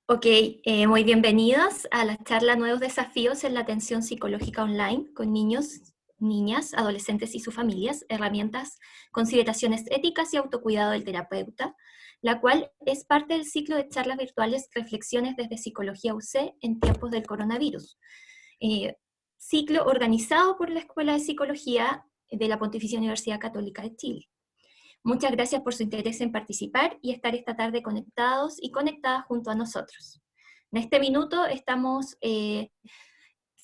Ok, muy bienvenidos a la charla Nuevos Desafíos en la Atención Psicológica Online con niños, niñas, adolescentes y sus familias, herramientas, consideraciones éticas y autocuidado del terapeuta, la cual es parte del ciclo de charlas virtuales Reflexiones desde Psicología UC en tiempos del coronavirus. Ciclo organizado por la Escuela de Psicología de la Pontificia Universidad Católica de Chile. Muchas gracias por su interés en participar y estar esta tarde conectados y conectadas junto a nosotros. En este minuto se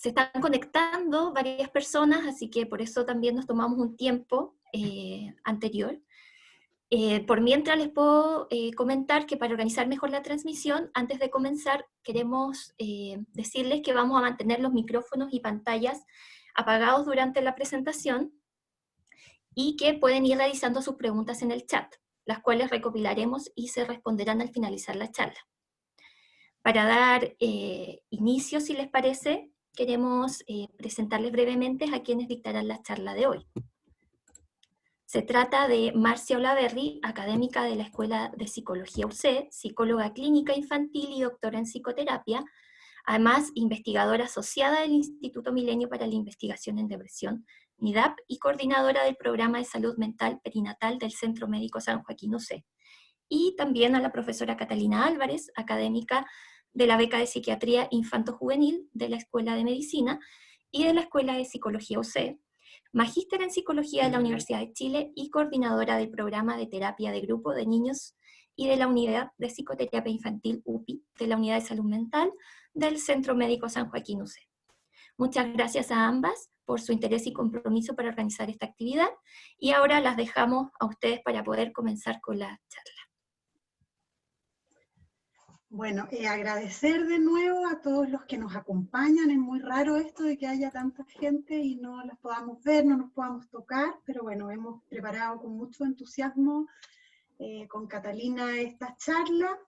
están conectando varias personas, así que por eso también nos tomamos un tiempo anterior. Por mientras les puedo comentar que para organizar mejor la transmisión, antes de comenzar queremos decirles que vamos a mantener los micrófonos y pantallas apagados durante la presentación, y que pueden ir realizando sus preguntas en el chat, las cuales recopilaremos y se responderán al finalizar la charla. Para dar inicio, si les parece, queremos presentarles brevemente a quienes dictarán la charla de hoy. Se trata de Marcia Olaverri, académica de la Escuela de Psicología UC, psicóloga clínica infantil y doctora en psicoterapia, además investigadora asociada del Instituto Milenio para la Investigación en Depresión, NIDAP, y coordinadora del Programa de Salud Mental Perinatal del Centro Médico San Joaquín UC. Y también a la profesora Catalina Álvarez, académica de la Beca de Psiquiatría Infanto-Juvenil de la Escuela de Medicina y de la Escuela de Psicología UC, magíster en Psicología de la Universidad de Chile y coordinadora del Programa de Terapia de Grupo de Niños y de la Unidad de Psicoterapia Infantil UPI de la Unidad de Salud Mental del Centro Médico San Joaquín UC. Muchas gracias a ambas por su interés y compromiso para organizar esta actividad, y ahora las dejamos a ustedes para poder comenzar con la charla. Bueno, agradecer de nuevo a todos los que nos acompañan. Es muy raro esto de que haya tanta gente y no las podamos ver, no nos podamos tocar, pero bueno, hemos preparado con mucho entusiasmo con Catalina esta charla.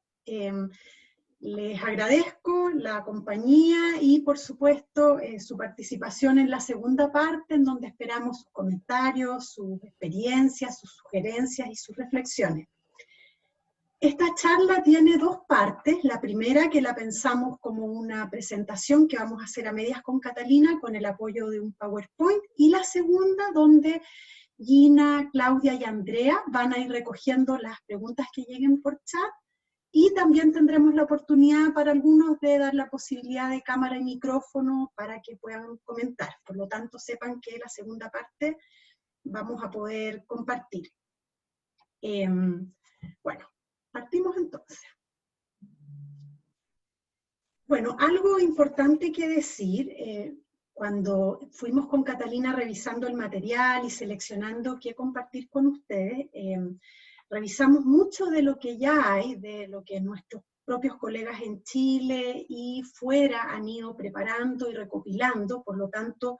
Les agradezco la compañía y por supuesto su participación en la segunda parte, en donde esperamos sus comentarios, sus experiencias, sus sugerencias y sus reflexiones. Esta charla tiene dos partes. La primera, que la pensamos como una presentación que vamos a hacer a medias con Catalina, con el apoyo de un PowerPoint, y la segunda, donde Gina, Claudia y Andrea van a ir recogiendo las preguntas que lleguen por chat, y también tendremos la oportunidad para algunos de dar la posibilidad de cámara y micrófono para que puedan comentar. Por lo tanto, sepan que la segunda parte vamos a poder compartir. Bueno, partimos entonces. Bueno, algo importante que decir, cuando fuimos con Catalina revisando el material y seleccionando qué compartir con ustedes, revisamos mucho de lo que ya hay, de lo que nuestros propios colegas en Chile y fuera han ido preparando y recopilando. Por lo tanto,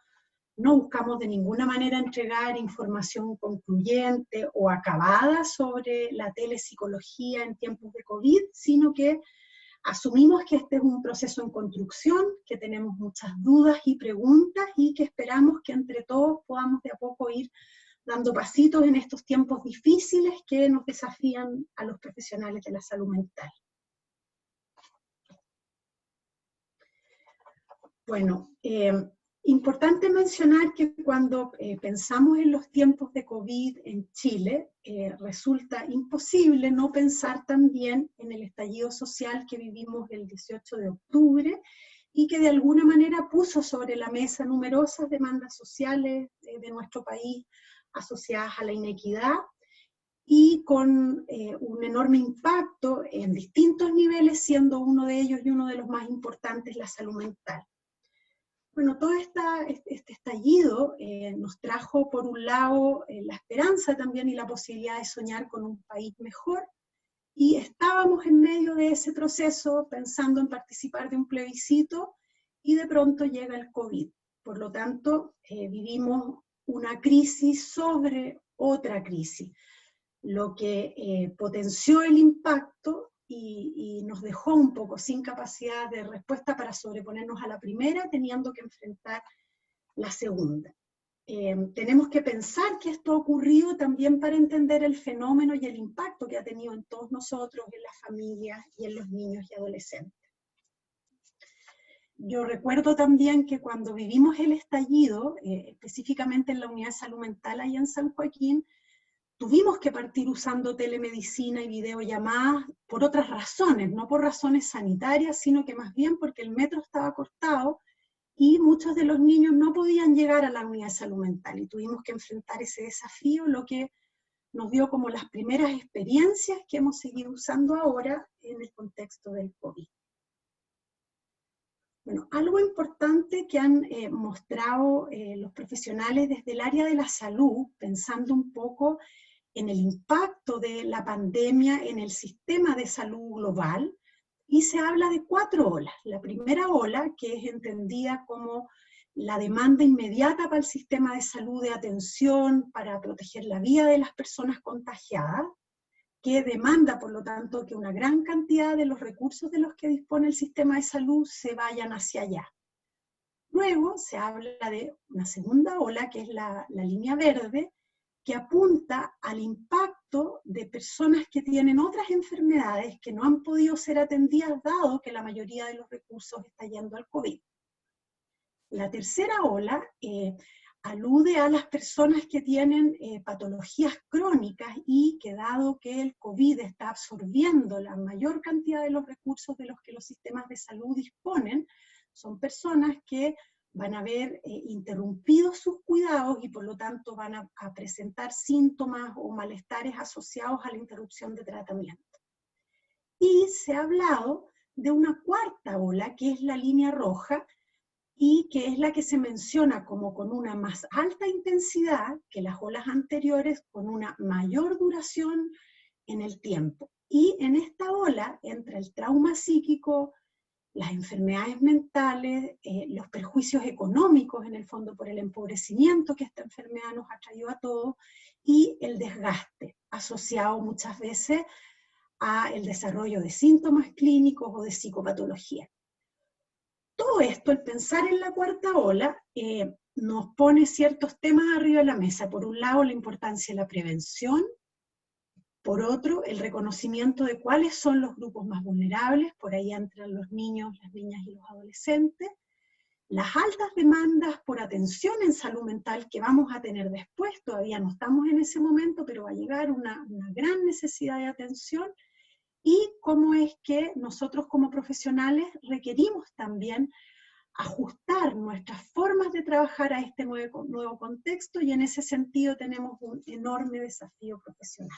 no buscamos de ninguna manera entregar información concluyente o acabada sobre la telepsicología en tiempos de COVID, sino que asumimos que este es un proceso en construcción, que tenemos muchas dudas y preguntas y que esperamos que entre todos podamos de a poco ir dando pasitos en estos tiempos difíciles que nos desafían a los profesionales de la salud mental. Bueno, importante mencionar que cuando pensamos en los tiempos de COVID en Chile, resulta imposible no pensar también en el estallido social que vivimos el 18 de octubre y que de alguna manera puso sobre la mesa numerosas demandas sociales de nuestro país asociadas a la inequidad y con un enorme impacto en distintos niveles, siendo uno de ellos y uno de los más importantes la salud mental. Bueno, todo este estallido nos trajo, por un lado, la esperanza también y la posibilidad de soñar con un país mejor, y estábamos en medio de ese proceso pensando en participar de un plebiscito, y de pronto llega el COVID. Por lo tanto, vivimos una crisis sobre otra crisis, lo que potenció el impacto y nos dejó un poco sin capacidad de respuesta para sobreponernos a la primera, teniendo que enfrentar la segunda. Tenemos que pensar que esto ha ocurrido también para entender el fenómeno y el impacto que ha tenido en todos nosotros, en las familias y en los niños y adolescentes. Yo recuerdo también que cuando vivimos el estallido, específicamente en la unidad de salud mental allá en San Joaquín, tuvimos que partir usando telemedicina y videollamadas por otras razones, no por razones sanitarias, sino que más bien porque el metro estaba cortado y muchos de los niños no podían llegar a la unidad de salud mental y tuvimos que enfrentar ese desafío, lo que nos dio como las primeras experiencias que hemos seguido usando ahora en el contexto del COVID. Bueno, algo importante que han mostrado los profesionales desde el área de la salud, pensando un poco en el impacto de la pandemia en el sistema de salud global, y se habla de 4 olas. La primera ola, que es entendida como la demanda inmediata para el sistema de salud de atención, para proteger la vida de las personas contagiadas, que demanda, por lo tanto, que una gran cantidad de los recursos de los que dispone el sistema de salud se vayan hacia allá. Luego se habla de una segunda ola, que es la línea verde, que apunta al impacto de personas que tienen otras enfermedades que no han podido ser atendidas, dado que la mayoría de los recursos está yendo al COVID. La tercera ola alude a las personas que tienen patologías crónicas y que dado que el COVID está absorbiendo la mayor cantidad de los recursos de los que los sistemas de salud disponen, son personas que van a ver interrumpidos sus cuidados y por lo tanto van a presentar síntomas o malestares asociados a la interrupción de tratamiento. Y se ha hablado de una cuarta ola, que es la línea roja, y que es la que se menciona como con una más alta intensidad que las olas anteriores, con una mayor duración en el tiempo. Y en esta ola entra el trauma psíquico, las enfermedades mentales, los perjuicios económicos en el fondo por el empobrecimiento que esta enfermedad nos ha traído a todos, y el desgaste asociado muchas veces a el desarrollo de síntomas clínicos o de psicopatología. Todo esto, el pensar en la cuarta ola, nos pone ciertos temas arriba de la mesa. Por un lado, la importancia de la prevención. Por otro, el reconocimiento de cuáles son los grupos más vulnerables. Por ahí entran los niños, las niñas y los adolescentes. Las altas demandas por atención en salud mental que vamos a tener después. Todavía no estamos en ese momento, pero va a llegar una gran necesidad de atención. Y cómo es que nosotros como profesionales requerimos también ajustar nuestras formas de trabajar a este nuevo contexto, y en ese sentido tenemos un enorme desafío profesional.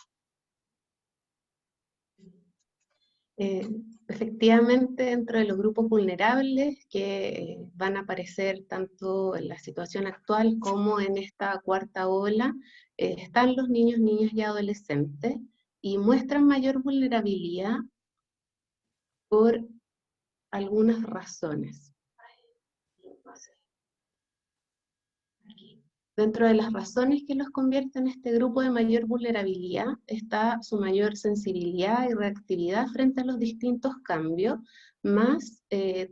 Efectivamente, dentro de los grupos vulnerables que van a aparecer tanto en la situación actual como en esta cuarta ola, están los niños, niñas y adolescentes, y muestran mayor vulnerabilidad por algunas razones. Dentro de las razones que los convierten en este grupo de mayor vulnerabilidad está su mayor sensibilidad y reactividad frente a los distintos cambios, más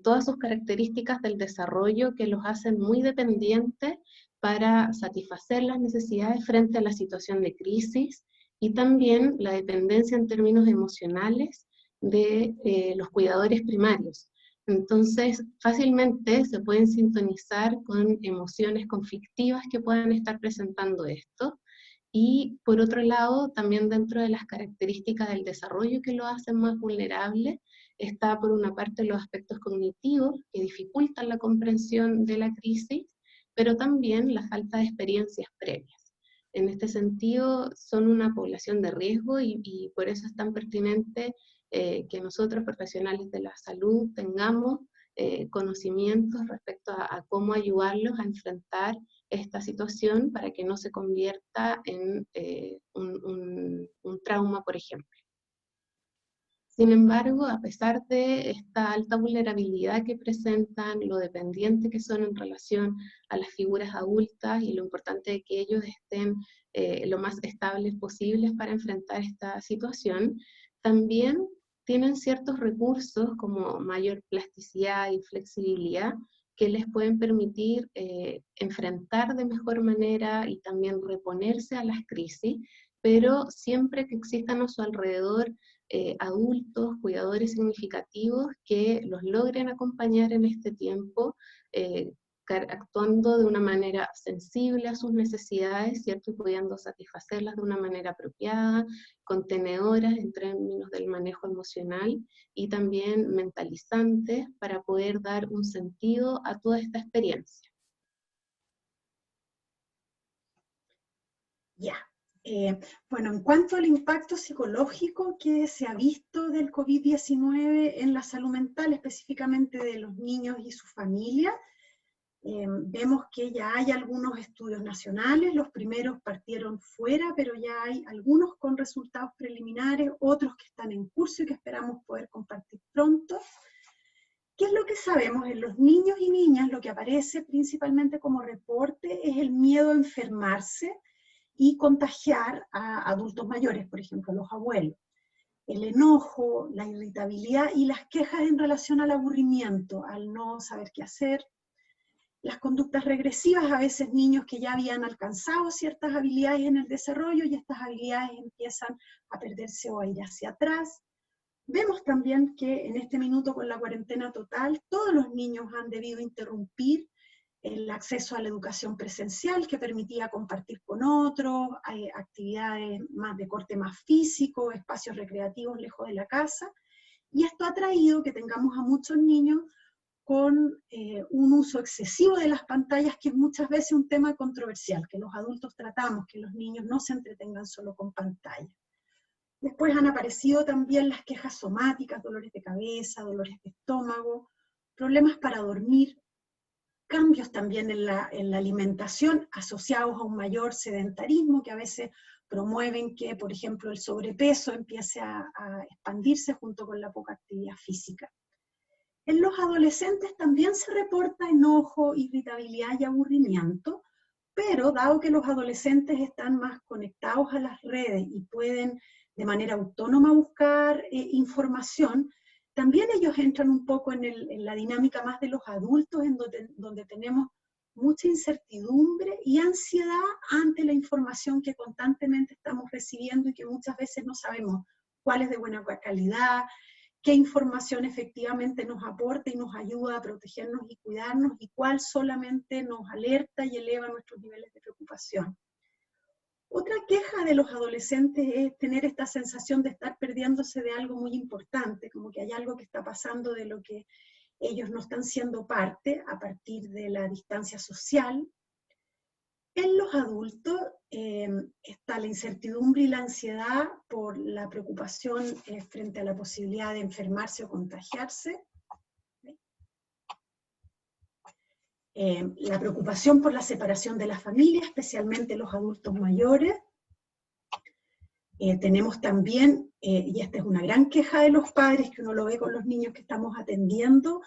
todas sus características del desarrollo que los hacen muy dependientes para satisfacer las necesidades frente a la situación de crisis, y también la dependencia en términos emocionales de los cuidadores primarios. Entonces, fácilmente se pueden sintonizar con emociones conflictivas que puedan estar presentando esto. Y por otro lado, también dentro de las características del desarrollo que lo hacen más vulnerable, está por una parte los aspectos cognitivos que dificultan la comprensión de la crisis, pero también la falta de experiencias previas. En este sentido, son una población de riesgo y por eso es tan pertinente que nosotros, profesionales de la salud, tengamos conocimientos respecto a cómo ayudarlos a enfrentar esta situación para que no se convierta en un trauma, por ejemplo. Sin embargo, a pesar de esta alta vulnerabilidad que presentan, lo dependiente que son en relación a las figuras adultas y lo importante de que ellos estén lo más estables posibles para enfrentar esta situación, también tienen ciertos recursos como mayor plasticidad y flexibilidad que les pueden permitir enfrentar de mejor manera y también reponerse a las crisis, pero siempre que existan a su alrededor adultos, cuidadores significativos que los logren acompañar en este tiempo, actuando de una manera sensible a sus necesidades, ¿cierto? Y pudiendo satisfacerlas de una manera apropiada, contenedoras en términos del manejo emocional y también mentalizantes para poder dar un sentido a toda esta experiencia. Ya. Bueno, en cuanto al impacto psicológico que se ha visto del COVID-19 en la salud mental, específicamente de los niños y su familia, vemos que ya hay algunos estudios nacionales, los primeros partieron fuera, pero ya hay algunos con resultados preliminares, otros que están en curso y que esperamos poder compartir pronto. ¿Qué es lo que sabemos? En los niños y niñas lo que aparece principalmente como reporte es el miedo a enfermarse y contagiar a adultos mayores, por ejemplo, a los abuelos. El enojo, la irritabilidad y las quejas en relación al aburrimiento, al no saber qué hacer. Las conductas regresivas, a veces niños que ya habían alcanzado ciertas habilidades en el desarrollo y estas habilidades empiezan a perderse o a ir hacia atrás. Vemos también que en este minuto con la cuarentena total, todos los niños han debido interrumpir el acceso a la educación presencial que permitía compartir con otros, actividades más de corte más físico, espacios recreativos lejos de la casa, y esto ha traído que tengamos a muchos niños con un uso excesivo de las pantallas, que es muchas veces un tema controversial, que los adultos tratamos, que los niños no se entretengan solo con pantallas. Después han aparecido también las quejas somáticas, dolores de cabeza, dolores de estómago, problemas para dormir, cambios también en la alimentación asociados a un mayor sedentarismo que a veces promueven que, por ejemplo, el sobrepeso empiece a expandirse junto con la poca actividad física. En los adolescentes también se reporta enojo, irritabilidad y aburrimiento, pero dado que los adolescentes están más conectados a las redes y pueden de manera autónoma buscar información, también ellos entran un poco en la dinámica más de los adultos, en donde tenemos mucha incertidumbre y ansiedad ante la información que constantemente estamos recibiendo y que muchas veces no sabemos cuál es de buena calidad, qué información efectivamente nos aporta y nos ayuda a protegernos y cuidarnos, y cuál solamente nos alerta y eleva nuestros niveles de preocupación. Otra queja de los adolescentes es tener esta sensación de estar perdiéndose de algo muy importante, como que hay algo que está pasando de lo que ellos no están siendo parte a partir de la distancia social. En los adultos está la incertidumbre y la ansiedad por la preocupación frente a la posibilidad de enfermarse o contagiarse. La preocupación por la separación de la familia, especialmente los adultos mayores. Tenemos también, y esta es una gran queja de los padres, que uno lo ve con los niños que estamos atendiendo,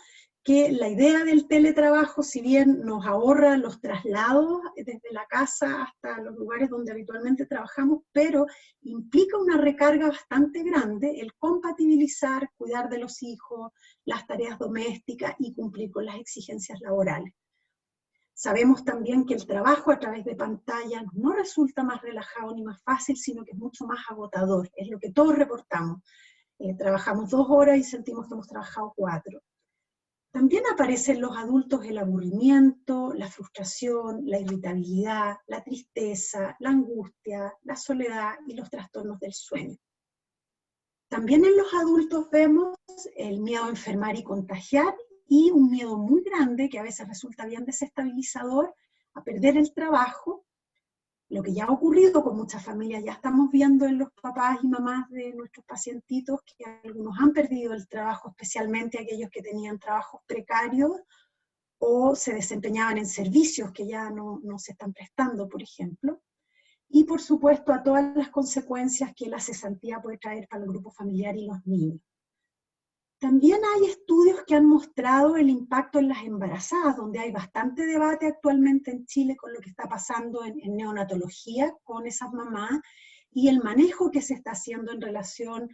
que la idea del teletrabajo, si bien nos ahorra los traslados desde la casa hasta los lugares donde habitualmente trabajamos, pero implica una recarga bastante grande el compatibilizar, cuidar de los hijos, las tareas domésticas y cumplir con las exigencias laborales. Sabemos también que el trabajo a través de pantallas no resulta más relajado ni más fácil, sino que es mucho más agotador, es lo que todos reportamos. Trabajamos 2 horas y sentimos que hemos trabajado 4. También aparece en los adultos el aburrimiento, la frustración, la irritabilidad, la tristeza, la angustia, la soledad y los trastornos del sueño. También en los adultos vemos el miedo a enfermar y contagiar, y un miedo muy grande, que a veces resulta bien desestabilizador, a perder el trabajo. Lo que ya ha ocurrido con muchas familias, ya estamos viendo en los papás y mamás de nuestros pacientitos que algunos han perdido el trabajo, especialmente aquellos que tenían trabajos precarios o se desempeñaban en servicios que ya no se están prestando, por ejemplo. Y por supuesto a todas las consecuencias que la cesantía puede traer para el grupo familiar y los niños. También hay estudios que han mostrado el impacto en las embarazadas, donde hay bastante debate actualmente en Chile con lo que está pasando en neonatología con esas mamás, y el manejo que se está haciendo en relación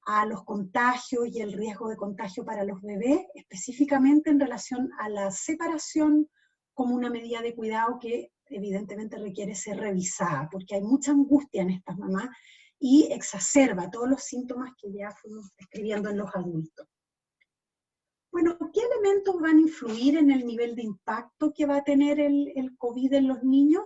a los contagios y el riesgo de contagio para los bebés, específicamente en relación a la separación como una medida de cuidado que evidentemente requiere ser revisada, porque hay mucha angustia en estas mamás, y exacerba todos los síntomas que ya fuimos describiendo en los adultos. Bueno, ¿qué elementos van a influir en el nivel de impacto que va a tener el COVID en los niños?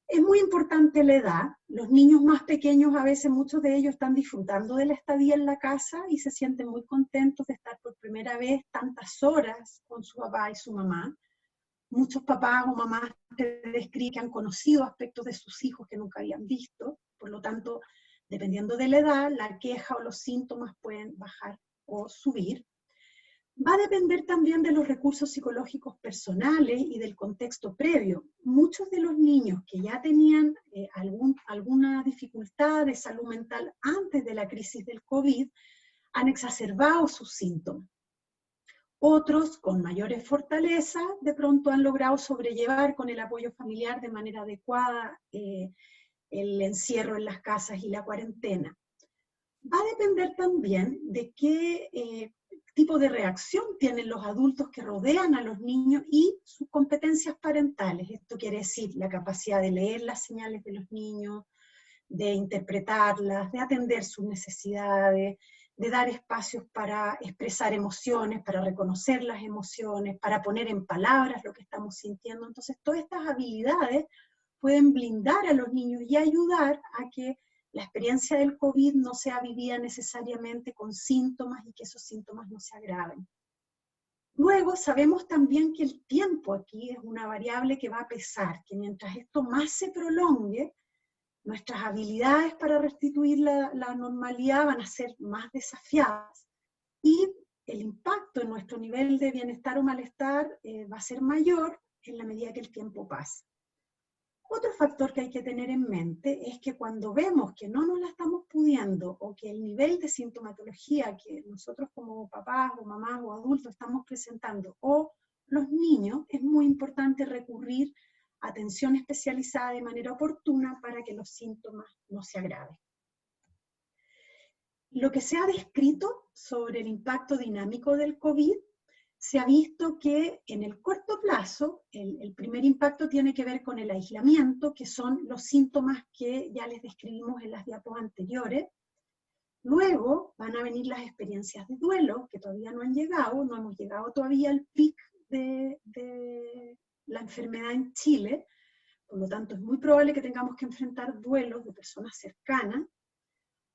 Es muy importante la edad. Los niños más pequeños, a veces muchos de ellos están disfrutando de la estadía en la casa y se sienten muy contentos de estar por primera vez tantas horas con su papá y su mamá. Muchos papás o mamás te describen que han conocido aspectos de sus hijos que nunca habían visto. Por lo tanto, dependiendo de la edad, la queja o los síntomas pueden bajar o subir. Va a depender también de los recursos psicológicos personales y del contexto previo. Muchos de los niños que ya tenían alguna dificultad de salud mental antes de la crisis del COVID han exacerbado sus síntomas. Otros, con mayores fortalezas, de pronto han logrado sobrellevar con el apoyo familiar de manera adecuada el encierro en las casas y la cuarentena. Va a depender también de qué tipo de reacción tienen los adultos que rodean a los niños y sus competencias parentales. Esto quiere decir la capacidad de leer las señales de los niños, de interpretarlas, de atender sus necesidades, de dar espacios para expresar emociones, para reconocer las emociones, para poner en palabras lo que estamos sintiendo. Entonces, todas estas habilidades pueden blindar a los niños y ayudar a que la experiencia del COVID no sea vivida necesariamente con síntomas y que esos síntomas no se agraven. Luego sabemos también que el tiempo aquí es una variable que va a pesar, que mientras esto más se prolongue, nuestras habilidades para restituir la normalidad van a ser más desafiadas y el impacto en nuestro nivel de bienestar o malestar va a ser mayor en la medida que el tiempo pasa. Otro factor que hay que tener en mente es que cuando vemos que no nos la estamos pudiendo o que el nivel de sintomatología que nosotros como papás o mamás o adultos estamos presentando o los niños, es muy importante recurrir a atención especializada de manera oportuna para que los síntomas no se agraven. Lo que se ha descrito sobre el impacto dinámico del COVID, se ha visto que en el corto plazo, el primer impacto tiene que ver con el aislamiento, que son los síntomas que ya les describimos en las diapos anteriores. Luego van a venir las experiencias de duelo, que todavía no han llegado, no hemos llegado todavía al pic de la enfermedad en Chile, por lo tanto es muy probable que tengamos que enfrentar duelos de personas cercanas.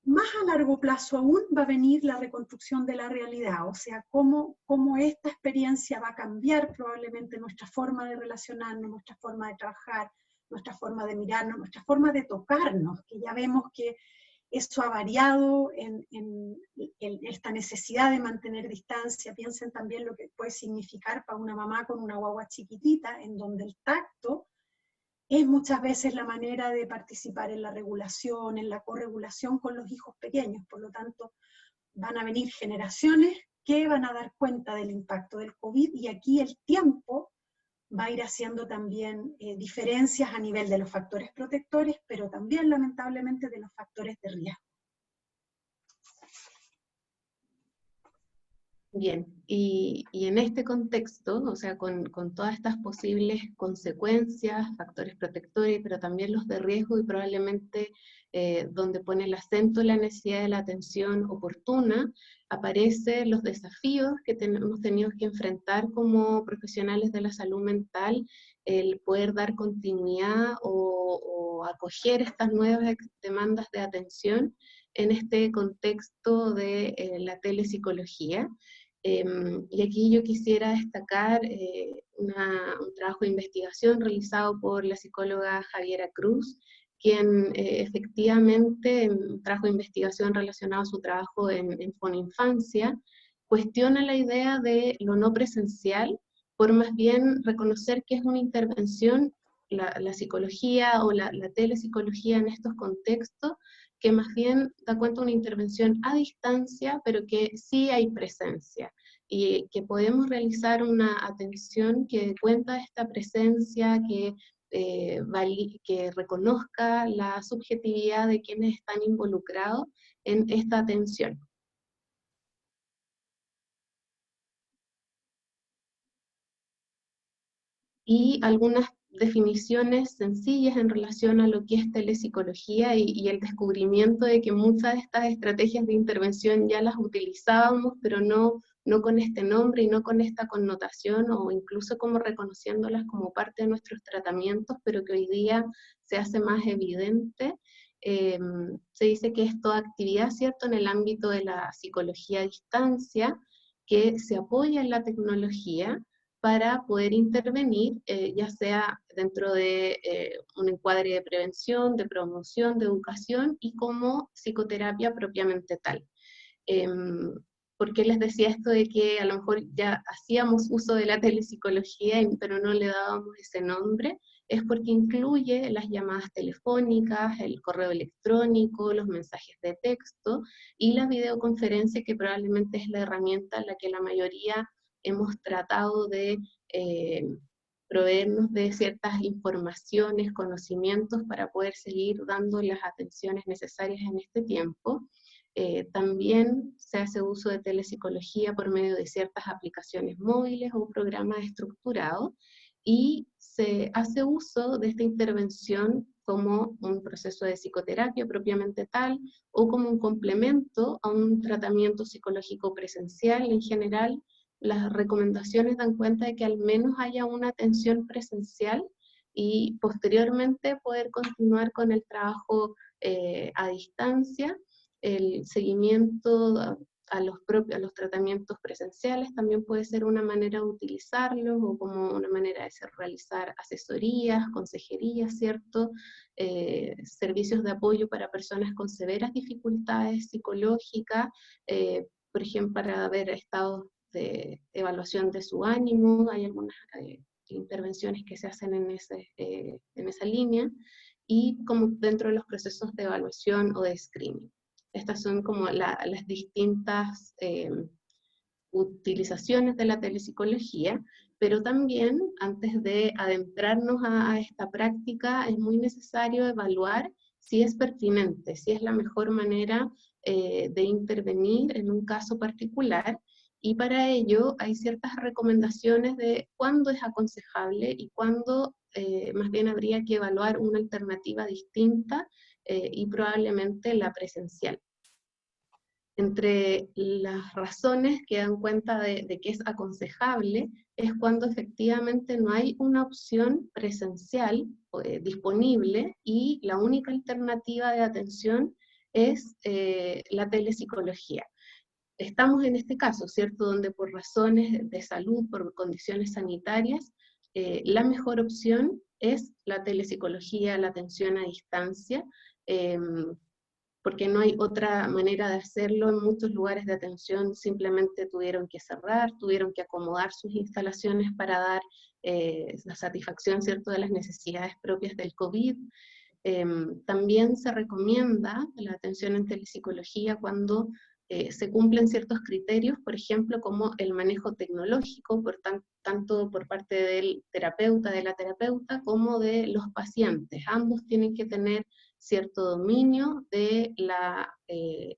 Más a largo plazo aún va a venir la reconstrucción de la realidad, o sea, cómo esta experiencia va a cambiar probablemente nuestra forma de relacionarnos, nuestra forma de trabajar, nuestra forma de mirarnos, nuestra forma de tocarnos, que ya vemos que eso ha variado en esta necesidad de mantener distancia. Piensen también lo que puede significar para una mamá con una guagua chiquitita, en donde el tacto es muchas veces la manera de participar en la regulación, en la corregulación con los hijos pequeños. Por lo tanto, van a venir generaciones que van a dar cuenta del impacto del COVID y aquí el tiempo va a ir haciendo también diferencias a nivel de los factores protectores, pero también lamentablemente de los factores de riesgo. Bien, y en este contexto, o sea, con todas estas posibles consecuencias, factores protectores, pero también los de riesgo y probablemente donde pone el acento la necesidad de la atención oportuna, aparecen los desafíos que hemos tenido que enfrentar como profesionales de la salud mental, el poder dar continuidad o acoger estas nuevas demandas de atención en este contexto de la telepsicología. Y aquí yo quisiera destacar un trabajo de investigación realizado por la psicóloga Javiera Cruz, quien efectivamente, en un trabajo de investigación relacionado a su trabajo en Foninfancia, cuestiona la idea de lo no presencial, por más bien reconocer que es una intervención, la psicología o la telepsicología en estos contextos, que más bien da cuenta de una intervención a distancia, pero que sí hay presencia, y que podemos realizar una atención que dé cuenta de esta presencia, que reconozca la subjetividad de quienes están involucrados en esta atención. Y algunas definiciones sencillas en relación a lo que es telepsicología y el descubrimiento de que muchas de estas estrategias de intervención ya las utilizábamos, pero no con este nombre y no con esta connotación, o incluso como reconociéndolas como parte de nuestros tratamientos, pero que hoy día se hace más evidente. Se dice que es toda actividad, ¿cierto?, en el ámbito de la psicología a distancia, que se apoya en la tecnología para poder intervenir, ya sea dentro de un encuadre de prevención, de promoción, de educación, y como psicoterapia propiamente tal. ¿Por qué les decía esto de que a lo mejor ya hacíamos uso de la telepsicología, pero no le dábamos ese nombre? Es porque incluye las llamadas telefónicas, el correo electrónico, los mensajes de texto y la videoconferencia, que probablemente es la herramienta en la que la mayoría hemos tratado de proveernos de ciertas informaciones, conocimientos para poder seguir dando las atenciones necesarias en este tiempo. También se hace uso de telepsicología por medio de ciertas aplicaciones móviles o programas estructurados, y se hace uso de esta intervención como un proceso de psicoterapia propiamente tal, o como un complemento a un tratamiento psicológico presencial. En general, las recomendaciones dan cuenta de que al menos haya una atención presencial y posteriormente poder continuar con el trabajo a distancia. El seguimiento a los tratamientos presenciales también puede ser una manera de utilizarlos, o como una manera de realizar asesorías, consejerías, ¿cierto? Servicios de apoyo para personas con severas dificultades psicológicas, por ejemplo, para ver estados de evaluación de su ánimo. Hay algunas intervenciones que se hacen en esa línea, y como dentro de los procesos de evaluación o de screening. Estas son como las distintas utilizaciones de la telepsicología, pero también antes de adentrarnos a esta práctica es muy necesario evaluar si es pertinente, si es la mejor manera de intervenir en un caso particular, y para ello hay ciertas recomendaciones de cuándo es aconsejable y cuándo más bien habría que evaluar una alternativa distinta, y probablemente la presencial. Entre las razones que dan cuenta de que es aconsejable es cuando efectivamente no hay una opción presencial disponible, y la única alternativa de atención es la telepsicología. Estamos en este caso, ¿cierto?, donde por razones de salud, por condiciones sanitarias, la mejor opción es la telepsicología, la atención a distancia, porque no hay otra manera de hacerlo. En muchos lugares de atención simplemente tuvieron que cerrar, tuvieron que acomodar sus instalaciones para dar la satisfacción, ¿cierto?, de las necesidades propias del COVID. También se recomienda la atención en telepsicología cuando se cumplen ciertos criterios, por ejemplo, como el manejo tecnológico, tanto por parte del terapeuta, de la terapeuta, como de los pacientes. Ambos tienen que tener cierto dominio de la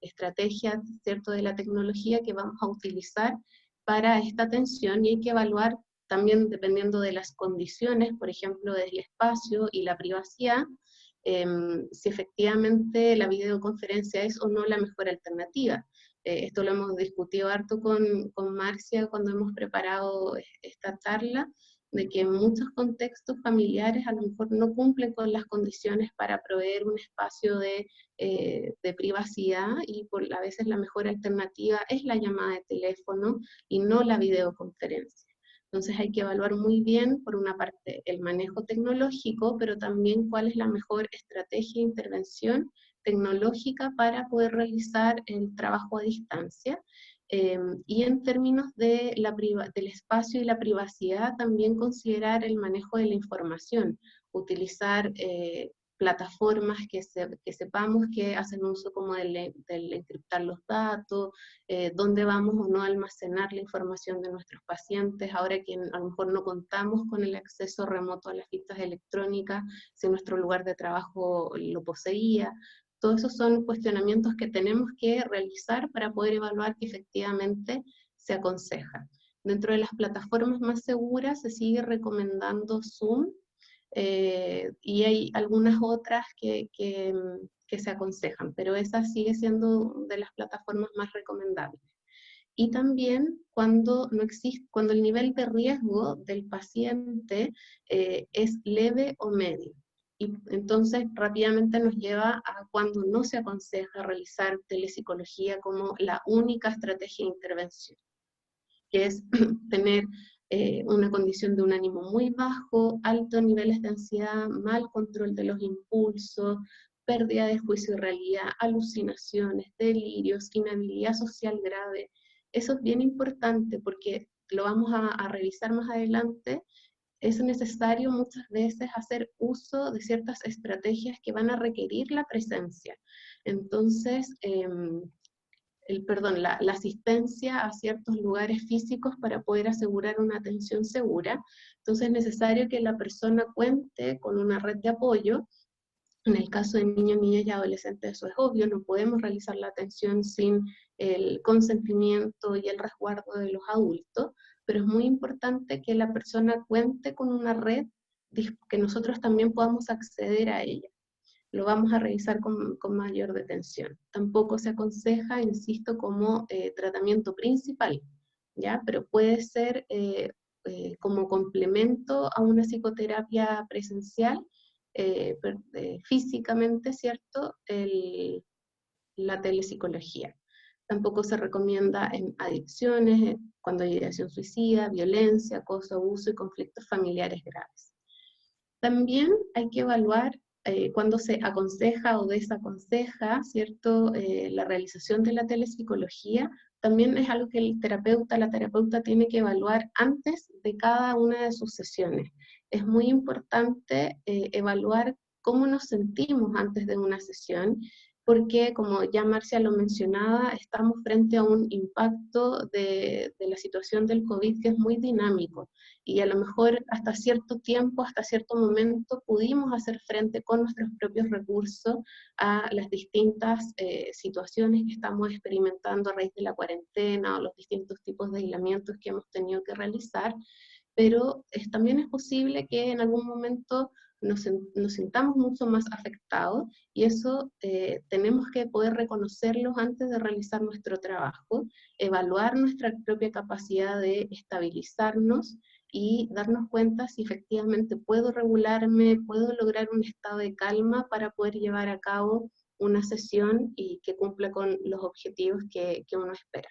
estrategia, ¿cierto?, de la tecnología que vamos a utilizar para esta atención, y hay que evaluar también, dependiendo de las condiciones, por ejemplo, del espacio y la privacidad, si efectivamente la videoconferencia es o no la mejor alternativa. Esto lo hemos discutido harto con Marcia cuando hemos preparado esta charla, de que en muchos contextos familiares a lo mejor no cumplen con las condiciones para proveer un espacio de privacidad, y a veces la mejor alternativa es la llamada de teléfono y no la videoconferencia. Entonces hay que evaluar muy bien, por una parte, el manejo tecnológico, pero también cuál es la mejor estrategia de intervención tecnológica para poder realizar el trabajo a distancia. Y en términos del espacio y la privacidad, también considerar el manejo de la información, utilizar plataformas que sepamos que hacen uso como del encriptar los datos, dónde vamos o no a almacenar la información de nuestros pacientes, ahora que a lo mejor no contamos con el acceso remoto a las fichas electrónicas, si nuestro lugar de trabajo lo poseía. Todos esos son cuestionamientos que tenemos que realizar para poder evaluar que efectivamente se aconseja. Dentro de las plataformas más seguras se sigue recomendando Zoom, y hay algunas otras que se aconsejan, pero esa sigue siendo de las plataformas más recomendables. Y también cuando no existe, cuando el nivel de riesgo del paciente es leve o medio. Y entonces rápidamente nos lleva a cuando no se aconseja realizar telepsicología como la única estrategia de intervención, que es tener una condición de un ánimo muy bajo, altos niveles de ansiedad, mal control de los impulsos, pérdida de juicio y realidad, alucinaciones, delirios, inhabilidad social grave. Eso es bien importante porque lo vamos a revisar más adelante. Es necesario muchas veces hacer uso de ciertas estrategias que van a requerir la presencia. Entonces, la asistencia a ciertos lugares físicos para poder asegurar una atención segura. Entonces es necesario que la persona cuente con una red de apoyo. En el caso de niños, niñas y adolescentes eso es obvio, no podemos realizar la atención sin el consentimiento y el resguardo de los adultos, pero es muy importante que la persona cuente con una red que nosotros también podamos acceder a ella. Lo vamos a revisar con mayor detención. Tampoco se aconseja, insisto, como tratamiento principal, ¿ya? Pero puede ser como complemento a una psicoterapia presencial, físicamente, ¿cierto? La telepsicología. Tampoco se recomienda en adicciones, cuando hay ideación suicida, violencia, acoso, abuso y conflictos familiares graves. También hay que evaluar cuando se aconseja o desaconseja, ¿cierto? La realización de la telepsicología también es algo que la terapeuta tiene que evaluar antes de cada una de sus sesiones. Es muy importante evaluar cómo nos sentimos antes de una sesión, porque como ya Marcia lo mencionaba, estamos frente a un impacto de la situación del COVID que es muy dinámico, y a lo mejor hasta cierto tiempo, hasta cierto momento, pudimos hacer frente con nuestros propios recursos a las distintas situaciones que estamos experimentando a raíz de la cuarentena o los distintos tipos de aislamientos que hemos tenido que realizar, pero también es posible que en algún momento nos sintamos mucho más afectados, y eso tenemos que poder reconocerlos antes de realizar nuestro trabajo, evaluar nuestra propia capacidad de estabilizarnos y darnos cuenta si efectivamente puedo regularme, puedo lograr un estado de calma para poder llevar a cabo una sesión y que cumpla con los objetivos que uno espera.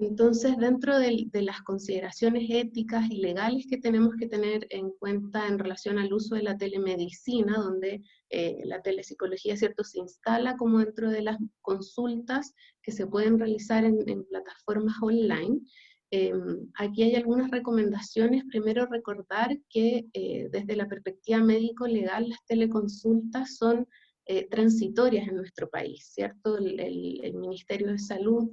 Entonces, dentro de las consideraciones éticas y legales que tenemos que tener en cuenta en relación al uso de la telemedicina, donde la telepsicología, ¿cierto?, se instala como dentro de las consultas que se pueden realizar en plataformas online, aquí hay algunas recomendaciones. Primero, recordar que desde la perspectiva médico-legal las teleconsultas son transitorias en nuestro país, ¿cierto? El Ministerio de Salud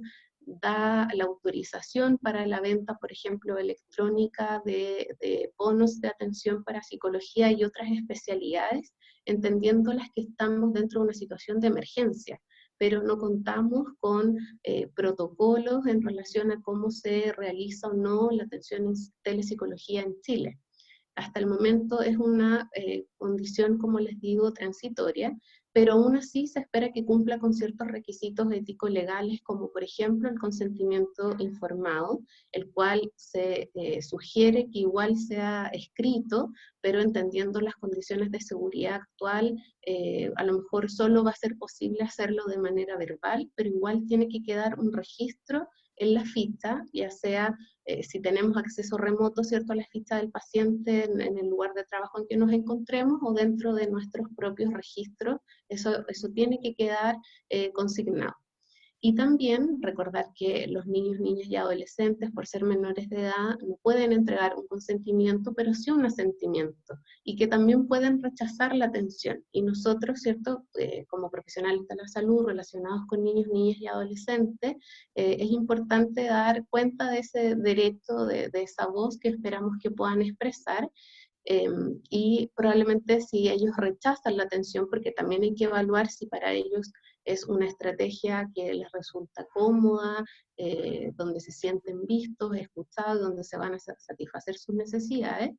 da la autorización para la venta, por ejemplo, electrónica de bonos de atención para psicología y otras especialidades, entendiendo las que estamos dentro de una situación de emergencia, pero no contamos con protocolos en relación a cómo se realiza o no la atención en telepsicología en Chile. Hasta el momento es una condición, como les digo, transitoria, pero aún así se espera que cumpla con ciertos requisitos ético-legales, como por ejemplo el consentimiento informado, el cual se sugiere que igual sea escrito, pero entendiendo las condiciones de seguridad actual, a lo mejor solo va a ser posible hacerlo de manera verbal, pero igual tiene que quedar un registro en la ficha, ya sea si tenemos acceso remoto, ¿cierto?, a la ficha del paciente en el lugar de trabajo en que nos encontremos o dentro de nuestros propios registros, eso tiene que quedar consignado. Y también recordar que los niños, niñas y adolescentes, por ser menores de edad, no pueden entregar un consentimiento, pero sí un asentimiento, y que también pueden rechazar la atención. Y nosotros, ¿cierto?, como profesionales de la salud relacionados con niños, niñas y adolescentes, es importante dar cuenta de ese derecho, de esa voz que esperamos que puedan expresar, y probablemente si ellos rechazan la atención, porque también hay que evaluar si para ellos es una estrategia que les resulta cómoda, donde se sienten vistos, escuchados, donde se van a satisfacer sus necesidades.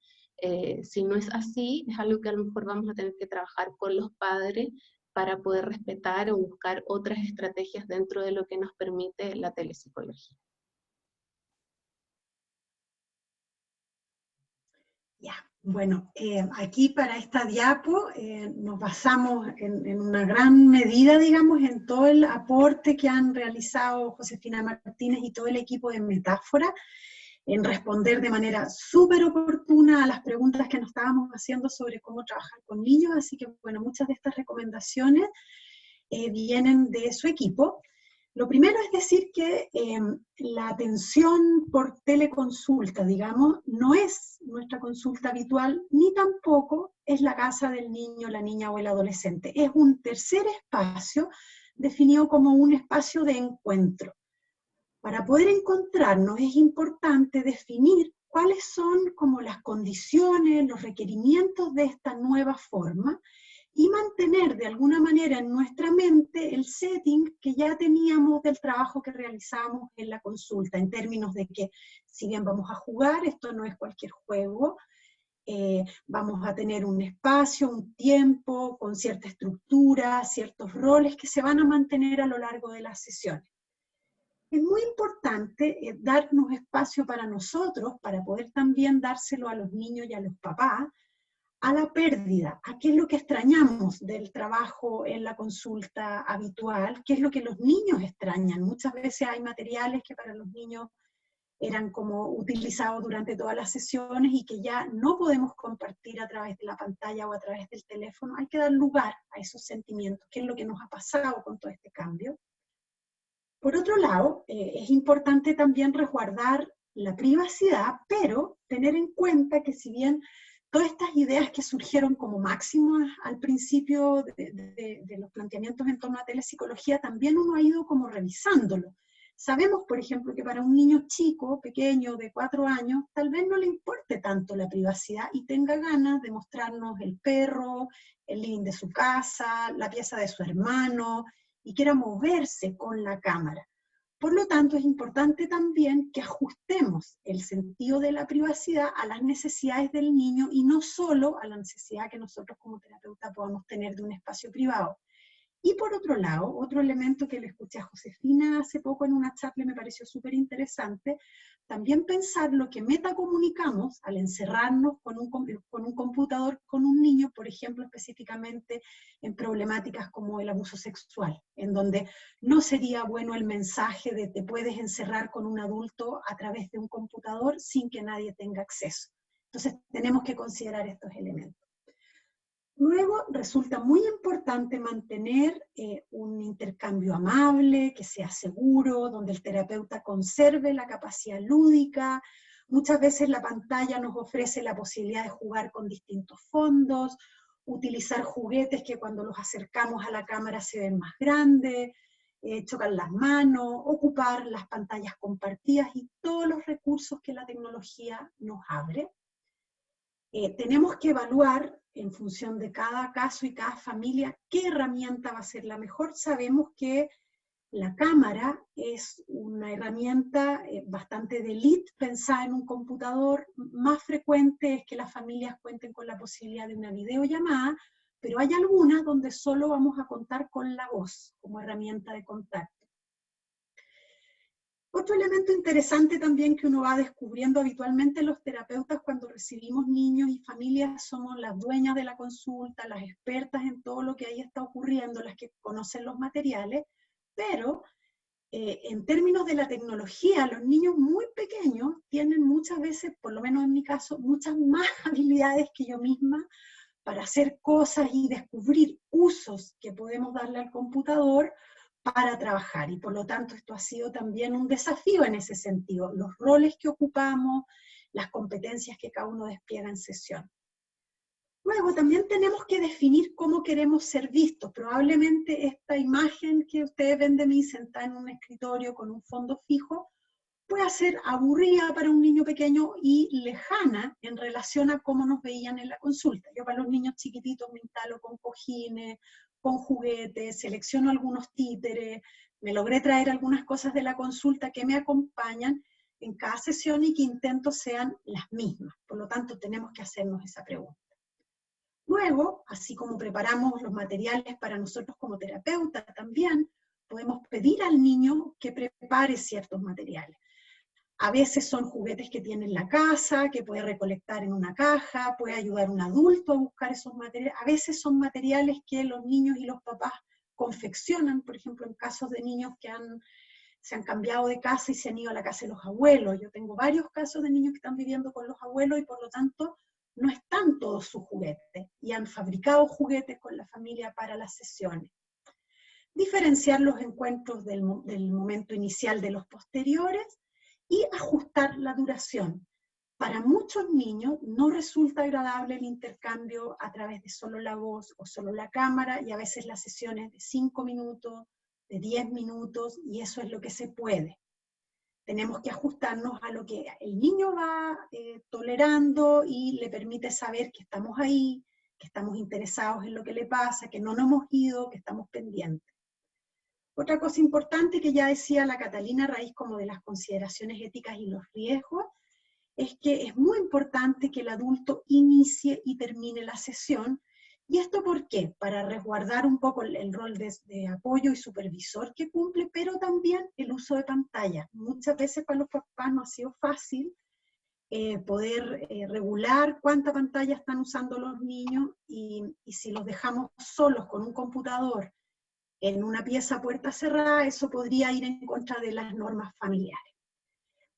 Si no es así, es algo que a lo mejor vamos a tener que trabajar con los padres para poder respetar o buscar otras estrategias dentro de lo que nos permite la telepsicología. Ya, bueno, aquí para esta diapo nos basamos en una gran medida, digamos, en todo el aporte que han realizado Josefina Martínez y todo el equipo de Metáfora, en responder de manera súper oportuna a las preguntas que nos estábamos haciendo sobre cómo trabajar con niños, así que, bueno, muchas de estas recomendaciones vienen de su equipo. Lo primero es decir que la atención por teleconsulta, digamos, no es nuestra consulta habitual, ni tampoco es la casa del niño, la niña o el adolescente. Es un tercer espacio definido como un espacio de encuentro. Para poder encontrarnos es importante definir cuáles son como las condiciones, los requerimientos de esta nueva forma, y mantener de alguna manera en nuestra mente el setting que ya teníamos del trabajo que realizamos en la consulta, en términos de que si bien vamos a jugar, esto no es cualquier juego, vamos a tener un espacio, un tiempo, con cierta estructura, ciertos roles que se van a mantener a lo largo de las sesiones. Es muy importante darnos espacio para nosotros, para poder también dárselo a los niños y a los papás, a la pérdida, a qué es lo que extrañamos del trabajo en la consulta habitual, qué es lo que los niños extrañan. Muchas veces hay materiales que para los niños eran como utilizados durante todas las sesiones y que ya no podemos compartir a través de la pantalla o a través del teléfono. Hay que dar lugar a esos sentimientos, qué es lo que nos ha pasado con todo este cambio. Por otro lado, es importante también resguardar la privacidad, pero tener en cuenta que si bien todas estas ideas que surgieron como máximas al principio de los planteamientos en torno a telepsicología, también uno ha ido como revisándolo. Sabemos, por ejemplo, que para un niño chico, pequeño, de 4 años, tal vez no le importe tanto la privacidad y tenga ganas de mostrarnos el perro, el living de su casa, la pieza de su hermano, y quiera moverse con la cámara. Por lo tanto, es importante también que ajustemos el sentido de la privacidad a las necesidades del niño y no solo a la necesidad que nosotros como terapeuta podamos tener de un espacio privado. Y por otro lado, otro elemento que le escuché a Josefina hace poco en una charla y me pareció súper interesante, también pensar lo que metacomunicamos al encerrarnos con un computador con un niño, por ejemplo, específicamente en problemáticas como el abuso sexual, en donde no sería bueno el mensaje de te puedes encerrar con un adulto a través de un computador sin que nadie tenga acceso. Entonces tenemos que considerar estos elementos. Luego, resulta muy importante mantener un intercambio amable, que sea seguro, donde el terapeuta conserve la capacidad lúdica. Muchas veces la pantalla nos ofrece la posibilidad de jugar con distintos fondos, utilizar juguetes que cuando los acercamos a la cámara se ven más grandes, chocan las manos, ocupar las pantallas compartidas y todos los recursos que la tecnología nos abre. Tenemos que evaluar en función de cada caso y cada familia qué herramienta va a ser la mejor. Sabemos que la cámara es una herramienta bastante de élite pensada en un computador. Más frecuente es que las familias cuenten con la posibilidad de una videollamada, pero hay algunas donde solo vamos a contar con la voz como herramienta de contacto. Otro elemento interesante también que uno va descubriendo habitualmente los terapeutas cuando recibimos niños y familias, somos las dueñas de la consulta, las expertas en todo lo que ahí está ocurriendo, las que conocen los materiales, pero en términos de la tecnología, los niños muy pequeños tienen muchas veces, por lo menos en mi caso, muchas más habilidades que yo misma para hacer cosas y descubrir usos que podemos darle al computador para trabajar, y por lo tanto esto ha sido también un desafío en ese sentido, los roles que ocupamos, las competencias que cada uno despliega en sesión. Luego también tenemos que definir cómo queremos ser vistos. Probablemente esta imagen que ustedes ven de mí sentada en un escritorio con un fondo fijo puede ser aburrida para un niño pequeño y lejana en relación a cómo nos veían en la consulta. Yo para los niños chiquititos me instalo con cojines, con juguetes, selecciono algunos títeres, me logré traer algunas cosas de la consulta que me acompañan en cada sesión y que intento sean las mismas. Por lo tanto, tenemos que hacernos esa pregunta. Luego, así como preparamos los materiales para nosotros como terapeuta, también podemos pedir al niño que prepare ciertos materiales. A veces son juguetes que tiene en la casa, que puede recolectar en una caja, puede ayudar a un adulto a buscar esos materiales. A veces son materiales que los niños y los papás confeccionan, por ejemplo, en casos de niños que se han cambiado de casa y se han ido a la casa de los abuelos. Yo tengo varios casos de niños que están viviendo con los abuelos y por lo tanto no están todos sus juguetes y han fabricado juguetes con la familia para las sesiones. Diferenciar los encuentros del momento inicial de los posteriores y ajustar la duración. Para muchos niños no resulta agradable el intercambio a través de solo la voz o solo la cámara, y a veces las sesiones de 5 minutos, de 10 minutos, y eso es lo que se puede. Tenemos que ajustarnos a lo que el niño va tolerando y le permite saber que estamos ahí, que estamos interesados en lo que le pasa, que no nos hemos ido, que estamos pendientes. Otra cosa importante que ya decía la Catalina a raíz como de las consideraciones éticas y los riesgos, es que es muy importante que el adulto inicie y termine la sesión. ¿Y esto por qué? Para resguardar un poco el rol de apoyo y supervisor que cumple, pero también el uso de pantalla. Muchas veces para los papás no ha sido fácil poder regular cuánta pantalla están usando los niños, y si los dejamos solos con un computador en una pieza a puerta cerrada, eso podría ir en contra de las normas familiares.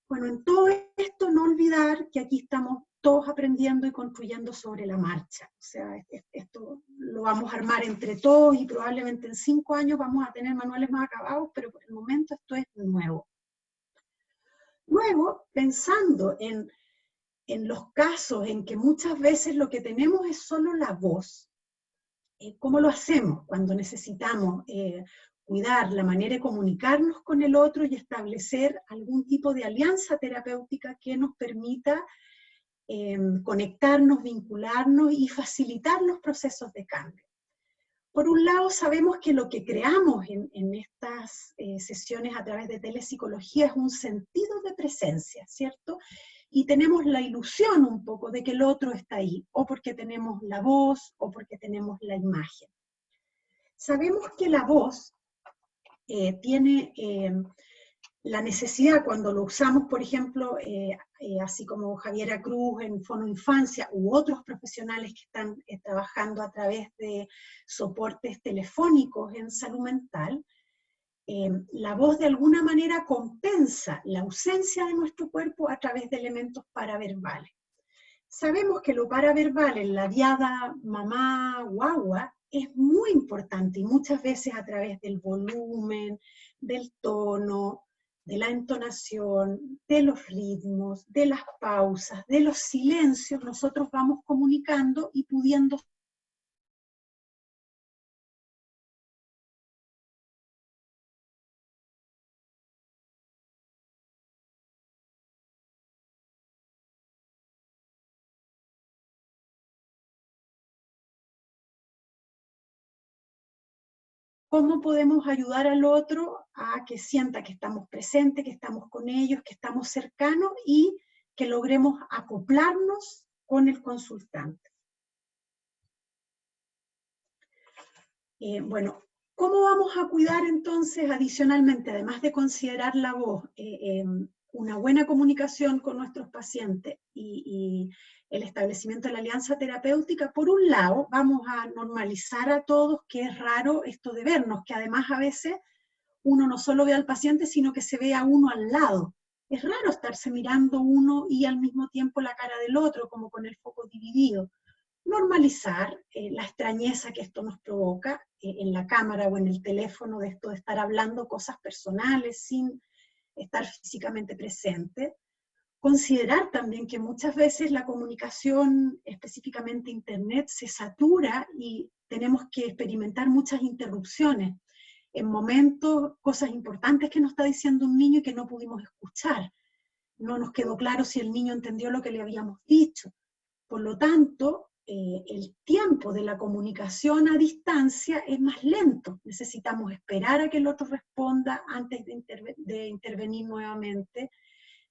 Bueno, en todo esto no olvidar que aquí estamos todos aprendiendo y construyendo sobre la marcha. O sea, esto lo vamos a armar entre todos y probablemente en 5 años vamos a tener manuales más acabados, pero por el momento esto es nuevo. Luego, pensando en los casos en que muchas veces lo que tenemos es solo la voz, ¿cómo lo hacemos cuando necesitamos cuidar la manera de comunicarnos con el otro y establecer algún tipo de alianza terapéutica que nos permita conectarnos, vincularnos y facilitar los procesos de cambio? Por un lado, sabemos que lo que creamos en estas sesiones a través de telepsicología es un sentido de presencia, ¿cierto? Y tenemos la ilusión un poco de que el otro está ahí, o porque tenemos la voz, o porque tenemos la imagen. Sabemos que la voz tiene la necesidad, cuando lo usamos, por ejemplo, así como Javiera Cruz en Fono Infancia, u otros profesionales que están trabajando a través de soportes telefónicos en salud mental, la voz de alguna manera compensa la ausencia de nuestro cuerpo a través de elementos paraverbales. Sabemos que lo paraverbal en la diada mamá, guagua, es muy importante, y muchas veces a través del volumen, del tono, de la entonación, de los ritmos, de las pausas, de los silencios, nosotros vamos comunicando y pudiendo cómo podemos ayudar al otro a que sienta que estamos presentes, que estamos con ellos, que estamos cercanos y que logremos acoplarnos con el consultante. Bueno, ¿cómo vamos a cuidar entonces adicionalmente, además de considerar la voz, una buena comunicación con nuestros pacientes y el establecimiento de la alianza terapéutica? Por un lado, vamos a normalizar a todos que es raro esto de vernos, que además a veces uno no solo ve al paciente, sino que se ve a uno al lado. Es raro estarse mirando uno y al mismo tiempo la cara del otro, como con el foco dividido. Normalizar la extrañeza que esto nos provoca en la cámara o en el teléfono, de esto de estar hablando cosas personales sin estar físicamente presente. Considerar también que muchas veces la comunicación, específicamente internet, se satura y tenemos que experimentar muchas interrupciones. En momentos, cosas importantes que nos está diciendo un niño y que no pudimos escuchar. No nos quedó claro si el niño entendió lo que le habíamos dicho. Por lo tanto, el tiempo de la comunicación a distancia es más lento. Necesitamos esperar a que el otro responda antes de intervenir nuevamente.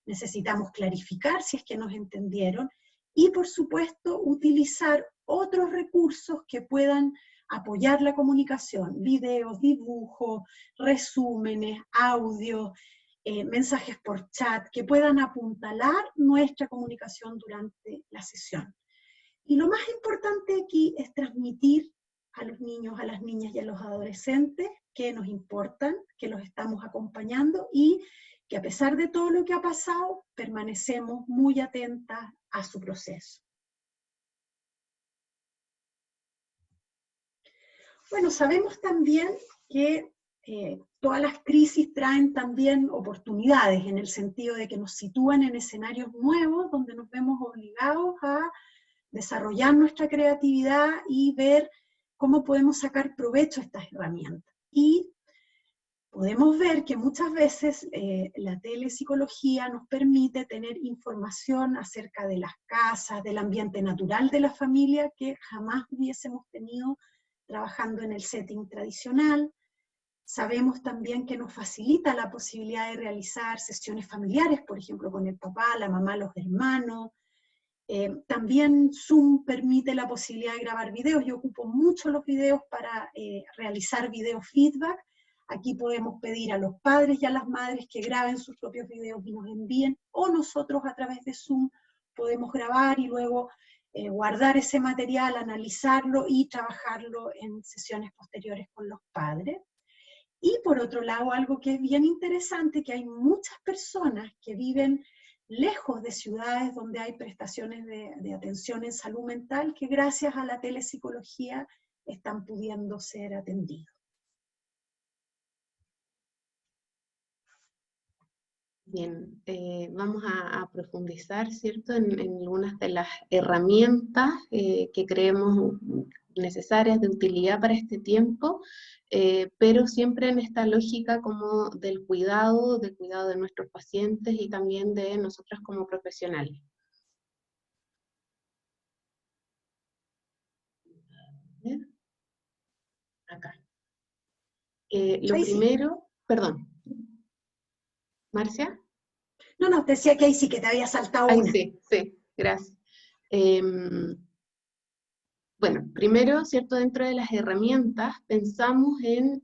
Necesitamos clarificar si es que nos entendieron. Y, por supuesto, utilizar otros recursos que puedan apoyar la comunicación. Videos, dibujos, resúmenes, audios, mensajes por chat, que puedan apuntalar nuestra comunicación durante la sesión. Y lo más importante aquí es transmitir a los niños, a las niñas y a los adolescentes que nos importan, que los estamos acompañando y que a pesar de todo lo que ha pasado, permanecemos muy atentas a su proceso. Bueno, sabemos también que todas las crisis traen también oportunidades, en el sentido de que nos sitúan en escenarios nuevos, donde nos vemos obligados a desarrollar nuestra creatividad y ver cómo podemos sacar provecho a estas herramientas. Y podemos ver que muchas veces la telepsicología nos permite tener información acerca de las casas, del ambiente natural de la familia que jamás hubiésemos tenido trabajando en el setting tradicional. Sabemos también que nos facilita la posibilidad de realizar sesiones familiares, por ejemplo, con el papá, la mamá, los hermanos. También Zoom permite la posibilidad de grabar videos. Yo ocupo mucho los videos para realizar video feedback. Aquí podemos pedir a los padres y a las madres que graben sus propios videos y nos envíen, o nosotros a través de Zoom podemos grabar y luego guardar ese material, analizarlo y trabajarlo en sesiones posteriores con los padres. Y por otro lado, algo que es bien interesante, que hay muchas personas que viven lejos de ciudades donde hay prestaciones de atención en salud mental, que gracias a la telepsicología están pudiendo ser atendidos. Bien, vamos a profundizar, ¿cierto?, en algunas de las herramientas que creemos necesarias de utilidad para este tiempo, pero siempre en esta lógica como del cuidado de nuestros pacientes y también de nosotros como profesionales. Acá. Lo primero, perdón. ¿Marcia? No, te decía que ahí sí que te había saltado una. Sí, gracias. Bueno, primero, ¿cierto? Dentro de las herramientas pensamos en,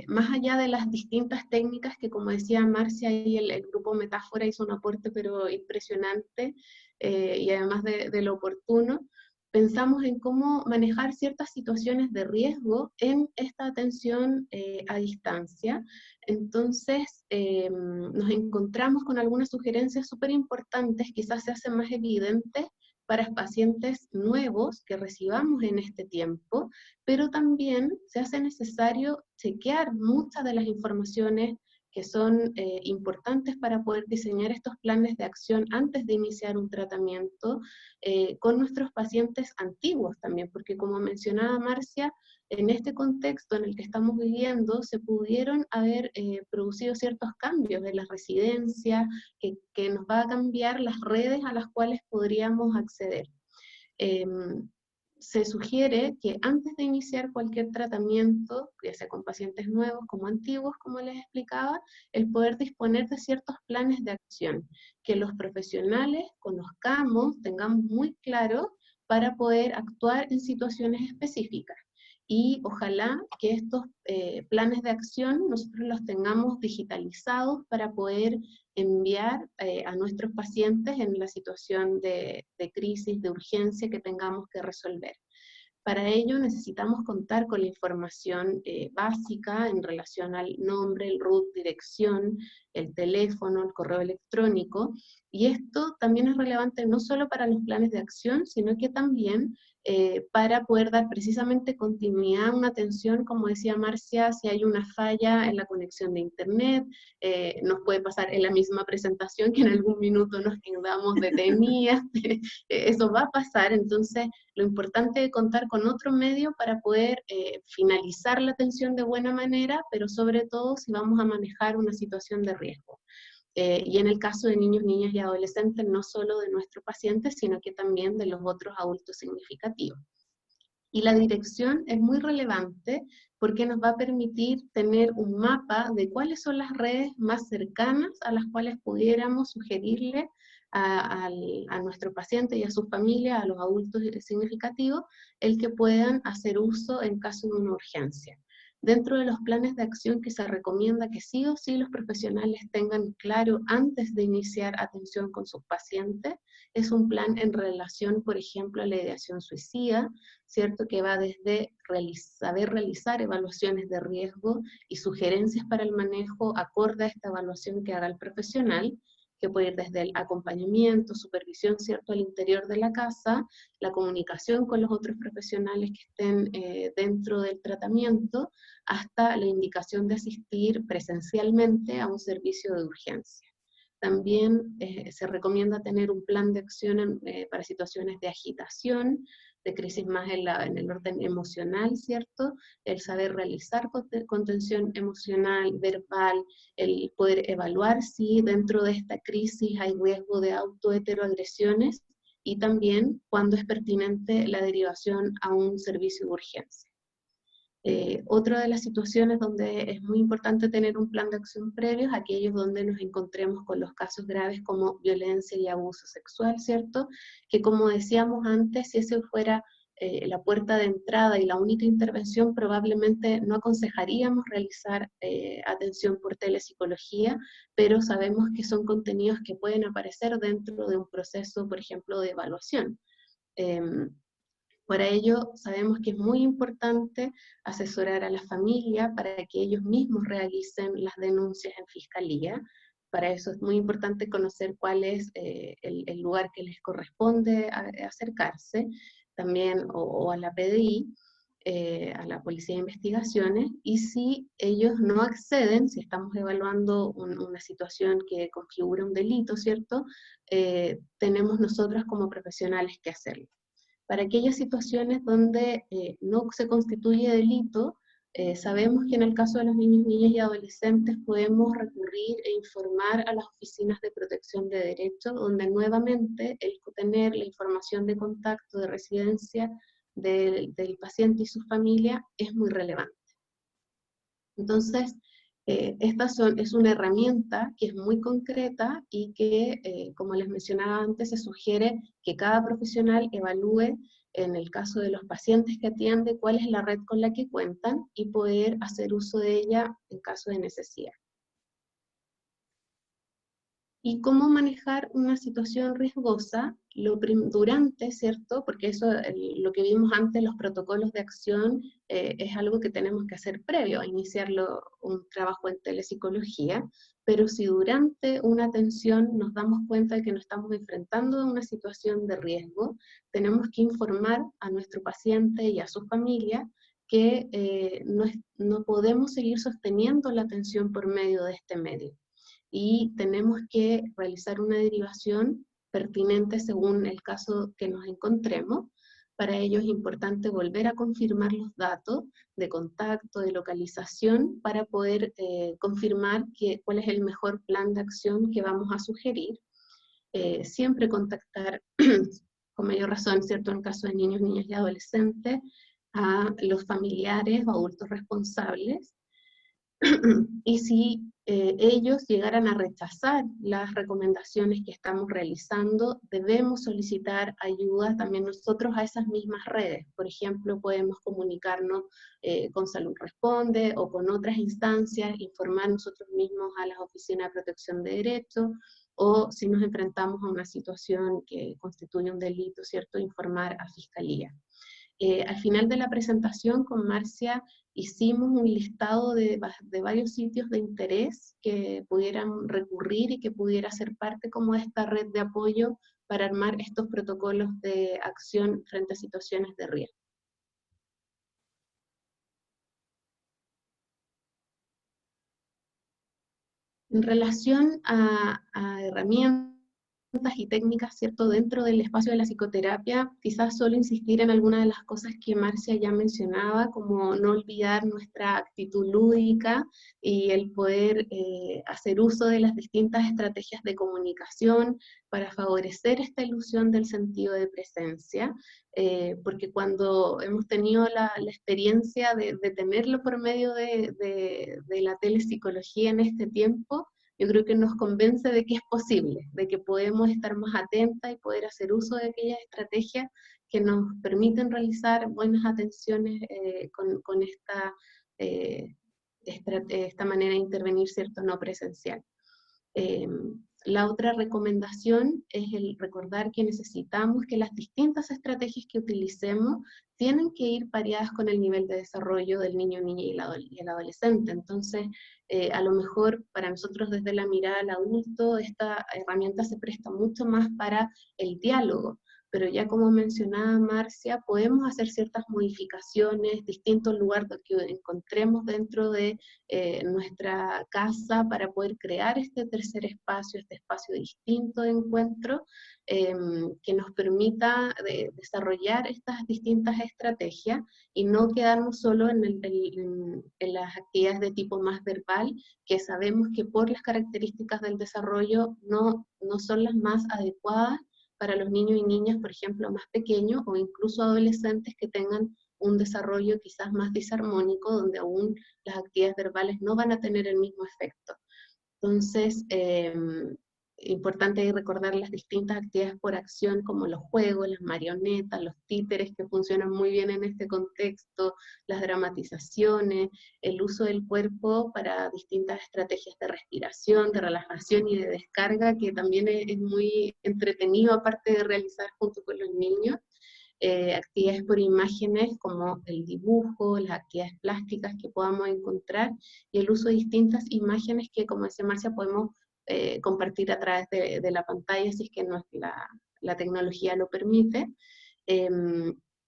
más allá de las distintas técnicas que, como decía Marcia, y el grupo Metáfora hizo un aporte pero impresionante, y además de lo oportuno, pensamos en cómo manejar ciertas situaciones de riesgo en esta atención a distancia. Entonces, nos encontramos con algunas sugerencias súper importantes, quizás se hacen más evidentes para pacientes nuevos que recibamos en este tiempo, pero también se hace necesario chequear muchas de las informaciones que son importantes para poder diseñar estos planes de acción antes de iniciar un tratamiento con nuestros pacientes antiguos también, porque como mencionaba Marcia, en este contexto en el que estamos viviendo se pudieron haber producido ciertos cambios de la residencia que nos va a cambiar las redes a las cuales podríamos acceder. Se sugiere que antes de iniciar cualquier tratamiento, ya sea con pacientes nuevos como antiguos, como les explicaba, el poder disponer de ciertos planes de acción, que los profesionales conozcamos, tengamos muy claro para poder actuar en situaciones específicas. Y ojalá que estos planes de acción nosotros los tengamos digitalizados para poder enviar a nuestros pacientes en la situación de crisis, de urgencia que tengamos que resolver. Para ello necesitamos contar con la información básica en relación al nombre, el RUT, dirección, el teléfono, el correo electrónico, y esto también es relevante no solo para los planes de acción, sino que también para poder dar precisamente continuidad a una atención, como decía Marcia, si hay una falla en la conexión de internet, nos puede pasar en la misma presentación que en algún minuto nos quedamos detenidas, eso va a pasar. Entonces lo importante es contar con otro medio para poder finalizar la atención de buena manera, pero sobre todo si vamos a manejar una situación de riesgo. Y en el caso de niños, niñas y adolescentes, no solo de nuestros pacientes, sino que también de los otros adultos significativos. Y la dirección es muy relevante porque nos va a permitir tener un mapa de cuáles son las redes más cercanas a las cuales pudiéramos sugerirle a nuestro paciente y a su familia, a los adultos significativos, el que puedan hacer uso en caso de una urgencia. Dentro de los planes de acción que se recomienda que sí o sí los profesionales tengan claro antes de iniciar atención con sus pacientes, es un plan en relación, por ejemplo, a la ideación suicida, ¿cierto? Que va desde saber realizar evaluaciones de riesgo y sugerencias para el manejo acorde a esta evaluación que haga el profesional, que puede ir desde el acompañamiento, supervisión, ¿cierto?, al interior de la casa, la comunicación con los otros profesionales que estén dentro del tratamiento, hasta la indicación de asistir presencialmente a un servicio de urgencia. También se recomienda tener un plan de acción para situaciones de agitación, de crisis más en el orden emocional, ¿cierto? El saber realizar contención emocional, verbal, el poder evaluar si dentro de esta crisis hay riesgo de autoheteroagresiones y también cuando es pertinente la derivación a un servicio de urgencia. Otra de las situaciones donde es muy importante tener un plan de acción previo es aquellos donde nos encontremos con los casos graves como violencia y abuso sexual, ¿cierto? Que como decíamos antes, si ese fuera la puerta de entrada y la única intervención, probablemente no aconsejaríamos realizar atención por telepsicología, pero sabemos que son contenidos que pueden aparecer dentro de un proceso, por ejemplo, de evaluación. Para ello, sabemos que es muy importante asesorar a la familia para que ellos mismos realicen las denuncias en fiscalía. Para eso es muy importante conocer cuál es el lugar que les corresponde acercarse, también o a la PDI, a la Policía de Investigaciones, y si ellos no acceden, si estamos evaluando una situación que configura un delito, ¿cierto? Tenemos nosotros como profesionales que hacerlo. Para aquellas situaciones donde no se constituye delito, sabemos que en el caso de los niños, niñas y adolescentes podemos recurrir e informar a las oficinas de protección de derechos, donde nuevamente el tener la información de contacto, de residencia del paciente y su familia es muy relevante. Entonces, es una herramienta que es muy concreta y que, como les mencionaba antes, se sugiere que cada profesional evalúe, en el caso de los pacientes que atiende, cuál es la red con la que cuentan y poder hacer uso de ella en caso de necesidad. ¿Y cómo manejar una situación riesgosa? Durante, ¿cierto? Porque eso, lo que vimos antes, los protocolos de acción, es algo que tenemos que hacer previo a iniciar un trabajo en telepsicología, pero si durante una atención nos damos cuenta de que nos estamos enfrentando a una situación de riesgo, tenemos que informar a nuestro paciente y a su familia que no podemos seguir sosteniendo la atención por medio de este medio. Y tenemos que realizar una derivación pertinente según el caso que nos encontremos. Para ello es importante volver a confirmar los datos de contacto, de localización, para poder confirmar cuál es el mejor plan de acción que vamos a sugerir. Siempre contactar con mayor razón, ¿cierto?, en caso de niños, niñas y adolescentes, a los familiares o adultos responsables. Y si ellos llegaran a rechazar las recomendaciones que estamos realizando, debemos solicitar ayuda también nosotros a esas mismas redes. Por ejemplo, podemos comunicarnos con Salud Responde o con otras instancias, informar nosotros mismos a las oficinas de protección de derechos, o si nos enfrentamos a una situación que constituye un delito, ¿cierto?, informar a Fiscalía. Al final de la presentación con Marcia hicimos un listado de varios sitios de interés que pudieran recurrir y que pudiera ser parte como de esta red de apoyo para armar estos protocolos de acción frente a situaciones de riesgo. En relación a herramientas y técnicas, ¿cierto?, dentro del espacio de la psicoterapia, quizás solo insistir en alguna de las cosas que Marcia ya mencionaba, como no olvidar nuestra actitud lúdica y el poder hacer uso de las distintas estrategias de comunicación para favorecer esta ilusión del sentido de presencia, porque cuando hemos tenido la experiencia de tenerlo por medio de la telepsicología en este tiempo, yo creo que nos convence de que es posible, de que podemos estar más atentas y poder hacer uso de aquellas estrategias que nos permiten realizar buenas atenciones con esta manera de intervenir, ¿cierto?, no presencial. La otra recomendación es el recordar que necesitamos que las distintas estrategias que utilicemos tienen que ir pareadas con el nivel de desarrollo del niño, niña y el adolescente. Entonces, a lo mejor para nosotros desde la mirada del adulto, esta herramienta se presta mucho más para el diálogo, pero ya como mencionaba Marcia, podemos hacer ciertas modificaciones, distintos lugares que encontremos dentro de nuestra casa para poder crear este tercer espacio, este espacio distinto de encuentro, que nos permita desarrollar estas distintas estrategias y no quedarnos solo en las actividades de tipo más verbal, que sabemos que por las características del desarrollo no son las más adecuadas para los niños y niñas, por ejemplo, más pequeños o incluso adolescentes que tengan un desarrollo quizás más disarmónico, donde aún las actividades verbales no van a tener el mismo efecto. Entonces, importante recordar las distintas actividades por acción, como los juegos, las marionetas, los títeres, que funcionan muy bien en este contexto, las dramatizaciones, el uso del cuerpo para distintas estrategias de respiración, de relajación y de descarga, que también es muy entretenido, aparte de realizar junto con los niños. Actividades por imágenes como el dibujo, las actividades plásticas que podamos encontrar y el uso de distintas imágenes que, como decía Marcia, podemos compartir a través de la pantalla si es que la tecnología lo permite.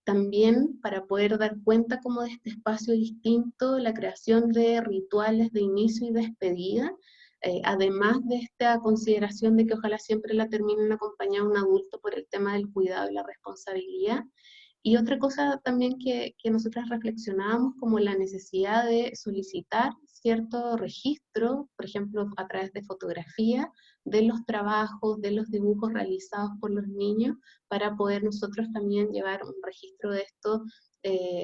También para poder dar cuenta como de este espacio distinto, la creación de rituales de inicio y despedida, además de esta consideración de que ojalá siempre la terminen acompañando un adulto por el tema del cuidado y la responsabilidad. Y otra cosa también que nosotras reflexionábamos como la necesidad de solicitar cierto registro, por ejemplo, a través de fotografía, de los trabajos, de los dibujos realizados por los niños, para poder nosotros también llevar un registro de esto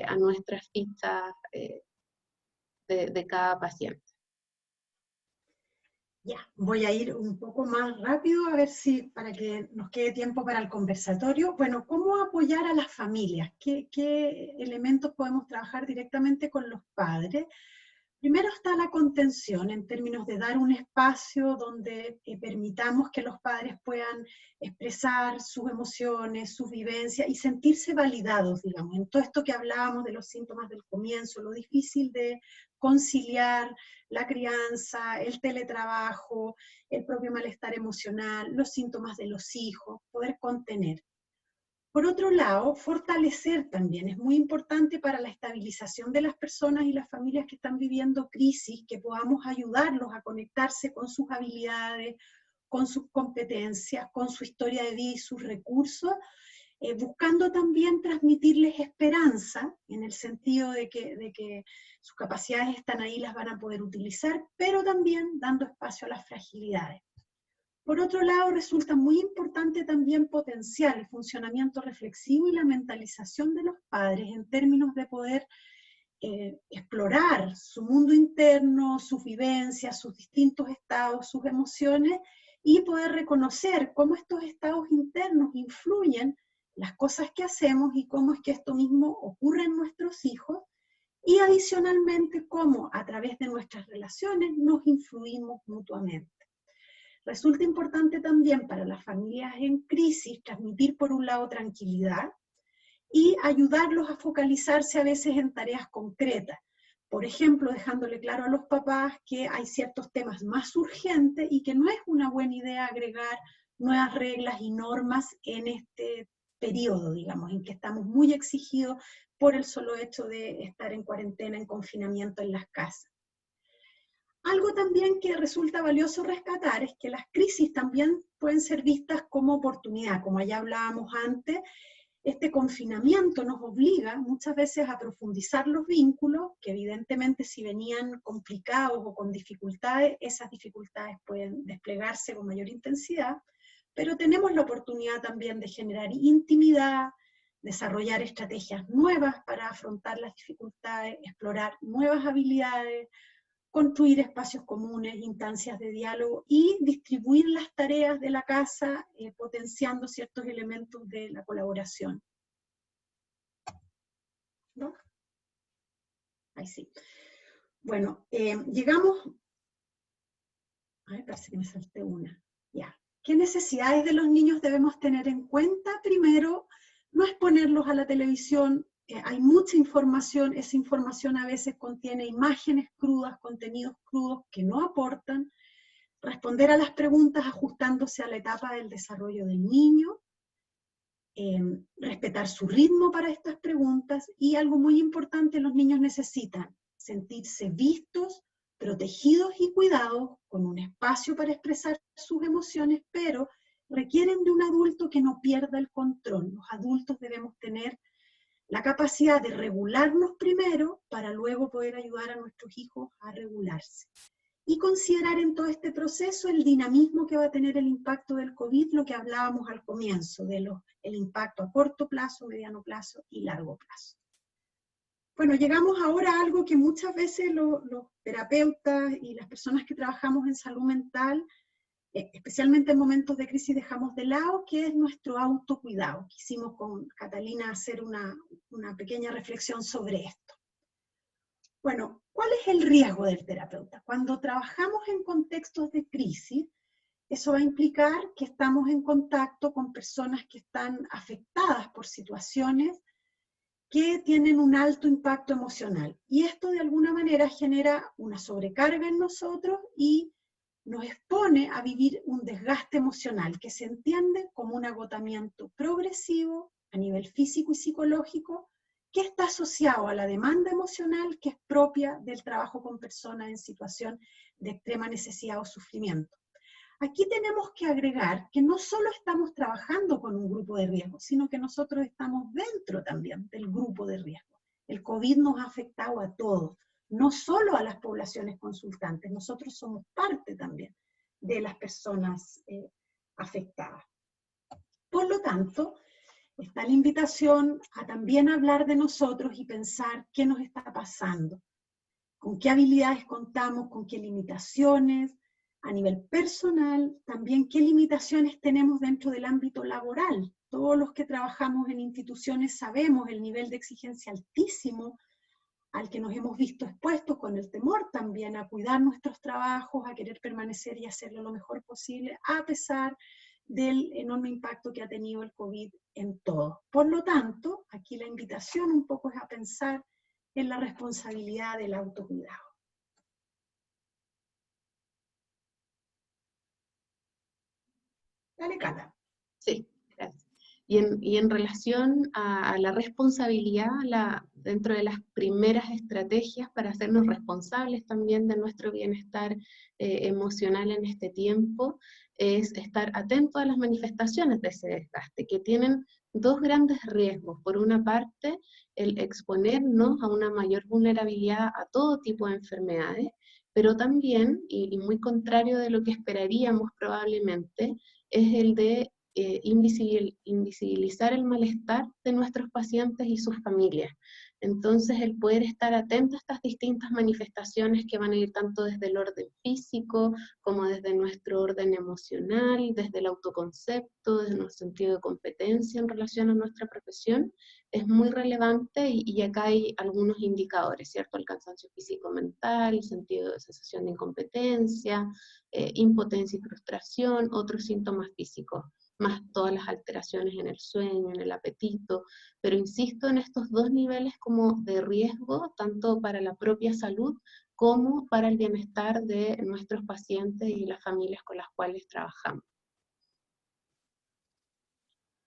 a nuestras fichas de cada paciente. Ya, voy a ir un poco más rápido a ver si, para que nos quede tiempo para el conversatorio. Bueno, ¿cómo apoyar a las familias? ¿Qué elementos podemos trabajar directamente con los padres? Primero está la contención, en términos de dar un espacio donde permitamos que los padres puedan expresar sus emociones, sus vivencias y sentirse validados, digamos, en todo esto que hablábamos de los síntomas del comienzo, lo difícil de conciliar la crianza, el teletrabajo, el propio malestar emocional, los síntomas de los hijos, poder contener. Por otro lado, fortalecer también es muy importante para la estabilización de las personas y las familias que están viviendo crisis, que podamos ayudarlos a conectarse con sus habilidades, con sus competencias, con su historia de vida y sus recursos, buscando también transmitirles esperanza, en el sentido de que sus capacidades están ahí, las van a poder utilizar, pero también dando espacio a las fragilidades. Por otro lado, resulta muy importante también potenciar el funcionamiento reflexivo y la mentalización de los padres en términos de poder explorar su mundo interno, sus vivencias, sus distintos estados, sus emociones, y poder reconocer cómo estos estados internos influyen las cosas que hacemos y cómo es que esto mismo ocurre en nuestros hijos, y adicionalmente cómo a través de nuestras relaciones nos influimos mutuamente. Resulta importante también para las familias en crisis transmitir por un lado tranquilidad y ayudarlos a focalizarse a veces en tareas concretas. Por ejemplo, dejándole claro a los papás que hay ciertos temas más urgentes y que no es una buena idea agregar nuevas reglas y normas en este periodo, digamos, en que estamos muy exigidos por el solo hecho de estar en cuarentena, en confinamiento en las casas. Algo también que resulta valioso rescatar es que las crisis también pueden ser vistas como oportunidad, como ya hablábamos antes. Este confinamiento nos obliga muchas veces a profundizar los vínculos, que evidentemente si venían complicados o con dificultades, esas dificultades pueden desplegarse con mayor intensidad, pero tenemos la oportunidad también de generar intimidad, desarrollar estrategias nuevas para afrontar las dificultades, explorar nuevas habilidades, construir espacios comunes, instancias de diálogo y distribuir las tareas de la casa, potenciando ciertos elementos de la colaboración. ¿No? Ahí sí. Bueno, llegamos... Ay, parece que me salté una. Ya. ¿Qué necesidades de los niños debemos tener en cuenta? Primero, no exponerlos a la televisión. Hay mucha información, esa información a veces contiene imágenes crudas, contenidos crudos que no aportan. Responder a las preguntas ajustándose a la etapa del desarrollo del niño, respetar su ritmo para estas preguntas, y algo muy importante, los niños necesitan sentirse vistos, protegidos y cuidados, con un espacio para expresar sus emociones, pero requieren de un adulto que no pierda el control. Los adultos debemos tener la capacidad de regularnos primero para luego poder ayudar a nuestros hijos a regularse. Y considerar en todo este proceso el dinamismo que va a tener el impacto del COVID, lo que hablábamos al comienzo, el impacto a corto plazo, mediano plazo y largo plazo. Bueno, llegamos ahora a algo que muchas veces los terapeutas y las personas que trabajamos en salud mental, especialmente en momentos de crisis, dejamos de lado, que es nuestro autocuidado. Quisimos con Catalina hacer una pequeña reflexión sobre esto. Bueno, ¿cuál es el riesgo del terapeuta? Cuando trabajamos en contextos de crisis, eso va a implicar que estamos en contacto con personas que están afectadas por situaciones que tienen un alto impacto emocional. Y esto de alguna manera genera una sobrecarga en nosotros y nos expone a vivir un desgaste emocional que se entiende como un agotamiento progresivo a nivel físico y psicológico, que está asociado a la demanda emocional que es propia del trabajo con personas en situación de extrema necesidad o sufrimiento. Aquí tenemos que agregar que no solo estamos trabajando con un grupo de riesgo, sino que nosotros estamos dentro también del grupo de riesgo. El COVID nos ha afectado a todos, no solo a las poblaciones consultantes, nosotros somos parte también de las personas afectadas. Por lo tanto, está la invitación a también hablar de nosotros y pensar qué nos está pasando, con qué habilidades contamos, con qué limitaciones, a nivel personal, también qué limitaciones tenemos dentro del ámbito laboral. Todos los que trabajamos en instituciones sabemos el nivel de exigencia altísimo al que nos hemos visto expuestos, con el temor también a cuidar nuestros trabajos, a querer permanecer y hacerlo lo mejor posible, a pesar del enorme impacto que ha tenido el COVID en todo. Por lo tanto, aquí la invitación un poco es a pensar en la responsabilidad del autocuidado. Dale, Cata. Sí, gracias. Y en relación a la responsabilidad, dentro de las primeras estrategias para hacernos responsables también de nuestro bienestar emocional en este tiempo, es estar atentos a las manifestaciones de ese desgaste, que tienen dos grandes riesgos. Por una parte, el exponernos a una mayor vulnerabilidad a todo tipo de enfermedades, pero también, y muy contrario de lo que esperaríamos probablemente, es el de invisibilizar el malestar de nuestros pacientes y sus familias. Entonces, el poder estar atento a estas distintas manifestaciones que van a ir tanto desde el orden físico, como desde nuestro orden emocional, desde el autoconcepto, desde nuestro sentido de competencia en relación a nuestra profesión, es muy relevante y acá hay algunos indicadores, ¿cierto? El cansancio físico-mental, el sentido de sensación de incompetencia, impotencia y frustración, otros síntomas físicos, más todas las alteraciones en el sueño, en el apetito, pero insisto en estos dos niveles como de riesgo, tanto para la propia salud como para el bienestar de nuestros pacientes y las familias con las cuales trabajamos.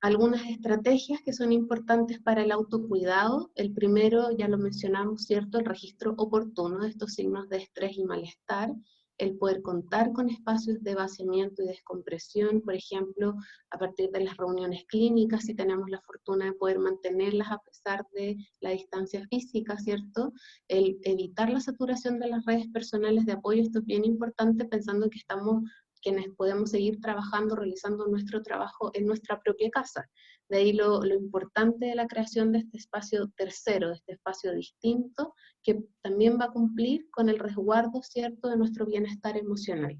Algunas estrategias que son importantes para el autocuidado. El primero, ya lo mencionamos, ¿cierto? El registro oportuno de estos signos de estrés y malestar. El poder contar con espacios de vaciamiento y descompresión, por ejemplo, a partir de las reuniones clínicas, si tenemos la fortuna de poder mantenerlas a pesar de la distancia física, ¿cierto? El evitar la saturación de las redes personales de apoyo, esto es bien importante pensando que estamos quienes podemos seguir trabajando, realizando nuestro trabajo en nuestra propia casa. De ahí lo importante de la creación de este espacio tercero, de este espacio distinto, que también va a cumplir con el resguardo, ¿cierto?, de nuestro bienestar emocional.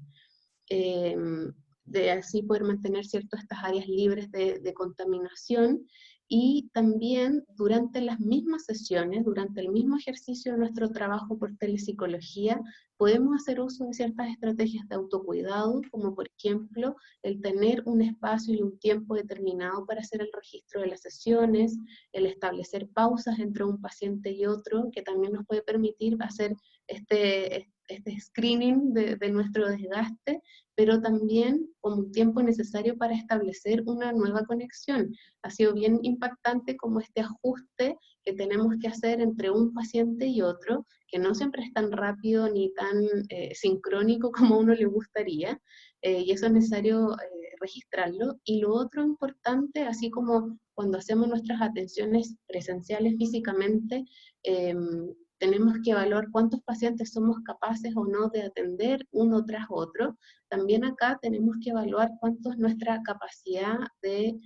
De así poder mantener, ¿cierto?, estas áreas libres de contaminación, y también durante las mismas sesiones, durante el mismo ejercicio de nuestro trabajo por telepsicología, podemos hacer uso de ciertas estrategias de autocuidado, como por ejemplo el tener un espacio y un tiempo determinado para hacer el registro de las sesiones, el establecer pausas entre un paciente y otro, que también nos puede permitir hacer este screening de nuestro desgaste, pero también como un tiempo necesario para establecer una nueva conexión. Ha sido bien impactante como este ajuste que tenemos que hacer entre un paciente y otro, que no siempre es tan rápido ni tan sincrónico como a uno le gustaría, y eso es necesario registrarlo. Y lo otro importante, así como cuando hacemos nuestras atenciones presenciales físicamente, tenemos que evaluar cuántos pacientes somos capaces o no de atender uno tras otro. También acá tenemos que evaluar cuánto es nuestra capacidad de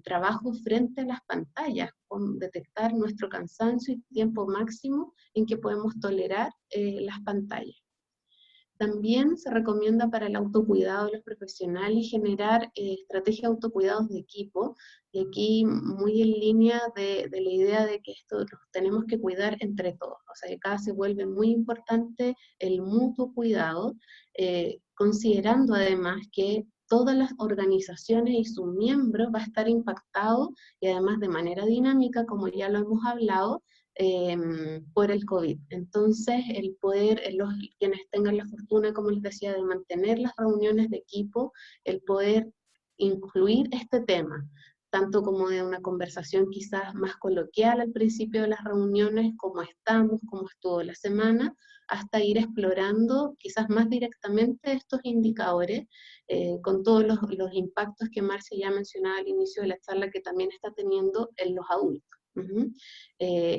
trabajo frente a las pantallas, con detectar nuestro cansancio y tiempo máximo en que podemos tolerar las pantallas. También se recomienda para el autocuidado de los profesionales generar estrategias de autocuidados de equipo, y aquí muy en línea de la idea de que esto los tenemos que cuidar entre todos. O sea, que acá se vuelve muy importante el mutuo cuidado, considerando además que todas las organizaciones y sus miembros va a estar impactado, y además de manera dinámica, como ya lo hemos hablado, por el COVID. Entonces, el poder, quienes tengan la fortuna, como les decía, de mantener las reuniones de equipo, el poder incluir este tema, tanto como de una conversación quizás más coloquial al principio de las reuniones, cómo estamos, cómo estuvo la semana, hasta ir explorando quizás más directamente estos indicadores, con todos los impactos que Marcia ya mencionaba al inicio de la charla, que también está teniendo en los adultos.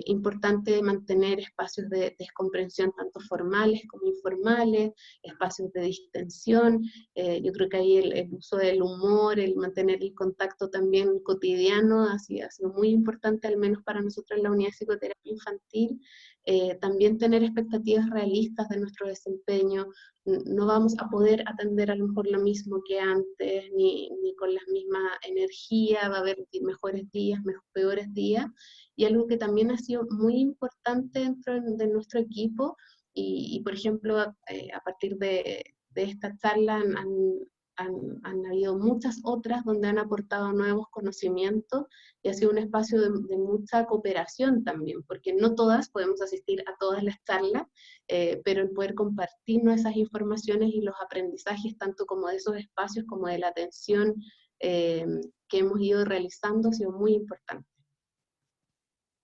Importante mantener espacios de descomprensión tanto formales como informales, espacios de distensión. Yo creo que ahí el uso del humor, el mantener el contacto también cotidiano ha sido muy importante, al menos para nosotros en la unidad de psicoterapia infantil. También tener expectativas realistas de nuestro desempeño. No vamos a poder atender a lo mejor lo mismo que antes, ni con la misma energía, va a haber mejores días, peores días, y algo que también ha sido muy importante dentro de nuestro equipo, y por ejemplo, a partir de esta charla han habido muchas otras donde han aportado nuevos conocimientos, y ha sido un espacio de mucha cooperación también, porque no todas podemos asistir a todas las charlas, pero el poder compartirnos esas informaciones y los aprendizajes, tanto como de esos espacios como de la atención que hemos ido realizando, ha sido muy importante.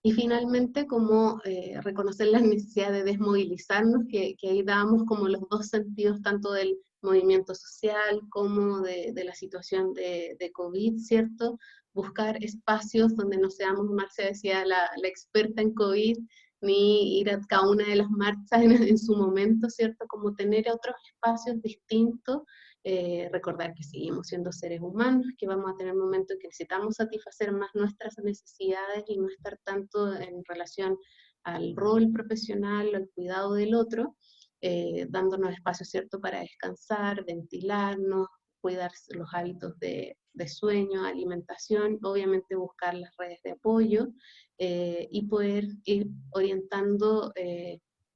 Y finalmente, como reconocer la necesidad de desmovilizarnos, que ahí dábamos como los dos sentidos, tanto del movimiento social como de la situación de COVID, ¿cierto? Buscar espacios donde no seamos, Marcia decía, la experta en COVID, ni ir a cada una de las marchas en su momento, ¿cierto? Como tener otros espacios distintos. Recordar que seguimos siendo seres humanos, que vamos a tener momentos en que necesitamos satisfacer más nuestras necesidades y no estar tanto en relación al rol profesional, al cuidado del otro, dándonos espacio, ¿cierto?, para descansar, ventilarnos, cuidar los hábitos de sueño, alimentación, obviamente buscar las redes de apoyo, y poder ir orientando,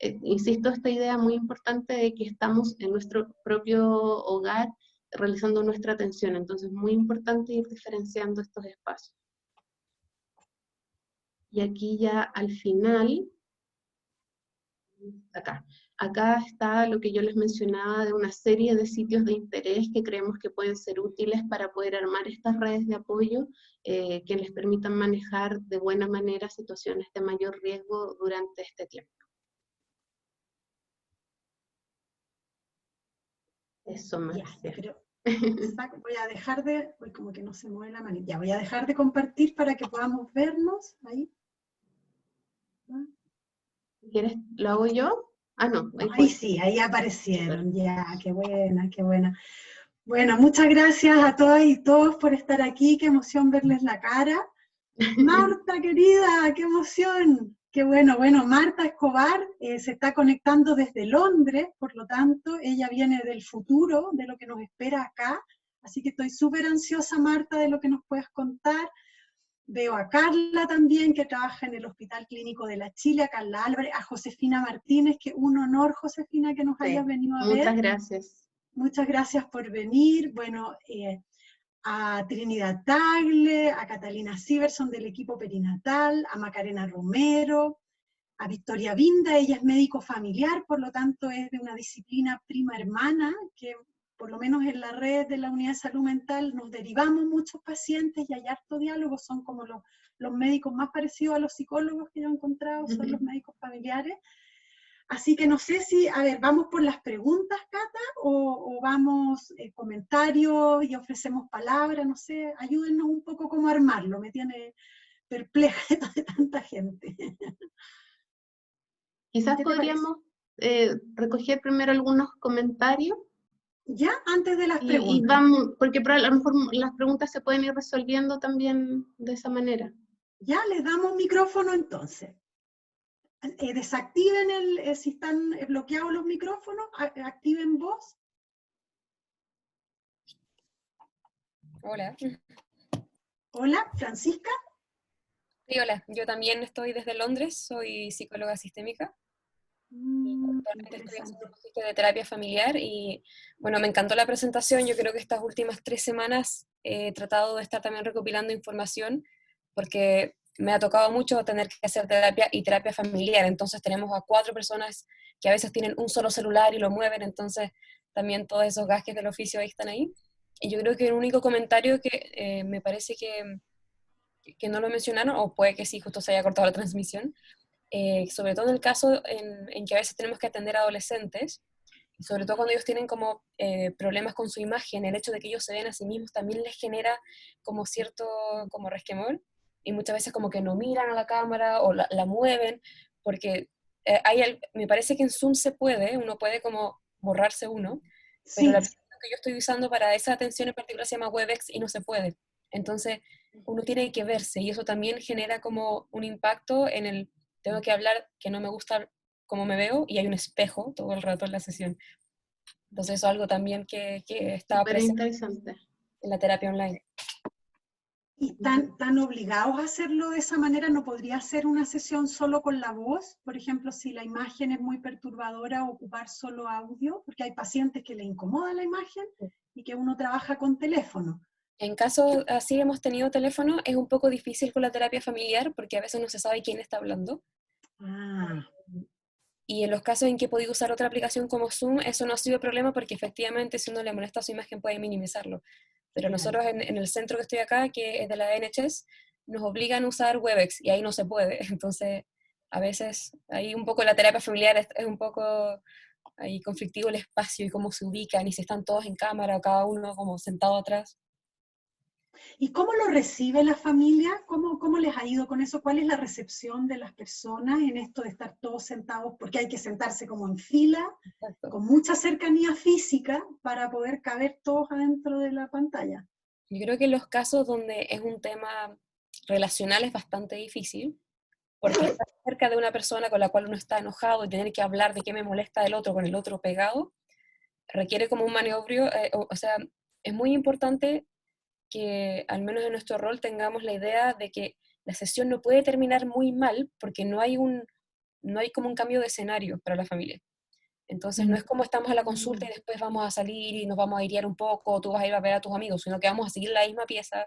insisto, esta idea muy importante de que estamos en nuestro propio hogar realizando nuestra atención, entonces muy importante ir diferenciando estos espacios. Y aquí ya al final, acá, Acá está lo que yo les mencionaba de una serie de sitios de interés que creemos que pueden ser útiles para poder armar estas redes de apoyo que les permitan manejar de buena manera situaciones de mayor riesgo durante este tiempo. Eso, Marcia. Voy a dejar de, como que no se mueve la manita, ya voy a dejar de compartir para que podamos vernos ahí. ¿Quieres? ¿Lo hago yo? Ah, no. Ahí sí, ahí aparecieron, ya, qué buena, qué buena. Bueno, muchas gracias a todas y todos por estar aquí, qué emoción verles la cara. Marta, querida, qué emoción. Qué bueno, Marta Escobar se está conectando desde Londres, por lo tanto, ella viene del futuro, de lo que nos espera acá, así que estoy súper ansiosa, Marta, de lo que nos puedas contar. Veo a Carla también, que trabaja en el Hospital Clínico de la Chile, a Carla Álvarez, a Josefina Martínez, que un honor, Josefina, que nos hayas venido a ver. Muchas gracias. Muchas gracias por venir. Bueno, a Trinidad Tagle, a Catalina Siverson del equipo perinatal, a Macarena Romero, a Victoria Vinda, ella es médico familiar, por lo tanto es de una disciplina prima hermana, que por lo menos en la red de la Unidad de Salud Mental nos derivamos muchos pacientes y hay harto diálogo, son como los médicos más parecidos a los psicólogos que yo he encontrado, son los médicos familiares. Así que no sé si, a ver, ¿vamos por las preguntas, Cata? ¿O vamos comentarios y ofrecemos palabras? No sé, ayúdennos un poco cómo armarlo, me tiene perpleja de tanta gente. Quizás podríamos recoger primero algunos comentarios. ¿Ya? Antes de las preguntas. Y vamos, porque a lo mejor las preguntas se pueden ir resolviendo también de esa manera. Ya, les damos micrófono entonces. Desactiven si están bloqueados los micrófonos, activen voz. Hola. Hola, Francisca. Sí, hola. Yo también estoy desde Londres, soy psicóloga sistémica. Actualmente estoy haciendo un magíster de terapia familiar y, bueno, me encantó la presentación. Yo creo que estas últimas 3 semanas he tratado de estar también recopilando información porque me ha tocado mucho tener que hacer terapia y terapia familiar. Entonces tenemos a 4 personas que a veces tienen un solo celular y lo mueven, entonces también todos esos gajes del oficio ahí están ahí. Y yo creo que el único comentario que me parece que no lo mencionaron, o puede que sí, justo se haya cortado la transmisión, sobre todo en el caso en que a veces tenemos que atender a adolescentes, y sobre todo cuando ellos tienen como problemas con su imagen, el hecho de que ellos se ven a sí mismos también les genera como cierto como resquemor, y muchas veces como que no miran a la cámara o la mueven, porque me parece que en Zoom se puede, uno puede como borrarse uno, pero Sí. la aplicación que yo estoy usando para esa atención en particular se llama Webex y no se puede. Entonces uno tiene que verse y eso también genera como un impacto en el tengo que hablar que no me gusta cómo me veo y hay un espejo todo el rato en la sesión. Entonces eso es algo también que está presente interesante en la terapia online. ¿Y tan obligados a hacerlo de esa manera? ¿No podría ser una sesión solo con la voz? Por ejemplo, si la imagen es muy perturbadora, ocupar solo audio, porque hay pacientes que le incomoda la imagen y que uno trabaja con teléfono. En caso así hemos tenido teléfono, es un poco difícil con la terapia familiar porque a veces no se sabe quién está hablando. Y en los casos en que he podido usar otra aplicación como Zoom, eso no ha sido problema porque efectivamente si uno le molesta su imagen puede minimizarlo. Pero nosotros en el centro que estoy acá, que es de la NHS, nos obligan a usar Webex y ahí no se puede. Entonces, a veces ahí un poco la terapia familiar es un poco ahí conflictivo el espacio y cómo se ubican y si están todos en cámara o cada uno como sentado atrás. ¿Y cómo lo recibe la familia? ¿Cómo les ha ido con eso? ¿Cuál es la recepción de las personas en esto de estar todos sentados? Porque hay que sentarse como en fila, Exacto. con mucha cercanía física para poder caber todos adentro de la pantalla. Yo creo que en los casos donde es un tema relacional es bastante difícil, porque estar cerca de una persona con la cual uno está enojado y tener que hablar de qué me molesta del otro con el otro pegado, requiere como un maniobrio, o sea, es muy importante que al menos en nuestro rol tengamos la idea de que la sesión no puede terminar muy mal porque no hay como un cambio de escenario para la familia. Entonces no es como estamos a la consulta y después vamos a salir y nos vamos a airear un poco, o tú vas a ir a ver a tus amigos, sino que vamos a seguir la misma pieza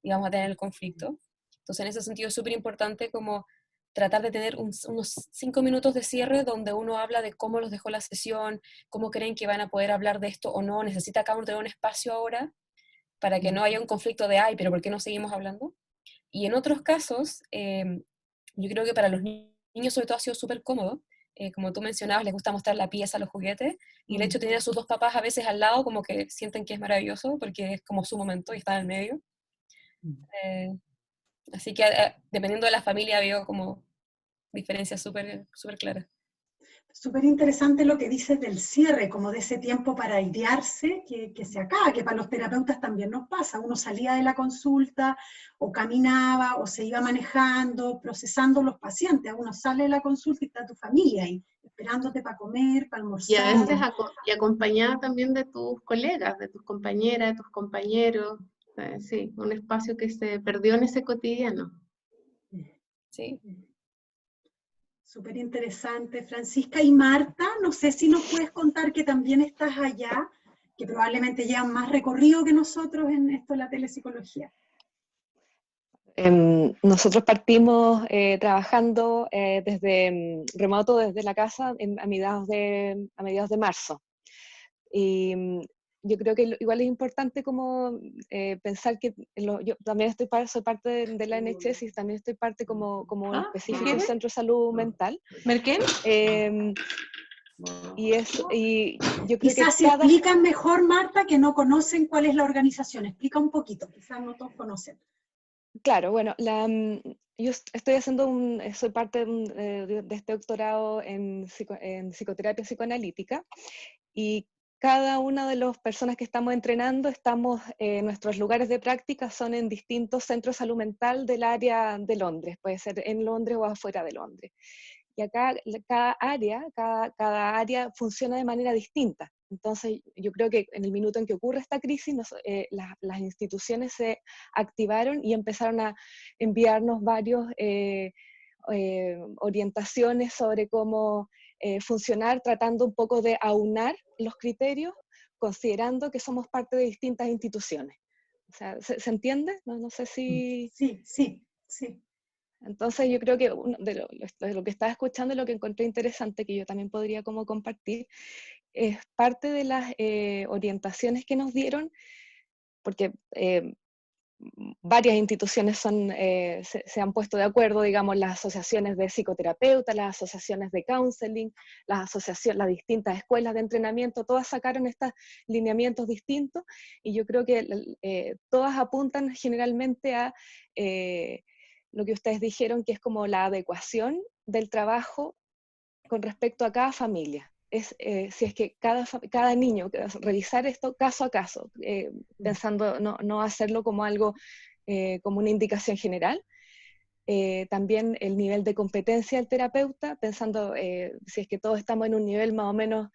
y vamos a tener el conflicto. Entonces en ese sentido es súper importante como tratar de tener unos 5 minutos de cierre donde uno habla de cómo los dejó la sesión, cómo creen que van a poder hablar de esto o no, necesita cada uno tener un espacio ahora para que no haya un conflicto de, ay, pero ¿por qué no seguimos hablando? Y en otros casos, yo creo que para los niños sobre todo ha sido súper cómodo. Como tú mencionabas, les gusta mostrar la pieza, los juguetes, y el hecho de tener a sus dos papás a veces al lado, como que sienten que es maravilloso, porque es como su momento y están en el medio. Así que dependiendo de la familia veo como diferencias súper súper claras. Súper interesante lo que dices del cierre, como de ese tiempo para airearse, que se acaba, que para los terapeutas también nos pasa. Uno salía de la consulta, o caminaba, o se iba manejando, procesando los pacientes. Uno sale de la consulta y está tu familia ahí, esperándote para comer, para Y a almorzar. veces acompañada también de tus colegas, de tus compañeras, de tus compañeros. Sí, un espacio que se perdió en ese cotidiano. Sí. Súper interesante, Francisca. Y Marta, no sé si nos puedes contar que también estás allá, que probablemente llevan más recorrido que nosotros en esto de la telepsicología. Nosotros partimos trabajando desde remoto, desde la casa, a mediados de marzo. Y yo creo que igual es importante como pensar que yo también soy parte de la NHS y también estoy parte como un específico centro de salud mental. ¿Merkel? Y yo creo quizás que si explican mejor, Marta, que no conocen cuál es la organización. Explica un poquito, quizás no todos conocen. Claro, bueno, yo estoy soy parte de este doctorado en psicoterapia psicoanalítica, y cada una de las personas que estamos entrenando, nuestros lugares de práctica son en distintos centros de salud mental del área de Londres, puede ser en Londres o afuera de Londres. Y acá cada área funciona de manera distinta. Entonces yo creo que en el minuto en que ocurre esta crisis, las instituciones se activaron y empezaron a enviarnos varios orientaciones sobre cómo funcionar, tratando un poco de aunar los criterios, considerando que somos parte de distintas instituciones. O sea, ¿se entiende? No sé si... Sí. Entonces yo creo que de lo que estaba escuchando y lo que encontré interesante, que yo también podría como compartir, es parte de las orientaciones que nos dieron, porque varias instituciones se han puesto de acuerdo, digamos, las asociaciones de psicoterapeutas, las asociaciones de counseling, las distintas escuelas de entrenamiento, todas sacaron estos lineamientos distintos, y yo creo que todas apuntan generalmente a lo que ustedes dijeron, que es como la adecuación del trabajo con respecto a cada familia. Si es que cada niño, revisar esto caso a caso, pensando no hacerlo como algo, como una indicación general. También el nivel de competencia del terapeuta, pensando si es que todos estamos en un nivel más o menos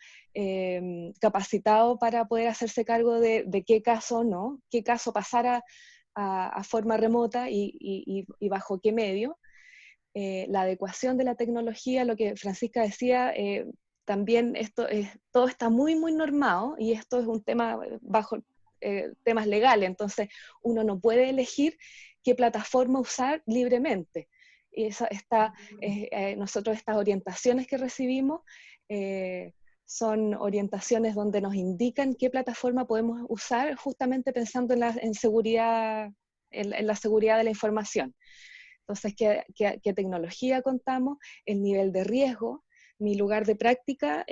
capacitado para poder hacerse cargo de qué caso no, qué caso pasar a forma remota y bajo qué medio. La adecuación de la tecnología, lo que Francisca decía, también todo está muy, muy normado, y esto es un tema bajo temas legales, entonces uno no puede elegir qué plataforma usar libremente. Y nosotros estas orientaciones que recibimos son orientaciones donde nos indican qué plataforma podemos usar, justamente pensando en seguridad, en la seguridad de la información. Entonces, ¿qué tecnología contamos? El nivel de riesgo, mi lugar de práctica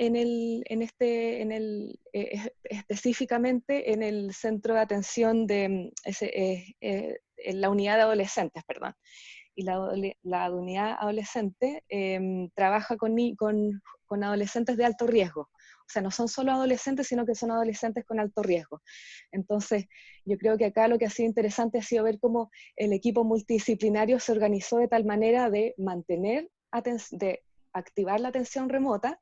específicamente en el centro de atención en la unidad de adolescentes, perdón. Y la unidad adolescente trabaja con adolescentes de alto riesgo. O sea, no son solo adolescentes, sino que son adolescentes con alto riesgo. Entonces, yo creo que acá lo que ha sido interesante ha sido ver cómo el equipo multidisciplinario se organizó de tal manera de de activar la atención remota,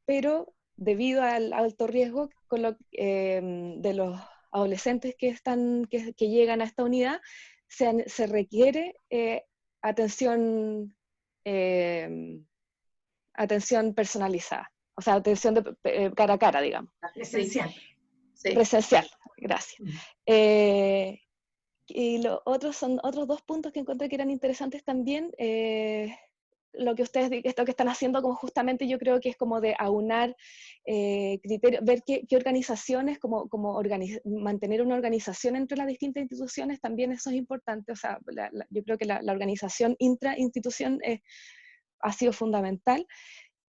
pero debido al alto riesgo de los adolescentes que llegan a esta unidad, se requiere atención personalizada, o sea, atención cara a cara, digamos. Presencial. Sí. Presencial, gracias. Y son otros dos puntos que encontré que eran interesantes también, lo que ustedes esto que están haciendo, como justamente yo creo que es como de aunar criterios, ver qué organizaciones, mantener una organización entre las distintas instituciones, también eso es importante. O sea, yo creo que la organización intrainstitución ha sido fundamental,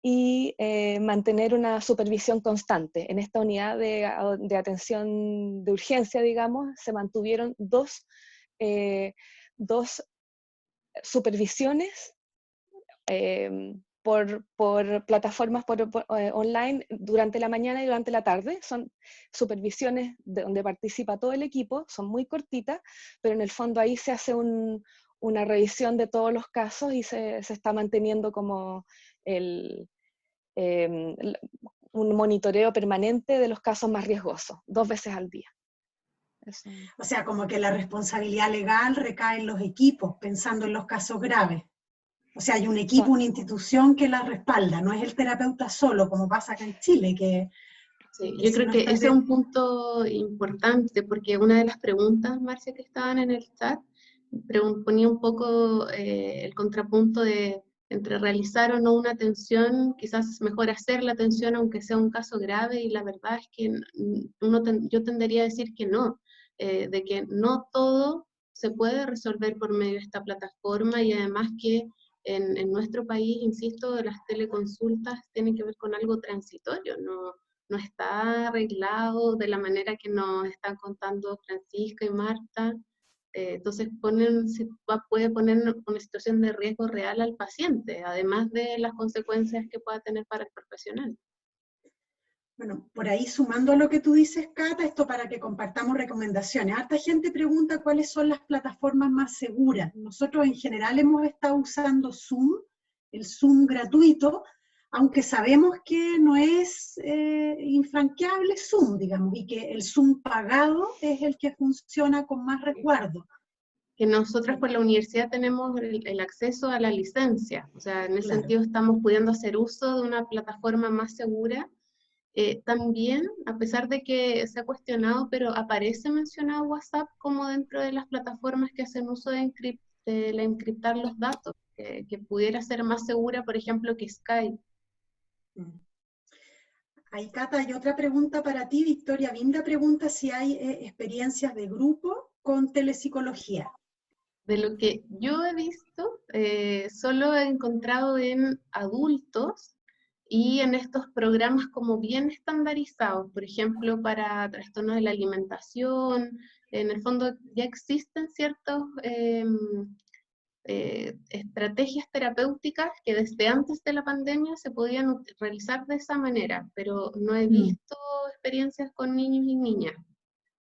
y mantener una supervisión constante. En esta unidad de atención de urgencia, digamos, se mantuvieron dos supervisiones por plataformas online durante la mañana y durante la tarde. Son supervisiones donde participa todo el equipo, son muy cortitas, pero en el fondo ahí se hace una revisión de todos los casos y se está manteniendo como un monitoreo permanente de los casos más riesgosos, 2 veces al día. Eso. O sea, como que la responsabilidad legal recae en los equipos, pensando en los casos graves. O sea, hay un equipo, una institución que la respalda, no es el terapeuta solo, como pasa acá en Chile, que... Sí, yo creo que ese es un punto importante, porque una de las preguntas, Marcia, que estaban en el chat, ponía un poco el contrapunto entre realizar o no una atención, quizás es mejor hacer la atención aunque sea un caso grave, y la verdad es que yo tendería a decir que no, de que no todo se puede resolver por medio de esta plataforma, y además que en nuestro país, insisto, las teleconsultas tienen que ver con algo transitorio, no está arreglado de la manera que nos están contando Francisca y Marta. Entonces puede poner una situación de riesgo real al paciente, además de las consecuencias que pueda tener para el profesional. Bueno, por ahí sumando a lo que tú dices, Cata, esto para que compartamos recomendaciones. Harta gente pregunta cuáles son las plataformas más seguras. Nosotros en general hemos estado usando Zoom, el Zoom gratuito, aunque sabemos que no es infranqueable Zoom, digamos, y que el Zoom pagado es el que funciona con más resguardo. Que nosotros por la universidad tenemos el acceso a la licencia, o sea, en ese sentido estamos pudiendo hacer uso de una plataforma más segura. También, a pesar de que se ha cuestionado, pero aparece mencionado WhatsApp como dentro de las plataformas que hacen uso de encriptar los datos, que pudiera ser más segura, por ejemplo, que Skype. Ahí, Cata, hay otra pregunta para ti. Victoria Vinda pregunta si hay experiencias de grupo con telepsicología. De lo que yo he visto, solo he encontrado en adultos, y en estos programas como bien estandarizados, por ejemplo, para trastornos de la alimentación. En el fondo ya existen ciertas estrategias terapéuticas que desde antes de la pandemia se podían realizar de esa manera, pero no he visto experiencias con niños y niñas.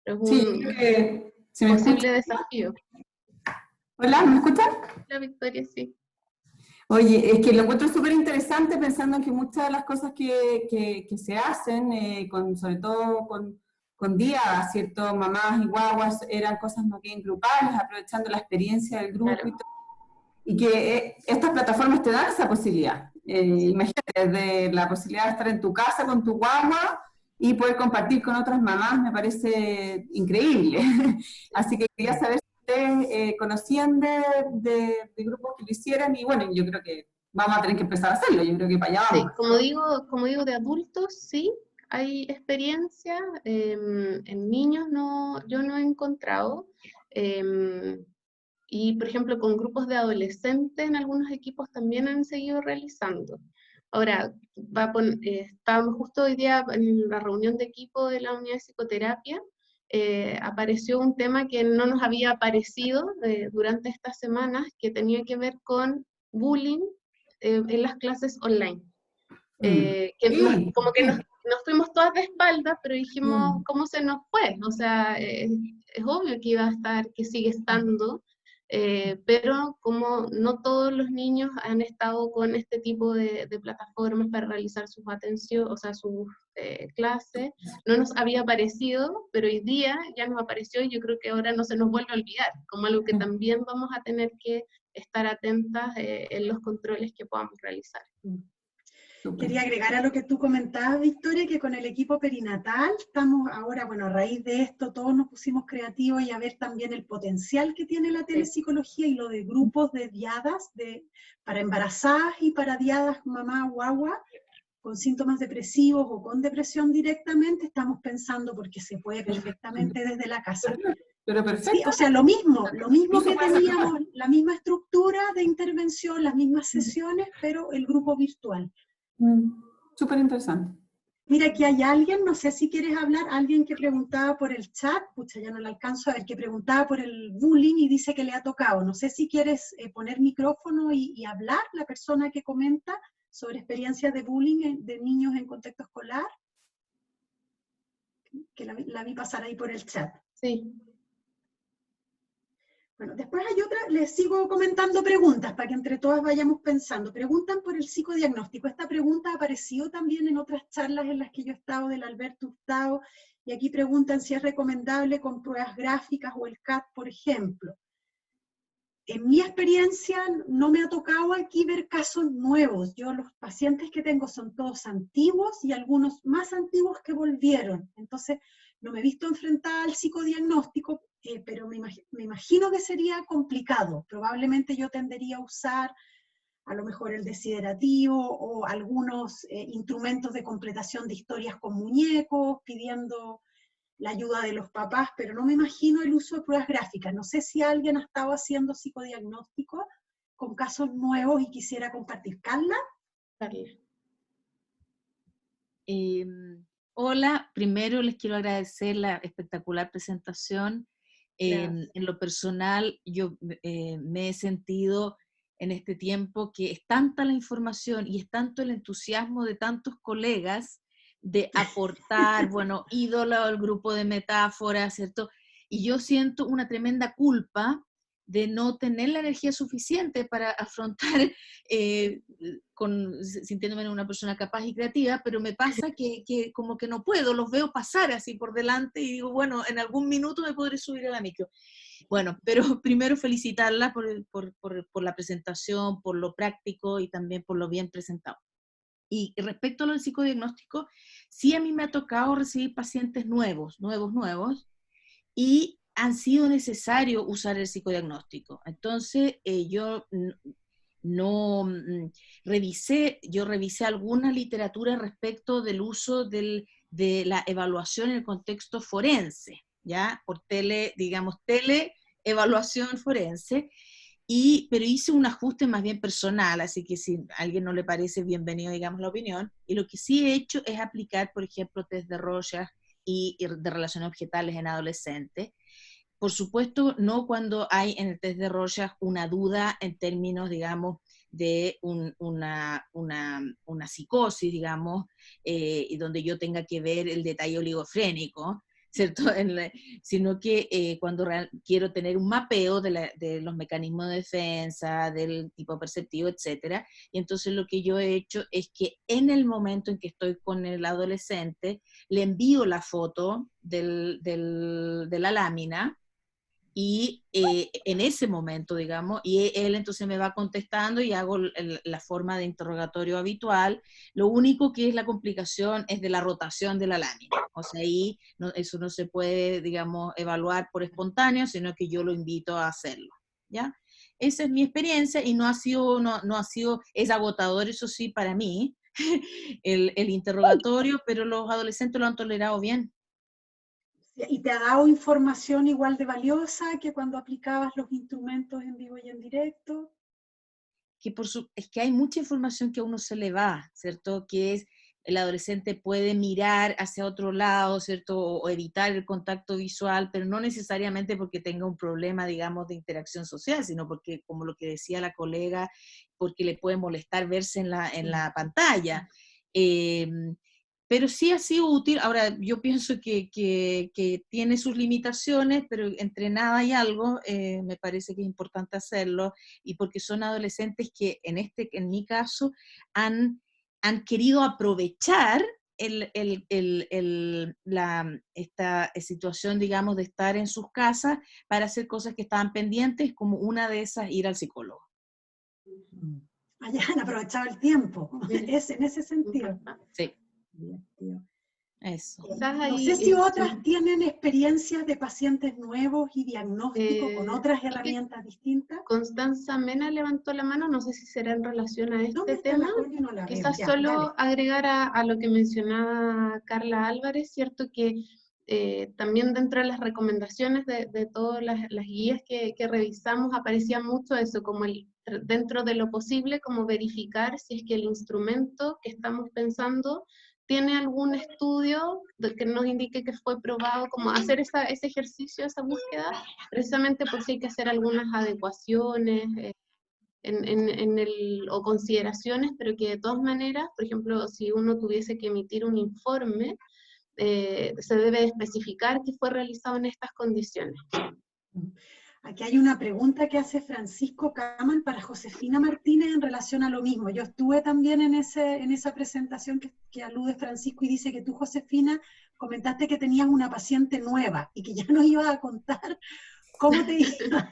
Pero es un posible desafío. Hola, ¿me escuchan? Hola, Victoria, sí. Oye, es que lo encuentro súper interesante, pensando en que muchas de las cosas que se hacen, sobre todo con días, ¿cierto? Mamás y guaguas, eran cosas más bien grupales, aprovechando la experiencia del grupo, claro. Y que estas plataformas te dan esa posibilidad. Imagínate, de la posibilidad de estar en tu casa con tu guagua y poder compartir con otras mamás, me parece increíble. Así que quería saber conocían de grupos que lo hicieran, y bueno, yo creo que vamos a tener que empezar a hacerlo, yo creo que para allá vamos. Sí, como digo, de adultos sí, hay experiencia, en niños yo no he encontrado, y por ejemplo con grupos de adolescentes en algunos equipos también han seguido realizando. Ahora, estábamos justo hoy día en la reunión de equipo de la unidad de psicoterapia, apareció un tema que no nos había aparecido durante estas semanas, que tenía que ver con bullying en las clases online. Como que nos fuimos todas de espaldas, pero dijimos, ¿cómo se nos fue? O sea, es obvio que iba a estar, que sigue estando, pero como no todos los niños han estado con este tipo de plataformas para realizar sus atenciones, o sea, sus clases, no nos había aparecido, pero hoy día ya nos apareció, y yo creo que ahora no se nos vuelve a olvidar, como algo que también vamos a tener que estar atentas en los controles que podamos realizar. Súper. Quería agregar a lo que tú comentabas, Victoria, que con el equipo perinatal estamos ahora, bueno, a raíz de esto todos nos pusimos creativos y a ver también el potencial que tiene la telepsicología y lo de grupos de diadas para embarazadas y para diadas mamá guagua con síntomas depresivos o con depresión directamente. Estamos pensando porque se puede perfectamente desde la casa. Pero perfecto. Sí, o sea, lo mismo que teníamos, la misma estructura de intervención, las mismas sesiones, pero el grupo virtual. Súper interesante. Mira, aquí hay alguien, no sé si quieres hablar, alguien que preguntaba por el chat, pucha, ya no la alcanzo a ver, que preguntaba por el bullying y dice que le ha tocado. No sé si quieres poner micrófono y hablar, la persona que comenta sobre experiencias de bullying de niños en contexto escolar, que la vi pasar ahí por el chat. Sí. Bueno, después hay otra, les sigo comentando preguntas para que entre todas vayamos pensando. Preguntan por el psicodiagnóstico. Esta pregunta ha aparecido también en otras charlas en las que yo he estado del Alberto Hurtado, y aquí preguntan si es recomendable con pruebas gráficas o el CAT, por ejemplo. En mi experiencia no me ha tocado aquí ver casos nuevos. Yo los pacientes que tengo son todos antiguos y algunos más antiguos que volvieron. Entonces no me he visto enfrentada al psicodiagnóstico, pero me imagino que sería complicado. Probablemente yo tendería a usar a lo mejor el desiderativo o algunos instrumentos de completación de historias con muñecos, pidiendo la ayuda de los papás, pero no me imagino el uso de pruebas gráficas. No sé si alguien ha estado haciendo psicodiagnóstico con casos nuevos y quisiera compartir. ¿Carla? Carla. Hola, primero les quiero agradecer la espectacular presentación. En lo personal, yo me he sentido en este tiempo que es tanta la información y es tanto el entusiasmo de tantos colegas de aportar, bueno, ídolo al grupo de metáforas, ¿cierto? Y yo siento una tremenda culpa de no tener la energía suficiente para afrontar, sintiéndome una persona capaz y creativa, pero me pasa que como que no puedo, los veo pasar así por delante y digo, bueno, en algún minuto me podré subir a la micro. Bueno, pero primero felicitarla por la presentación, por lo práctico y también por lo bien presentado. Y respecto a lo del psicodiagnóstico, sí a mí me ha tocado recibir pacientes nuevos, y han sido necesario usar el psicodiagnóstico. Entonces, yo revisé alguna literatura respecto del uso de la evaluación en el contexto forense, ¿ya? Por teleevaluación forense, pero hice un ajuste más bien personal, así que si a alguien no le parece, bienvenido, digamos, la opinión. Y lo que sí he hecho es aplicar, por ejemplo, test de Rorschach y de relaciones objetales en adolescentes. Por supuesto, no cuando hay en el test de Rorschach una duda en términos, digamos, de una psicosis, digamos, y donde yo tenga que ver el detalle oligofrénico, ¿cierto? Sino que cuando quiero tener un mapeo de los mecanismos de defensa, del tipo perceptivo, etcétera. Y entonces lo que yo he hecho es que en el momento en que estoy con el adolescente, le envío la foto de la lámina, y en ese momento, digamos, y él entonces me va contestando y hago la forma de interrogatorio habitual. Lo único que es la complicación es de la rotación de la lámina. O sea, ahí eso no se puede, digamos, evaluar por espontáneo, sino que yo lo invito a hacerlo, ¿ya? Esa es mi experiencia y no ha sido, es agotador, eso sí, para mí, el interrogatorio, pero los adolescentes lo han tolerado bien. ¿Y te ha dado información igual de valiosa que cuando aplicabas los instrumentos en vivo y en directo? Es que hay mucha información que a uno se le va, ¿cierto? Que es, el adolescente puede mirar hacia otro lado, ¿cierto? O evitar el contacto visual, pero no necesariamente porque tenga un problema, digamos, de interacción social, sino porque, como lo que decía la colega, porque le puede molestar verse en la pantalla. Pero sí ha sido útil. Ahora, yo pienso que tiene sus limitaciones, pero entre nada y algo, me parece que es importante hacerlo, y porque son adolescentes que, en mi caso, han querido aprovechar esta situación, digamos, de estar en sus casas para hacer cosas que estaban pendientes, como una de esas, ir al psicólogo. Han aprovechado el tiempo, es en ese sentido. Sí. Divertido. Eso. No sé si otras tienen experiencias de pacientes nuevos y diagnóstico con otras herramientas distintas. Constanza Mena levantó la mano, no sé si será en relación a este tema. No la veo. Quizás Ya, solo dale. agregar a lo que mencionaba Carla Álvarez, cierto que también dentro de las recomendaciones de todas las guías que revisamos aparecía mucho eso, como dentro de lo posible, como verificar si es que el instrumento que estamos pensando tiene algún estudio que nos indique que fue probado, como hacer ese ejercicio, esa búsqueda, precisamente por si hay que hacer algunas adecuaciones o consideraciones, pero que de todas maneras, por ejemplo, si uno tuviese que emitir un informe, se debe especificar que fue realizado en estas condiciones. Aquí hay una pregunta que hace Francisco Kaman para Josefina Martínez en relación a lo mismo. Yo estuve también en esa presentación que alude Francisco y dice que tú, Josefina, comentaste que tenías una paciente nueva y que ya nos ibas a contar cómo te iba.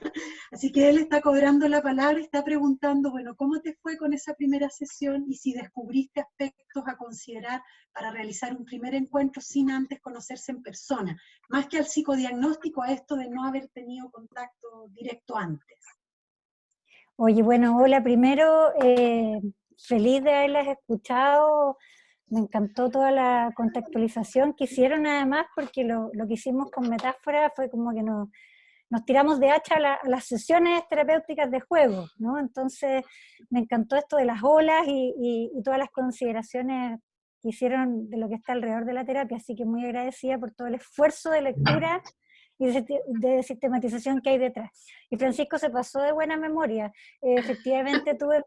Así que él está cobrando la palabra y está preguntando, bueno, ¿cómo te fue con esa primera sesión y si descubriste aspectos a considerar para realizar un primer encuentro sin antes conocerse en persona? Más que al psicodiagnóstico, a esto de no haber tenido contacto directo antes. Oye, bueno, hola, primero, feliz de haberlas escuchado, me encantó toda la contextualización que hicieron además, porque lo que hicimos con metáfora fue como que nos tiramos de hacha a las sesiones terapéuticas de juego, ¿no? Entonces me encantó esto de las olas y todas las consideraciones que hicieron de lo que está alrededor de la terapia, así que muy agradecida por todo el esfuerzo de lectura y de sistematización que hay detrás. Y Francisco se pasó de buena memoria. Efectivamente tuve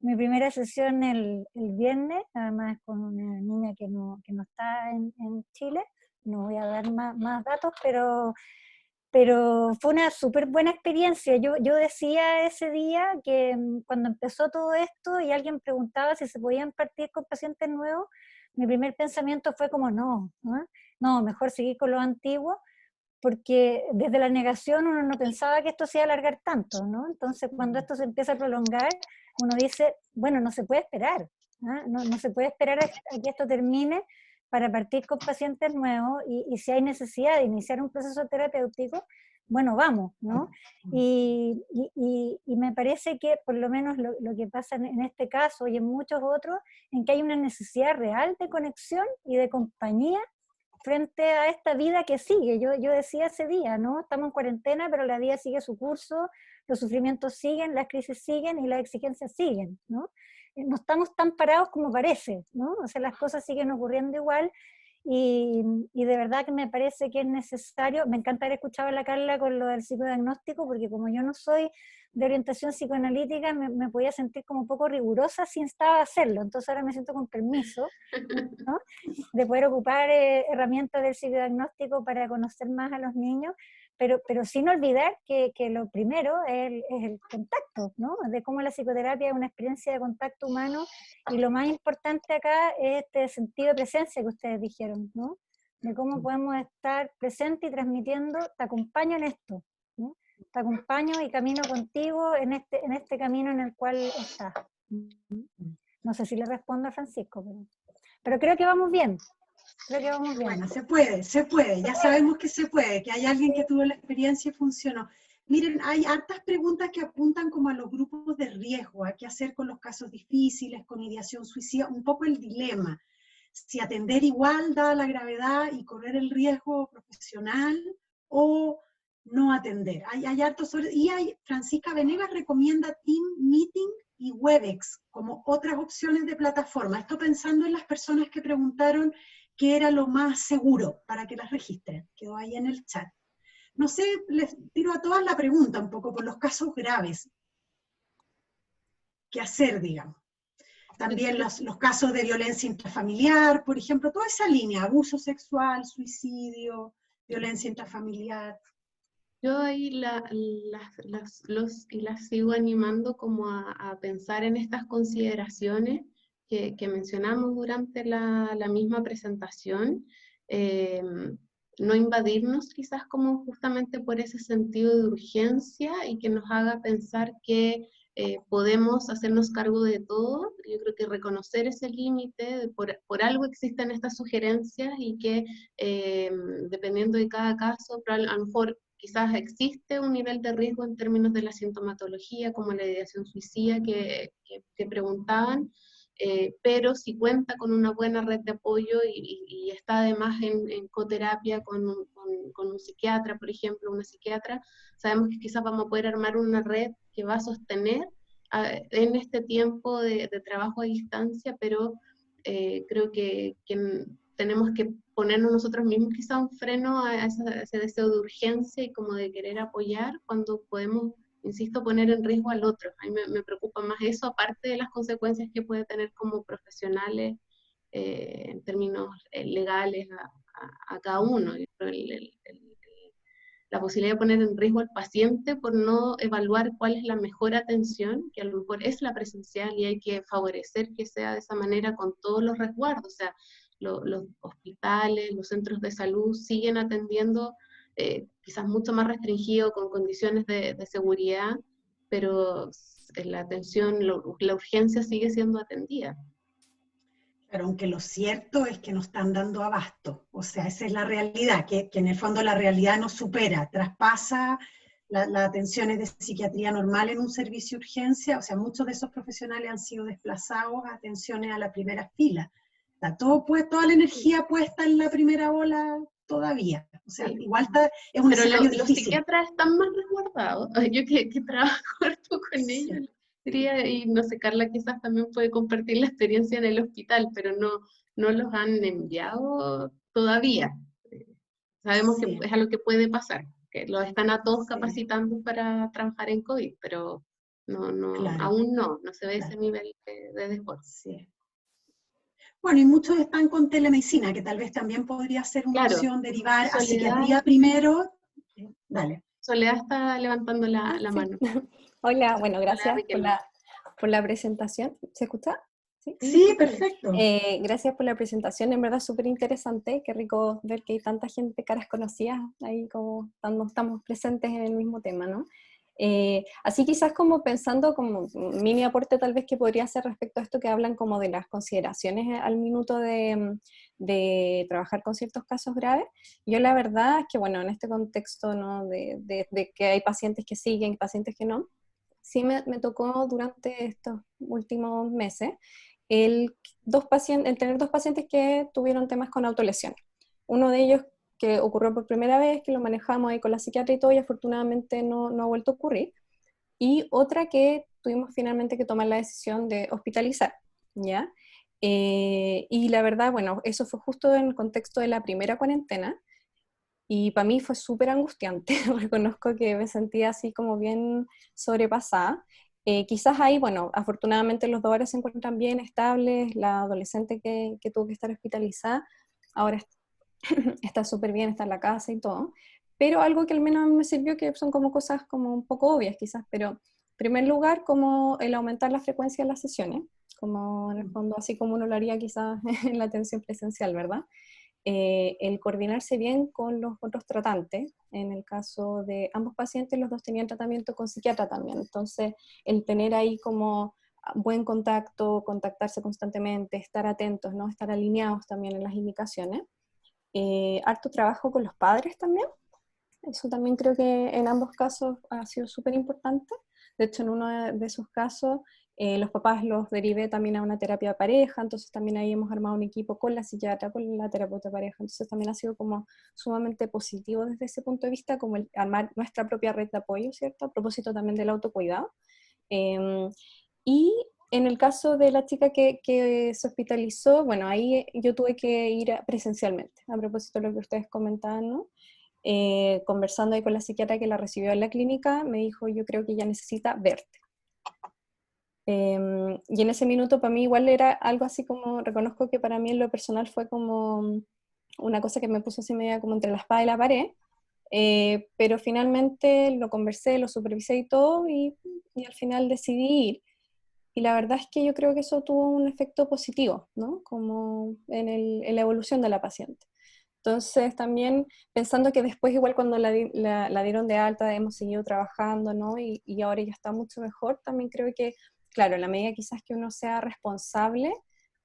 mi primera sesión el viernes, además con una niña que no está en Chile. No voy a dar más datos, pero fue una súper buena experiencia. Yo decía ese día que cuando empezó todo esto y alguien preguntaba si se podían partir con pacientes nuevos, mi primer pensamiento fue como no, mejor seguir con lo antiguo, porque desde la negación uno no pensaba que esto se iba a alargar tanto, ¿no? Entonces cuando esto se empieza a prolongar, uno dice, bueno, no se puede esperar, no se puede esperar a que esto termine para partir con pacientes nuevos y si hay necesidad de iniciar un proceso terapéutico, bueno, vamos, ¿no? Y me parece que por lo menos lo que pasa en este caso y en muchos otros, en que hay una necesidad real de conexión y de compañía frente a esta vida que sigue. Yo decía ese día, ¿no? Estamos en cuarentena, pero la vida sigue su curso, los sufrimientos siguen, las crisis siguen y las exigencias siguen, ¿no? No estamos tan parados como parece, ¿no? O sea, las cosas siguen ocurriendo igual y de verdad que me parece que es necesario. Me encanta haber escuchado a la Carla con lo del psicodiagnóstico, porque como yo no soy de orientación psicoanalítica, me podía sentir como un poco rigurosa si instaba a hacerlo, entonces ahora me siento con permiso, ¿no? De poder ocupar herramientas del psicodiagnóstico para conocer más a los niños, pero sin olvidar que lo primero es el contacto, ¿no? De cómo la psicoterapia es una experiencia de contacto humano, y lo más importante acá es este sentido de presencia que ustedes dijeron, ¿no? De cómo podemos estar presentes y transmitiendo, te acompaño en esto, ¿no? Te acompaño y camino contigo en este camino en el cual estás. No sé si le respondo a Francisco, pero creo que vamos bien. Creo que vamos bien. Bueno, se puede, ya sabemos que se puede, que hay alguien que tuvo la experiencia y funcionó. Miren, hay hartas preguntas que apuntan como a los grupos de riesgo, a qué hacer con los casos difíciles, con ideación suicida, un poco el dilema. Si atender igual, dada la gravedad, y correr el riesgo profesional, o no atender. Hay hartos sobre, y Francisca Venegas recomienda Team Meeting y Webex como otras opciones de plataforma. Esto pensando en las personas que preguntaron qué era lo más seguro para que las registren. Quedó ahí en el chat. No sé, les tiro a todas la pregunta un poco por los casos graves. ¿Qué hacer, digamos? También los casos de violencia intrafamiliar, por ejemplo, toda esa línea, abuso sexual, suicidio, violencia intrafamiliar. Yo ahí las sigo animando como a pensar en estas consideraciones que mencionamos durante la misma presentación, no invadirnos quizás como justamente por ese sentido de urgencia y que nos haga pensar que podemos hacernos cargo de todo. Yo creo que reconocer ese límite, por algo existen estas sugerencias y que dependiendo de cada caso, a lo mejor quizás existe un nivel de riesgo en términos de la sintomatología, como la ideación suicida que preguntaban, pero si cuenta con una buena red de apoyo y está además en coterapia con un psiquiatra, por ejemplo, una psiquiatra, sabemos que quizás vamos a poder armar una red que va a sostener en este tiempo de trabajo a distancia, pero creo que tenemos que ponernos nosotros mismos quizá un freno a ese deseo de urgencia y como de querer apoyar cuando podemos, insisto, poner en riesgo al otro. A mí me preocupa más eso, aparte de las consecuencias que puede tener como profesionales en términos legales a cada uno. Yo creo la posibilidad de poner en riesgo al paciente por no evaluar cuál es la mejor atención, que a lo mejor es la presencial y hay que favorecer que sea de esa manera con todos los resguardos. O sea, los hospitales, los centros de salud siguen atendiendo quizás mucho más restringido, con condiciones de seguridad, pero la atención, la urgencia sigue siendo atendida. Pero aunque lo cierto es que no están dando abasto, o sea, esa es la realidad, que en el fondo la realidad nos supera, traspasa las atenciones de psiquiatría normal en un servicio de urgencia, o sea, muchos de esos profesionales han sido desplazados a atenciones a la primera fila. Está toda la energía puesta en la primera ola todavía, o sea, Sí. igual es un escenario difícil. Los psiquiatras están más resguardados, yo que trabajo harto con ellos. Y no sé, Carla quizás también puede compartir la experiencia en el hospital, pero no los han enviado todavía. Sabemos que es algo que puede pasar, que los están a todos capacitando para trabajar en COVID, pero Claro. aún no se ve ese nivel de desborde. Sí. Bueno, y muchos están con telemedicina, que tal vez también podría ser una opción derivar a psiquiatría primero. Dale. Soledad está levantando la sí. mano. Hola, bueno, gracias por la presentación. ¿Se escucha? Sí, perfecto. Gracias por la presentación, en verdad súper interesante. Qué rico ver que hay tanta gente, caras conocidas, ahí como estamos presentes en el mismo tema, ¿no? Así quizás como pensando como mini aporte tal vez que podría hacer respecto a esto que hablan como de las consideraciones al minuto de trabajar con ciertos casos graves. Yo la verdad es que bueno, en este contexto, ¿no? de que hay pacientes que siguen y pacientes que no, sí me tocó durante estos últimos meses el tener dos pacientes que tuvieron temas con autolesiones. Uno de ellos que ocurrió por primera vez, que lo manejamos ahí con la psiquiatra y todo, y afortunadamente no ha vuelto a ocurrir. Y otra que tuvimos finalmente que tomar la decisión de hospitalizar, ¿ya? Y la verdad, bueno, eso fue justo en el contexto de la primera cuarentena, y para mí fue súper angustiante. Reconozco que me sentía así como bien sobrepasada. Quizás ahí, bueno, afortunadamente los dos ahora se encuentran bien estables, la adolescente que tuvo que estar hospitalizada ahora está súper bien, está en la casa y todo, pero algo que al menos me sirvió, que son como cosas como un poco obvias quizás, pero en primer lugar como el aumentar la frecuencia de las sesiones, como en el fondo así como uno lo haría quizás en la atención presencial, ¿verdad? El coordinarse bien con los otros tratantes. En el caso de ambos pacientes, los dos tenían tratamiento con psiquiatra también, entonces el tener ahí como buen contacto, contactarse constantemente, estar atentos, ¿no? Estar alineados también en las indicaciones. Harto trabajo con los padres también, eso también creo que en ambos casos ha sido súper importante. De hecho, en uno de esos casos, los papás los derivé también a una terapia de pareja, entonces también ahí hemos armado un equipo con la psiquiatra, con la terapeuta de pareja, entonces también ha sido como sumamente positivo desde ese punto de vista, como el armar nuestra propia red de apoyo, ¿cierto? A propósito también del autocuidado. Y en el caso de la chica que se hospitalizó, bueno, ahí yo tuve que ir presencialmente, a propósito de lo que ustedes comentaban, ¿no? Conversando ahí con la psiquiatra que la recibió en la clínica, me dijo, yo creo que ella necesita verte. Y en ese minuto para mí igual era algo así como, reconozco que para mí en lo personal fue como una cosa que me puso así media como entre la espada y la pared, pero finalmente lo conversé, lo supervisé y todo, y al final decidí ir. Y la verdad es que yo creo que eso tuvo un efecto positivo, ¿no? Como en la evolución de la paciente. Entonces también pensando que después igual cuando la dieron de alta hemos seguido trabajando, ¿no? Y ahora ya está mucho mejor, también creo que, claro, en la medida quizás que uno sea responsable,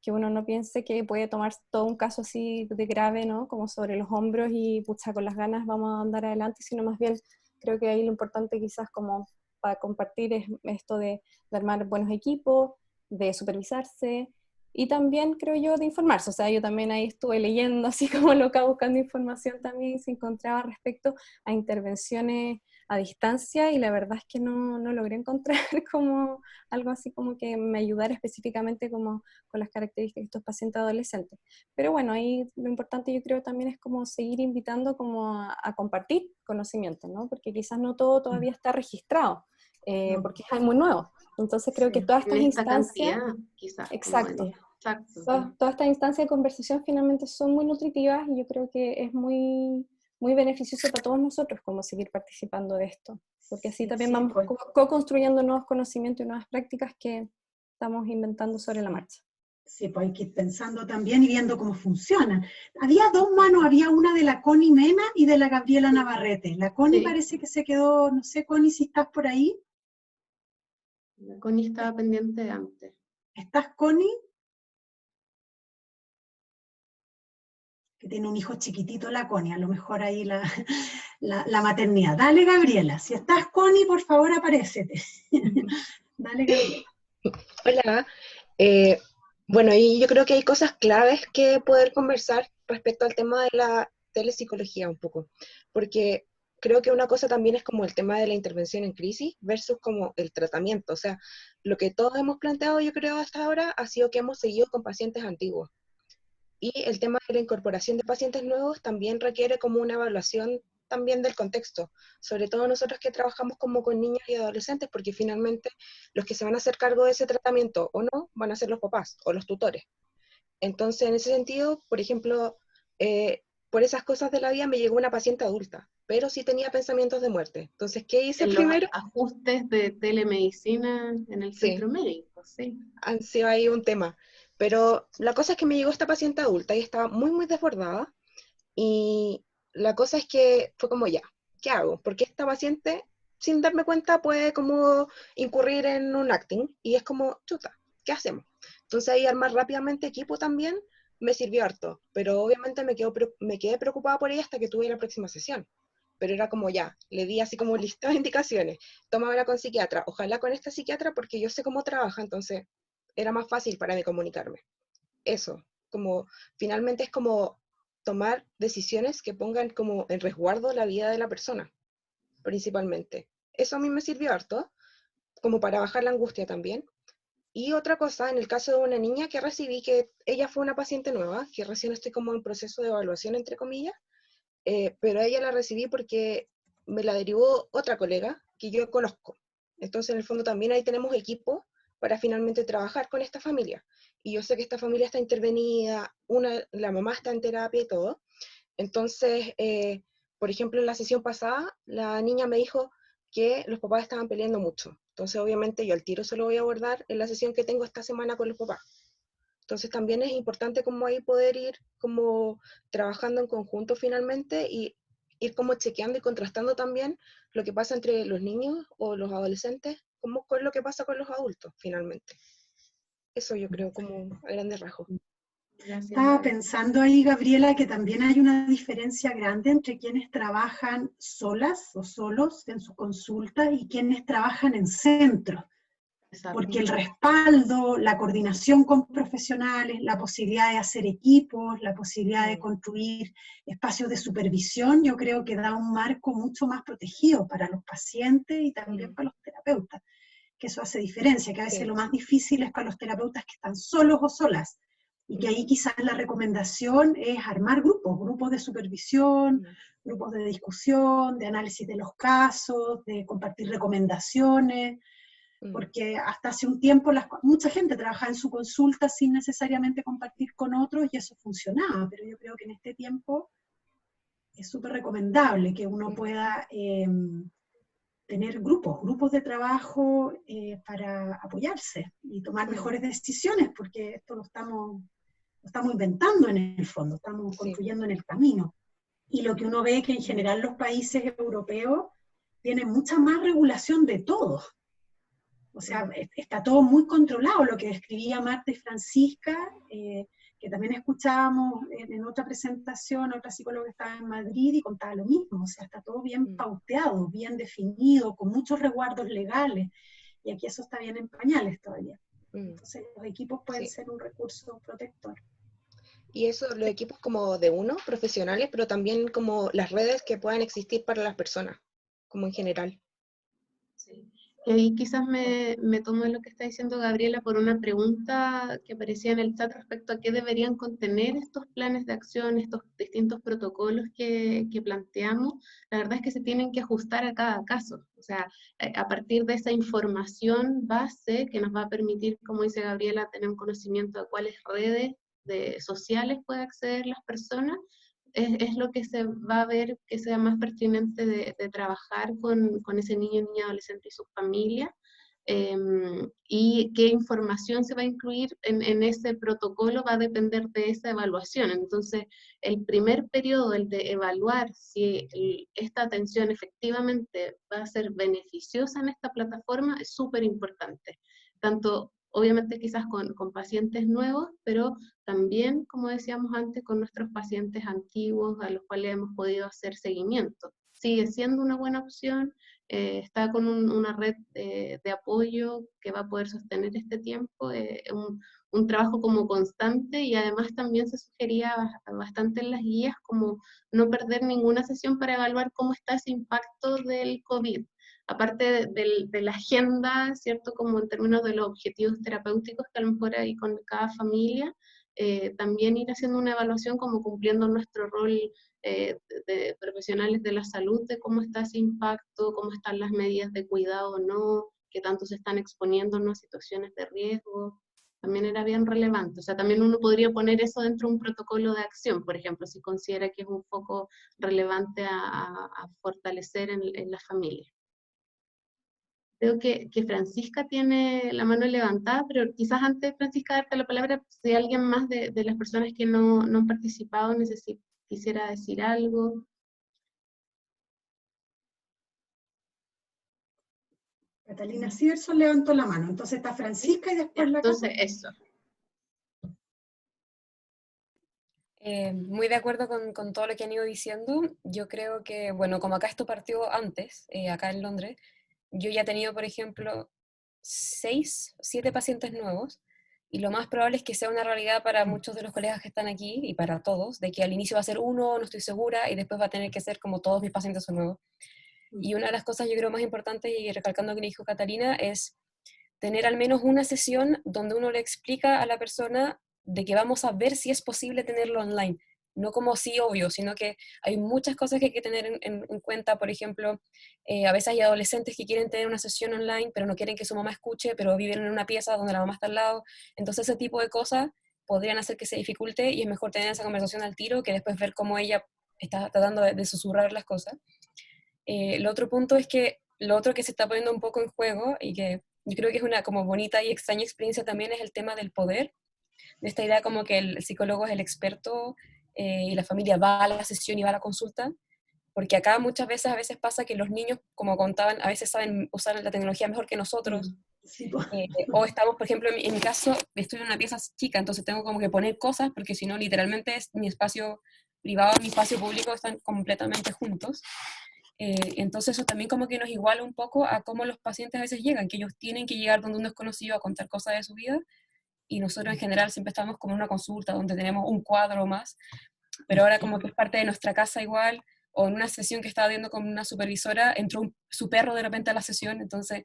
que uno no piense que puede tomar todo un caso así de grave, ¿no? Como sobre los hombros y pucha, con las ganas vamos a andar adelante, sino más bien creo que ahí lo importante quizás como para compartir es esto de armar buenos equipos, de supervisarse, y también creo yo de informarse. O sea, yo también ahí estuve leyendo así como loca buscando información también, se encontraba respecto a intervenciones a distancia, y la verdad es que no logré encontrar como algo así como que me ayudara específicamente como con las características de estos pacientes adolescentes. Pero bueno, ahí lo importante yo creo también es como seguir invitando como a compartir conocimientos, ¿no? Porque quizás no todo todavía está registrado, No. porque es muy nuevo. Entonces creo que Sí. todas En estas esta instancias, cantidad, quizás. exacto, Exacto. todas estas instancias de conversación finalmente son muy nutritivas, y yo creo que es muy, muy beneficioso para todos nosotros como seguir participando de esto, porque así Sí, también sí, vamos pues. co-construyendo nuevos conocimientos y nuevas prácticas que estamos inventando sobre la marcha. Sí, pues hay que ir pensando también y viendo cómo funcionan. Había dos manos, había una de la Connie Mena y de la Gabriela Navarrete. La Connie Sí. parece que se quedó, no sé, Connie, si estás por ahí. La Connie estaba pendiente de antes. ¿Estás, Connie? Que tiene un hijo chiquitito, la Connie, a lo mejor ahí la maternidad. Dale, Gabriela, si estás, Connie, por favor, aparécete. Dale, Gabriela. Hola. Eh, bueno, y yo creo que hay cosas claves que poder conversar respecto al tema de la telepsicología un poco, porque creo que una cosa también es como el tema de la intervención en crisis versus como el tratamiento. O sea, lo que todos hemos planteado, yo creo, hasta ahora ha sido que hemos seguido con pacientes antiguos. Y el tema de la incorporación de pacientes nuevos también requiere como una evaluación también del contexto, sobre todo nosotros que trabajamos como con niños y adolescentes, porque finalmente los que se van a hacer cargo de ese tratamiento o no van a ser los papás o los tutores. Entonces, en ese sentido, por ejemplo, por esas cosas de la vida me llegó una paciente adulta, pero sí tenía pensamientos de muerte. Entonces, ¿qué hice En los primero? ajustes de telemedicina en el Sí, centro médico, sí. han sido ahí un tema. Pero la cosa es que me llegó esta paciente adulta y estaba muy, muy desbordada. Y la cosa es que fue como ya, ¿qué hago? Porque esta paciente, sin darme cuenta, puede como incurrir en un acting y es como, chuta, ¿qué hacemos? Entonces ahí armar rápidamente equipo también me sirvió harto, pero obviamente me quedé preocupada por ella hasta que tuve la próxima sesión. Pero era como ya, le di así como lista de indicaciones, toma ahora con psiquiatra, ojalá con esta psiquiatra porque yo sé cómo trabaja, entonces era más fácil para mí comunicarme. Eso, como finalmente es como tomar decisiones que pongan como en resguardo la vida de la persona, principalmente. Eso a mí me sirvió harto, como para bajar la angustia también. Y otra cosa, en el caso de una niña que recibí, que ella fue una paciente nueva, que recién estoy como en proceso de evaluación, entre comillas, pero a ella la recibí porque me la derivó otra colega que yo conozco. Entonces, en el fondo también ahí tenemos equipo para finalmente trabajar con esta familia. Y yo sé que esta familia está intervenida, la mamá está en terapia y todo. Entonces, por ejemplo, en la sesión pasada, la niña me dijo que los papás estaban peleando mucho. Entonces, obviamente, yo al tiro se lo voy a abordar en la sesión que tengo esta semana con los papás. Entonces, también es importante como ahí poder ir como trabajando en conjunto finalmente y ir como chequeando y contrastando también lo que pasa entre los niños o los adolescentes, como con lo que pasa con los adultos finalmente. Eso yo creo como a grandes rasgos. Gracias. Estaba pensando ahí, Gabriela, que también hay una diferencia grande entre quienes trabajan solas o solos en su consulta y quienes trabajan en centros, porque el respaldo, la coordinación con profesionales, la posibilidad de hacer equipos, la posibilidad de construir espacios de supervisión, yo creo que da un marco mucho más protegido para los pacientes y también para los terapeutas, que eso hace diferencia, que a veces lo más difícil es para los terapeutas que están solos o solas, y que ahí quizás la recomendación es armar grupos de supervisión, grupos de discusión, de análisis de los casos, de compartir recomendaciones, porque hasta hace un tiempo mucha gente trabajaba en su consulta sin necesariamente compartir con otros y eso funcionaba, pero yo creo que en este tiempo es súper recomendable que uno pueda tener grupos de trabajo para apoyarse y tomar mejores decisiones, porque esto lo estamos estamos inventando en el fondo, estamos construyendo en el camino. Y lo que uno ve es que en general los países europeos tienen mucha más regulación de todo. O sea, está todo muy controlado, lo que describía Marta y Francisca, que también escuchábamos en otra presentación, otra psicóloga que estaba en Madrid y contaba lo mismo. O sea, está todo bien pauteado, bien definido, con muchos resguardos legales. Y aquí eso está bien en pañales todavía. Entonces los equipos pueden ser un recurso protector. Y eso, los equipos como de uno, profesionales, pero también como las redes que puedan existir para las personas, como en general. Sí. Y ahí quizás me tomo lo que está diciendo Gabriela por una pregunta que aparecía en el chat respecto a qué deberían contener estos planes de acción, estos distintos protocolos que planteamos. La verdad es que se tienen que ajustar a cada caso. O sea, a partir de esa información base que nos va a permitir, como dice Gabriela, tener un conocimiento de cuáles redes sociales pueden acceder las personas, es lo que se va a ver que sea más pertinente de trabajar con ese niño, niña, adolescente y su familia, y qué información se va a incluir en ese protocolo va a depender de esa evaluación. Entonces, el primer periodo, el de evaluar si esta atención efectivamente va a ser beneficiosa en esta plataforma, es súper importante. Tanto obviamente quizás con pacientes nuevos, pero también, como decíamos antes, con nuestros pacientes antiguos a los cuales hemos podido hacer seguimiento. Sigue siendo una buena opción, está con una red de apoyo que va a poder sostener este tiempo, un trabajo como constante, y además también se sugería bastante en las guías como no perder ninguna sesión para evaluar cómo está ese impacto del COVID. Aparte de la agenda, ¿cierto? Como en términos de los objetivos terapéuticos que a lo mejor hay con cada familia, también ir haciendo una evaluación como cumpliendo nuestro rol de profesionales de la salud, de cómo está ese impacto, cómo están las medidas de cuidado o no, qué tanto se están exponiendo a situaciones de riesgo, también era bien relevante. O sea, también uno podría poner eso dentro de un protocolo de acción, por ejemplo, si considera que es un foco relevante a fortalecer en la familia. Creo que Francisca tiene la mano levantada, pero quizás antes, Francisca, darte la palabra, si alguien más de las personas que no han participado quisiera decir algo. Catalina Sierson levantó la mano, entonces está Francisca y después la Entonces, eso. Muy de acuerdo con todo lo que han ido diciendo. Yo creo que, bueno, como acá esto partió antes, acá en Londres, yo ya he tenido, por ejemplo, 6, 7 pacientes nuevos, y lo más probable es que sea una realidad para muchos de los colegas que están aquí, y para todos, de que al inicio va a ser uno, no estoy segura, y después va a tener que ser como todos mis pacientes son nuevos. Y una de las cosas yo creo más importantes, y recalcando lo que dijo Catalina, es tener al menos una sesión donde uno le explica a la persona de que vamos a ver si es posible tenerlo online. No como sí, obvio, sino que hay muchas cosas que hay que tener en cuenta. Por ejemplo, a veces hay adolescentes que quieren tener una sesión online, pero no quieren que su mamá escuche, pero viven en una pieza donde la mamá está al lado. Entonces ese tipo de cosas podrían hacer que se dificulte, y es mejor tener esa conversación al tiro que después ver cómo ella está tratando de susurrar las cosas. El otro punto es que lo otro que se está poniendo un poco en juego, y que yo creo que es una como bonita y extraña experiencia también, es el tema del poder, de esta idea como que el psicólogo es el experto, y la familia va a la sesión y va a la consulta, porque acá muchas veces, a veces pasa que los niños, como contaban, a veces saben usar la tecnología mejor que nosotros, Sí. o estamos, por ejemplo, en mi caso, estoy en una pieza chica, entonces tengo como que poner cosas, porque si no, literalmente mi espacio privado y mi espacio público están completamente juntos. Entonces eso también como que nos iguala un poco a cómo los pacientes a veces llegan, que ellos tienen que llegar donde un desconocido a contar cosas de su vida, y nosotros en general siempre estamos como en una consulta donde tenemos un cuadro más, pero ahora como que es parte de nuestra casa igual, o en una sesión que estaba viendo con una supervisora, entró su perro de repente a la sesión, entonces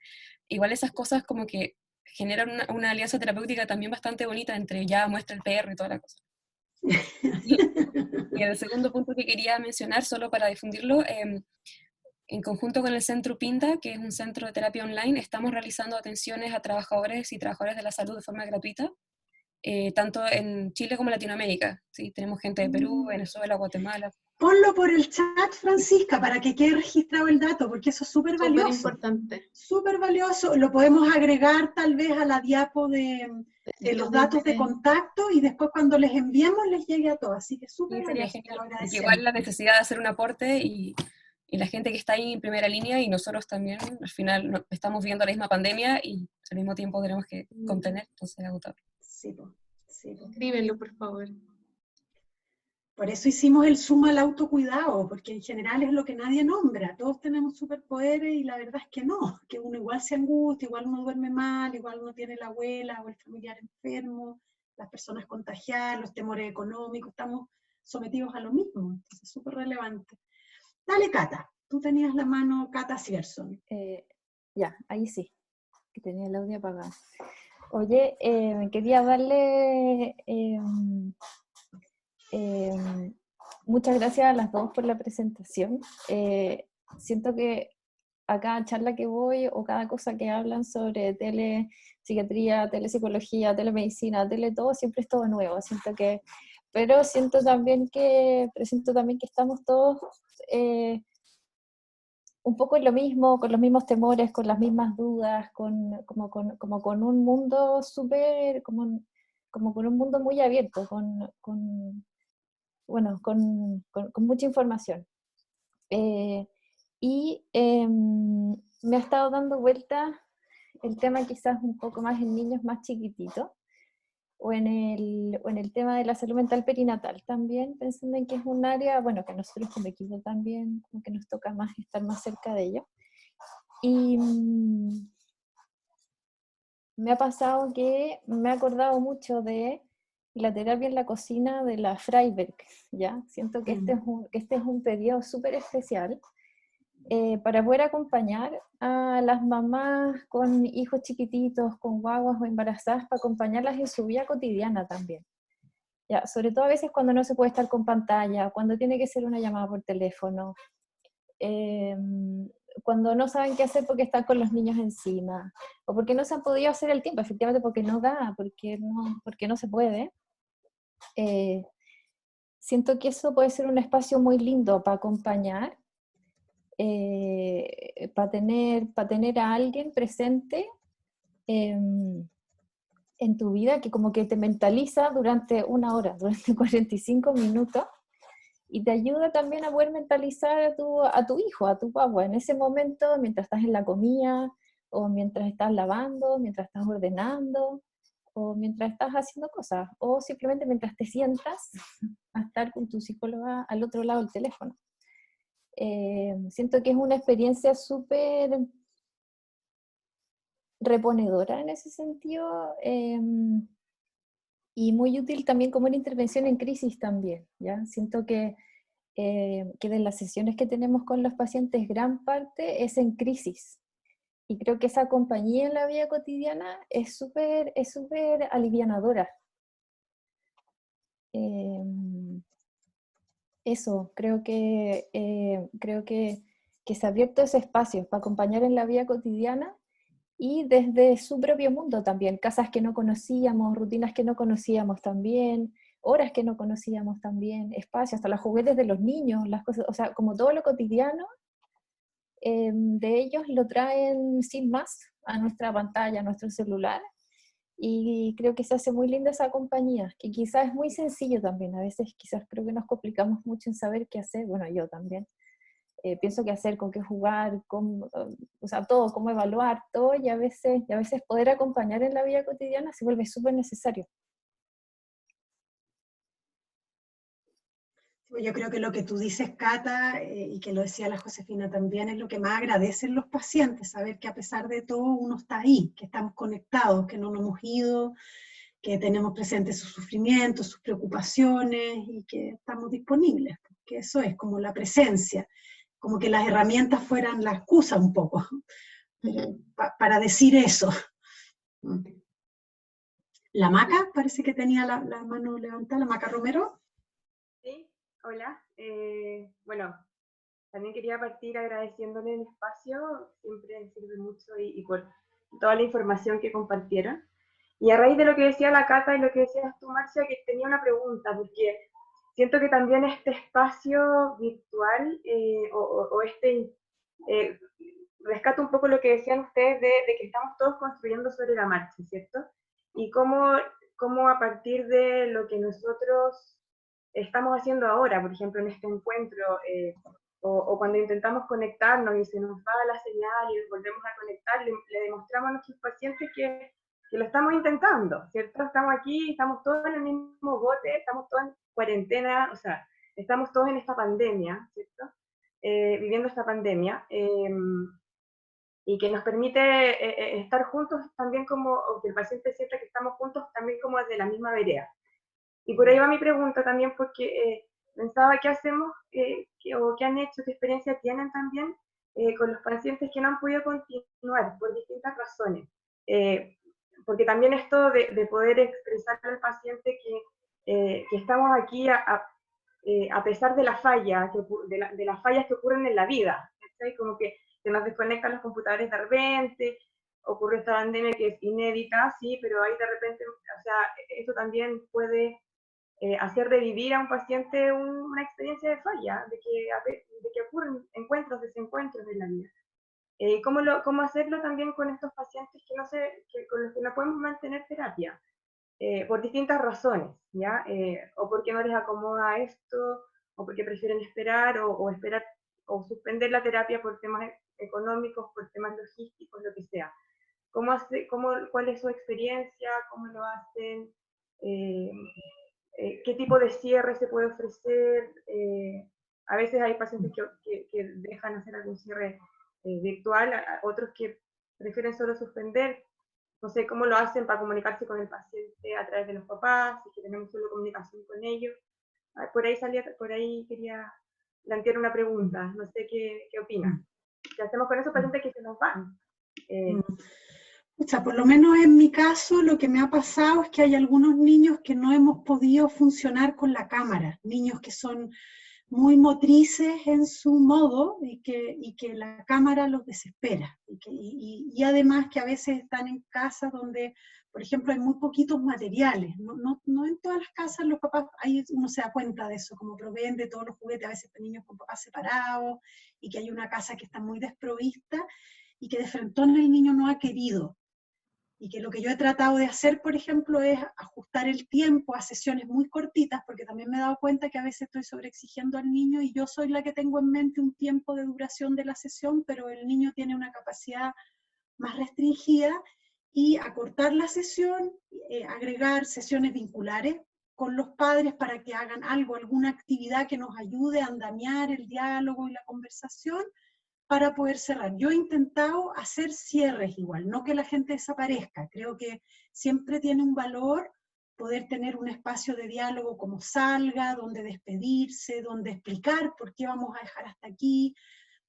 igual esas cosas como que generan una alianza terapéutica también bastante bonita entre ya muestra el perro y toda la cosa. Y el segundo punto que quería mencionar, solo para difundirlo, en conjunto con el Centro Pinda, que es un centro de terapia online, estamos realizando atenciones a trabajadores y trabajadoras de la salud de forma gratuita, tanto en Chile como en Latinoamérica. ¿Sí? Tenemos gente de Perú, Venezuela, Guatemala. Ponlo por el chat, Francisca, para que quede registrado el dato, porque eso es súper valioso. Súper importante. Súper valioso. Lo podemos agregar tal vez a la diapo de los datos de contacto y después cuando les enviemos les llegue a todos. Así que súper sería valioso. genial. Porque igual la necesidad de hacer un aporte y la gente que está ahí en primera línea y nosotros también, al final estamos viviendo la misma pandemia y al mismo tiempo tenemos que contener, entonces agotador. Sí, pues. Escríbenlo, por favor. Por eso hicimos el Zoom al autocuidado, porque en general es lo que nadie nombra. Todos tenemos superpoderes y la verdad es que no, que uno igual se angustia, igual uno duerme mal, igual uno tiene la abuela o el familiar enfermo, las personas contagiadas, los temores económicos, estamos sometidos a lo mismo, entonces es súper relevante. Dale, Cata, tú tenías la mano, Cata Sierson. Ya, ahí sí, que tenía el audio apagado. Oye, quería darle... muchas gracias a las dos por la presentación. Siento que a cada charla que voy o cada cosa que hablan sobre telepsiquiatría, telepsicología, telemedicina, todo, siempre es todo nuevo. Pero siento también que estamos todos un poco en lo mismo, con los mismos temores, con las mismas dudas, como con un mundo súper, como con un mundo muy abierto, con mucha información. Me ha estado dando vuelta el tema quizás un poco más en niños más chiquititos, o en el tema de la salud mental perinatal también, pensando en que es un área, bueno, que a nosotros como equipo también, como que nos toca más estar más cerca de ello. Y me ha pasado que me he acordado mucho de la terapia en la cocina de la Freiberg, ¿ya? Siento que este es un periodo súper especial para poder acompañar a las mamás con hijos chiquititos, con guaguas o embarazadas, para acompañarlas en su vida cotidiana también. ¿Ya? Sobre todo a veces cuando no se puede estar con pantalla, cuando tiene que ser una llamada por teléfono, cuando no saben qué hacer porque están con los niños encima, o porque no se han podido hacer el tiempo, efectivamente porque no da, porque no se puede. Siento que eso puede ser un espacio muy lindo para acompañar, para tener a alguien presente en tu vida que como que te mentaliza durante una hora, durante 45 minutos, y te ayuda también a poder mentalizar a tu hijo, a tu guagua, en ese momento, mientras estás en la comida, o mientras estás lavando, mientras estás ordenando, o mientras estás haciendo cosas, o simplemente mientras te sientas a estar con tu psicóloga al otro lado del teléfono. Siento que es una experiencia súper reponedora en ese sentido, y muy útil también como una intervención en crisis también, ¿ya? Siento que de las sesiones que tenemos con los pacientes, gran parte es en crisis. Y creo que esa compañía en la vida cotidiana es súper alivianadora. Eso, creo que se ha abierto ese espacio para acompañar en la vida cotidiana y desde su propio mundo también, casas que no conocíamos, rutinas que no conocíamos también, horas que no conocíamos también, espacios, hasta los juguetes de los niños, las cosas, o sea, como todo lo cotidiano de ellos lo traen sin más a nuestra pantalla, a nuestro celular, y creo que se hace muy linda esa compañía, que quizás es muy sencillo también, a veces quizás creo que nos complicamos mucho en saber qué hacer, bueno, yo también. Pienso qué hacer, con qué jugar, o sea, todo, cómo evaluar, todo, y a veces poder acompañar en la vida cotidiana se vuelve súper necesario. Yo creo que lo que tú dices, Cata, y que lo decía la Josefina también, es lo que más agradecen los pacientes, saber que a pesar de todo uno está ahí, que estamos conectados, que no nos hemos ido, que tenemos presentes sus sufrimientos, sus preocupaciones, y que estamos disponibles, porque eso es como la presencia, como que las herramientas fueran la excusa un poco, para decir eso. La Maca, parece que tenía la mano levantada, la Maca Romero. Sí, hola. Bueno, también quería partir agradeciéndole el espacio, siempre sirve mucho y por toda la información que compartieron. Y a raíz de lo que decía la Cata y lo que decías tú, Marcia, que tenía una pregunta, porque siento que también este espacio virtual rescato un poco lo que decían ustedes de que estamos todos construyendo sobre la marcha, ¿cierto? Y cómo a partir de lo que nosotros estamos haciendo ahora, por ejemplo, en este encuentro, o cuando intentamos conectarnos y se nos va la señal y volvemos a conectar, le demostramos a nuestros pacientes que lo estamos intentando, ¿cierto? Estamos aquí, estamos todos en el mismo bote, estamos todos en cuarentena, o sea, estamos todos en esta pandemia, ¿cierto? Viviendo esta pandemia, y que nos permite estar juntos también o que el paciente sienta que estamos juntos también como de la misma vereda. Y por ahí va mi pregunta también, porque pensaba qué hacemos, o qué han hecho, qué experiencia tienen también con los pacientes que no han podido continuar por distintas razones. Porque también esto de poder expresarle al paciente que estamos aquí a pesar de la falla, de las fallas que ocurren en la vida, ¿sí? Como que se nos desconectan los computadores de repente, ocurre esta pandemia que es inédita, sí, pero ahí de repente, o sea, eso también puede hacer revivir a un paciente una experiencia de falla, de que ocurren encuentros, desencuentros en la vida. ¿Cómo hacerlo también con estos pacientes con los que no podemos mantener terapia? Por distintas razones, ¿ya? O porque no les acomoda esto, o porque prefieren esperar, o esperar, o suspender la terapia por temas económicos, por temas logísticos, lo que sea. ¿Cuál es su experiencia? ¿Cómo lo hacen? ¿Qué tipo de cierre se puede ofrecer? A veces hay pacientes que dejan hacer algún cierre virtual, otros que prefieren solo suspender. No sé cómo lo hacen para comunicarse con el paciente a través de los papás, si tenemos solo comunicación con ellos. Por ahí quería plantear una pregunta, no sé qué opinan. ¿Qué hacemos con esos pacientes que se nos van? O sea, por lo menos en mi caso, lo que me ha pasado es que hay algunos niños que no hemos podido funcionar con la cámara, niños que son muy motrices en su modo y que la cámara los desespera. Y además que a veces están en casas donde, por ejemplo, hay muy poquitos materiales. No en todas las casas los papás, ahí uno se da cuenta de eso, como proveen de todos los juguetes, a veces hay niños con papás separados, y que hay una casa que está muy desprovista, y que de frentón el niño no ha querido. Y que lo que yo he tratado de hacer, por ejemplo, es ajustar el tiempo a sesiones muy cortitas, porque también me he dado cuenta que a veces estoy sobreexigiendo al niño y yo soy la que tengo en mente un tiempo de duración de la sesión, pero el niño tiene una capacidad más restringida, y acortar la sesión, agregar sesiones vinculares con los padres para que hagan alguna actividad que nos ayude a andamiar el diálogo y la conversación, para poder cerrar. Yo he intentado hacer cierres igual, no que la gente desaparezca. Creo que siempre tiene un valor poder tener un espacio de diálogo como salga, donde despedirse, donde explicar por qué vamos a dejar hasta aquí,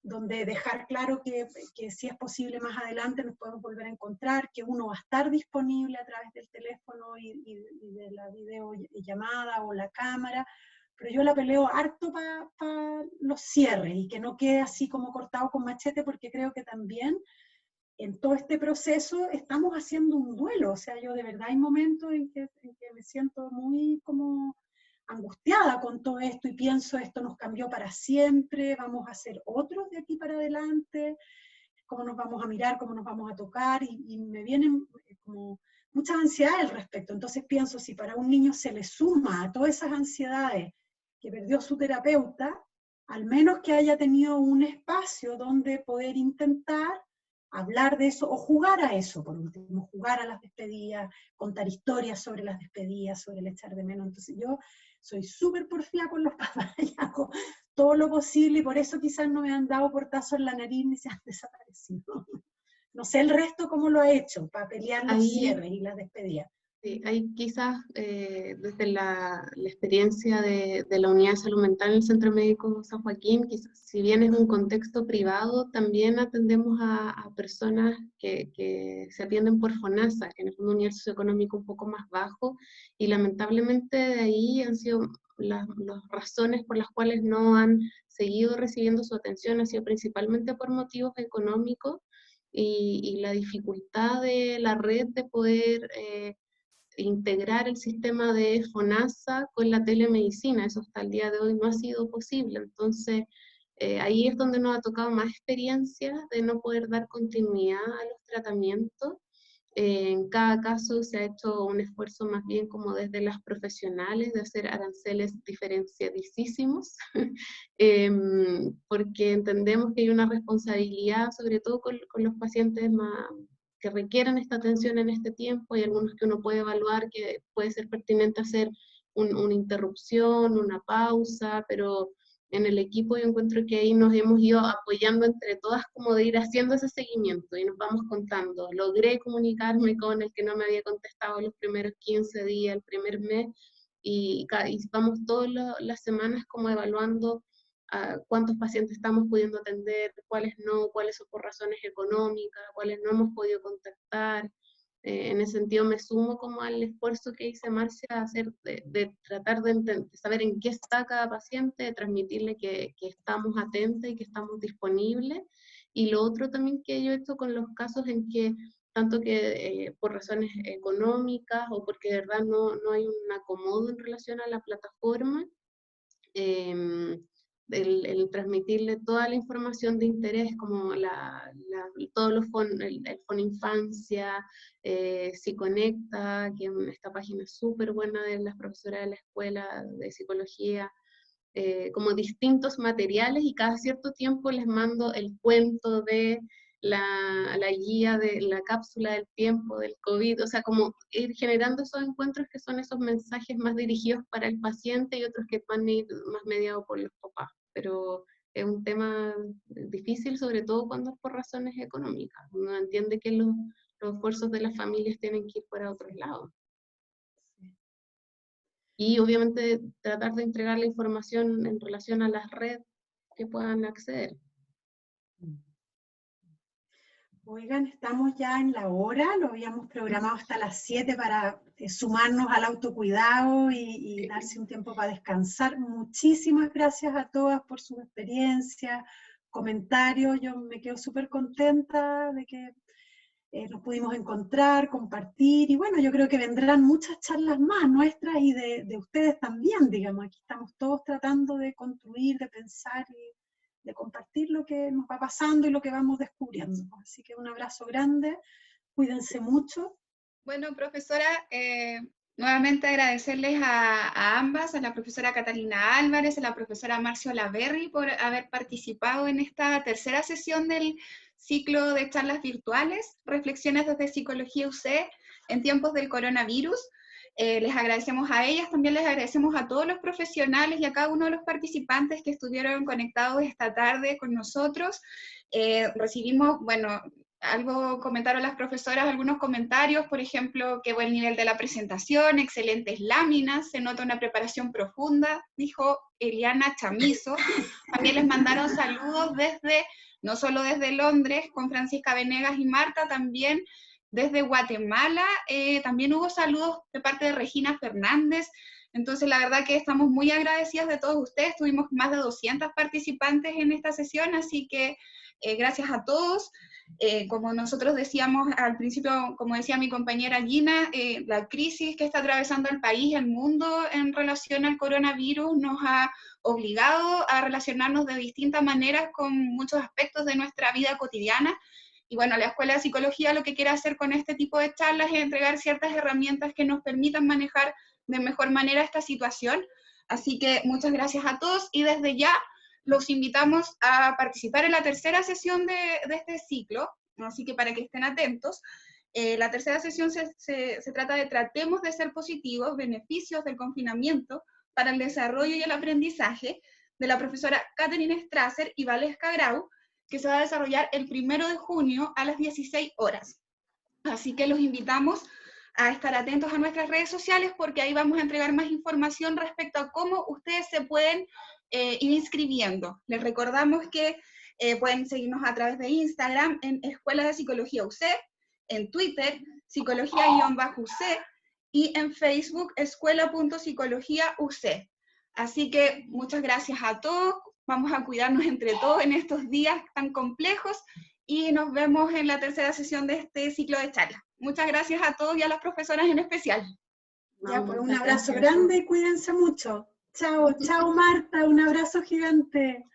donde dejar claro que si es posible más adelante nos podemos volver a encontrar, que uno va a estar disponible a través del teléfono y de la videollamada o la cámara, pero yo la peleo harto para los cierres y que no quede así como cortado con machete, porque creo que también en todo este proceso estamos haciendo un duelo. O sea, yo de verdad hay momentos en que me siento muy como angustiada con todo esto y pienso, esto nos cambió para siempre, vamos a hacer otros de aquí para adelante, cómo nos vamos a mirar, cómo nos vamos a tocar, y me vienen como muchas ansiedades al respecto. Entonces pienso, si para un niño se le suma a todas esas ansiedades que perdió su terapeuta, al menos que haya tenido un espacio donde poder intentar hablar de eso, o jugar a eso, por último, jugar a las despedidas, contar historias sobre las despedidas, sobre el echar de menos. Entonces yo soy súper porfía con los papás y hago todo lo posible, y por eso quizás no me han dado portazo en la nariz ni se han desaparecido. No sé el resto cómo lo ha hecho para pelear los cierres y las despedidas. Sí, hay quizás desde la experiencia de la Unidad de Salud Mental en el Centro Médico San Joaquín, quizás, si bien es un contexto privado, también atendemos a personas que se atienden por FONASA, que en el fondo un nivel socioeconómico un poco más bajo, y lamentablemente de ahí han sido las razones por las cuales no han seguido recibiendo su atención, ha sido principalmente por motivos económicos y la dificultad de la red de poder integrar el sistema de FONASA con la telemedicina. Eso hasta el día de hoy no ha sido posible. Entonces, ahí es donde nos ha tocado más experiencia de no poder dar continuidad a los tratamientos. En cada caso se ha hecho un esfuerzo más bien como desde las profesionales de hacer aranceles diferenciadísimos, porque entendemos que hay una responsabilidad, sobre todo con los pacientes que requieren esta atención en este tiempo. Hay algunos que uno puede evaluar que puede ser pertinente hacer una interrupción, una pausa, pero en el equipo yo encuentro que ahí nos hemos ido apoyando entre todas como de ir haciendo ese seguimiento y nos vamos contando. Logré comunicarme con el que no me había contestado los primeros 15 días, el primer mes, y vamos todas las semanas como evaluando cuántos pacientes estamos pudiendo atender, cuáles no, cuáles son por razones económicas, cuáles no hemos podido contactar. En ese sentido me sumo como al esfuerzo que hice Marcia a hacer de tratar de saber en qué está cada paciente, de transmitirle que estamos atentos y que estamos disponibles. Y lo otro también que yo he hecho con los casos en que, tanto que por razones económicas o porque de verdad no hay un acomodo en relación a la plataforma, el transmitirle toda la información de interés, como todos los el Foninfancia, Psiconecta, que esta página es súper buena de las profesoras de la escuela de psicología, como distintos materiales, y cada cierto tiempo les mando el cuento de la guía de la cápsula del tiempo del COVID, o sea, como ir generando esos encuentros que son esos mensajes más dirigidos para el paciente y otros que van a ir más mediados por los papás, pero es un tema difícil, sobre todo cuando es por razones económicas. Uno entiende que los esfuerzos de las familias tienen que ir para otros lados. Y obviamente tratar de entregar la información en relación a las redes que puedan acceder. Oigan, estamos ya en la hora, lo habíamos programado hasta las 7 para sumarnos al autocuidado y darse un tiempo para descansar. Muchísimas gracias a todas por sus experiencias, comentarios. Yo me quedo súper contenta de que nos pudimos encontrar, compartir, y bueno, yo creo que vendrán muchas charlas más nuestras y de ustedes también, digamos. Aquí estamos todos tratando de construir, de pensar y de compartir lo que nos va pasando y lo que vamos descubriendo. Así que un abrazo grande, cuídense mucho. Bueno, profesora, nuevamente agradecerles a ambas, a la profesora Catalina Álvarez, a la profesora Marcia Olaverri por haber participado en esta tercera sesión del ciclo de charlas virtuales, Reflexiones desde Psicología UC en tiempos del coronavirus. Les agradecemos a ellas, también les agradecemos a todos los profesionales y a cada uno de los participantes que estuvieron conectados esta tarde con nosotros. Recibimos, bueno, comentaron las profesoras, algunos comentarios, por ejemplo, qué buen nivel de la presentación, excelentes láminas, se nota una preparación profunda, dijo Eliana Chamizo. También les mandaron saludos no solo desde Londres, con Francisca Venegas y Marta, también desde Guatemala, también hubo saludos de parte de Regina Fernández. Entonces la verdad que estamos muy agradecidas de todos ustedes, tuvimos más de 200 participantes en esta sesión, así que gracias a todos. Como nosotros decíamos al principio, como decía mi compañera Gina, la crisis que está atravesando el país, el mundo en relación al coronavirus nos ha obligado a relacionarnos de distintas maneras con muchos aspectos de nuestra vida cotidiana. Y bueno, la Escuela de Psicología lo que quiere hacer con este tipo de charlas es entregar ciertas herramientas que nos permitan manejar de mejor manera esta situación. Así que muchas gracias a todos y desde ya los invitamos a participar en la tercera sesión de este ciclo, así que para que estén atentos. La tercera sesión se trata de Tratemos de ser positivos, beneficios del confinamiento para el desarrollo y el aprendizaje, de la profesora Catherine Strasser y Valesca Grau, que se va a desarrollar el 1 de junio a las 16 horas. Así que los invitamos a estar atentos a nuestras redes sociales porque ahí vamos a entregar más información respecto a cómo ustedes se pueden ir inscribiendo. Les recordamos que pueden seguirnos a través de Instagram en Escuela de Psicología UC, en Twitter, psicología_UC, y en Facebook, escuela.psicología_UC. Así que muchas gracias a todos, vamos a cuidarnos entre todos en estos días tan complejos y nos vemos en la tercera sesión de este ciclo de charlas. Muchas gracias a todos y a las profesoras en especial. Ya, pues un abrazo grande y cuídense mucho. Chao, chao Marta, un abrazo gigante.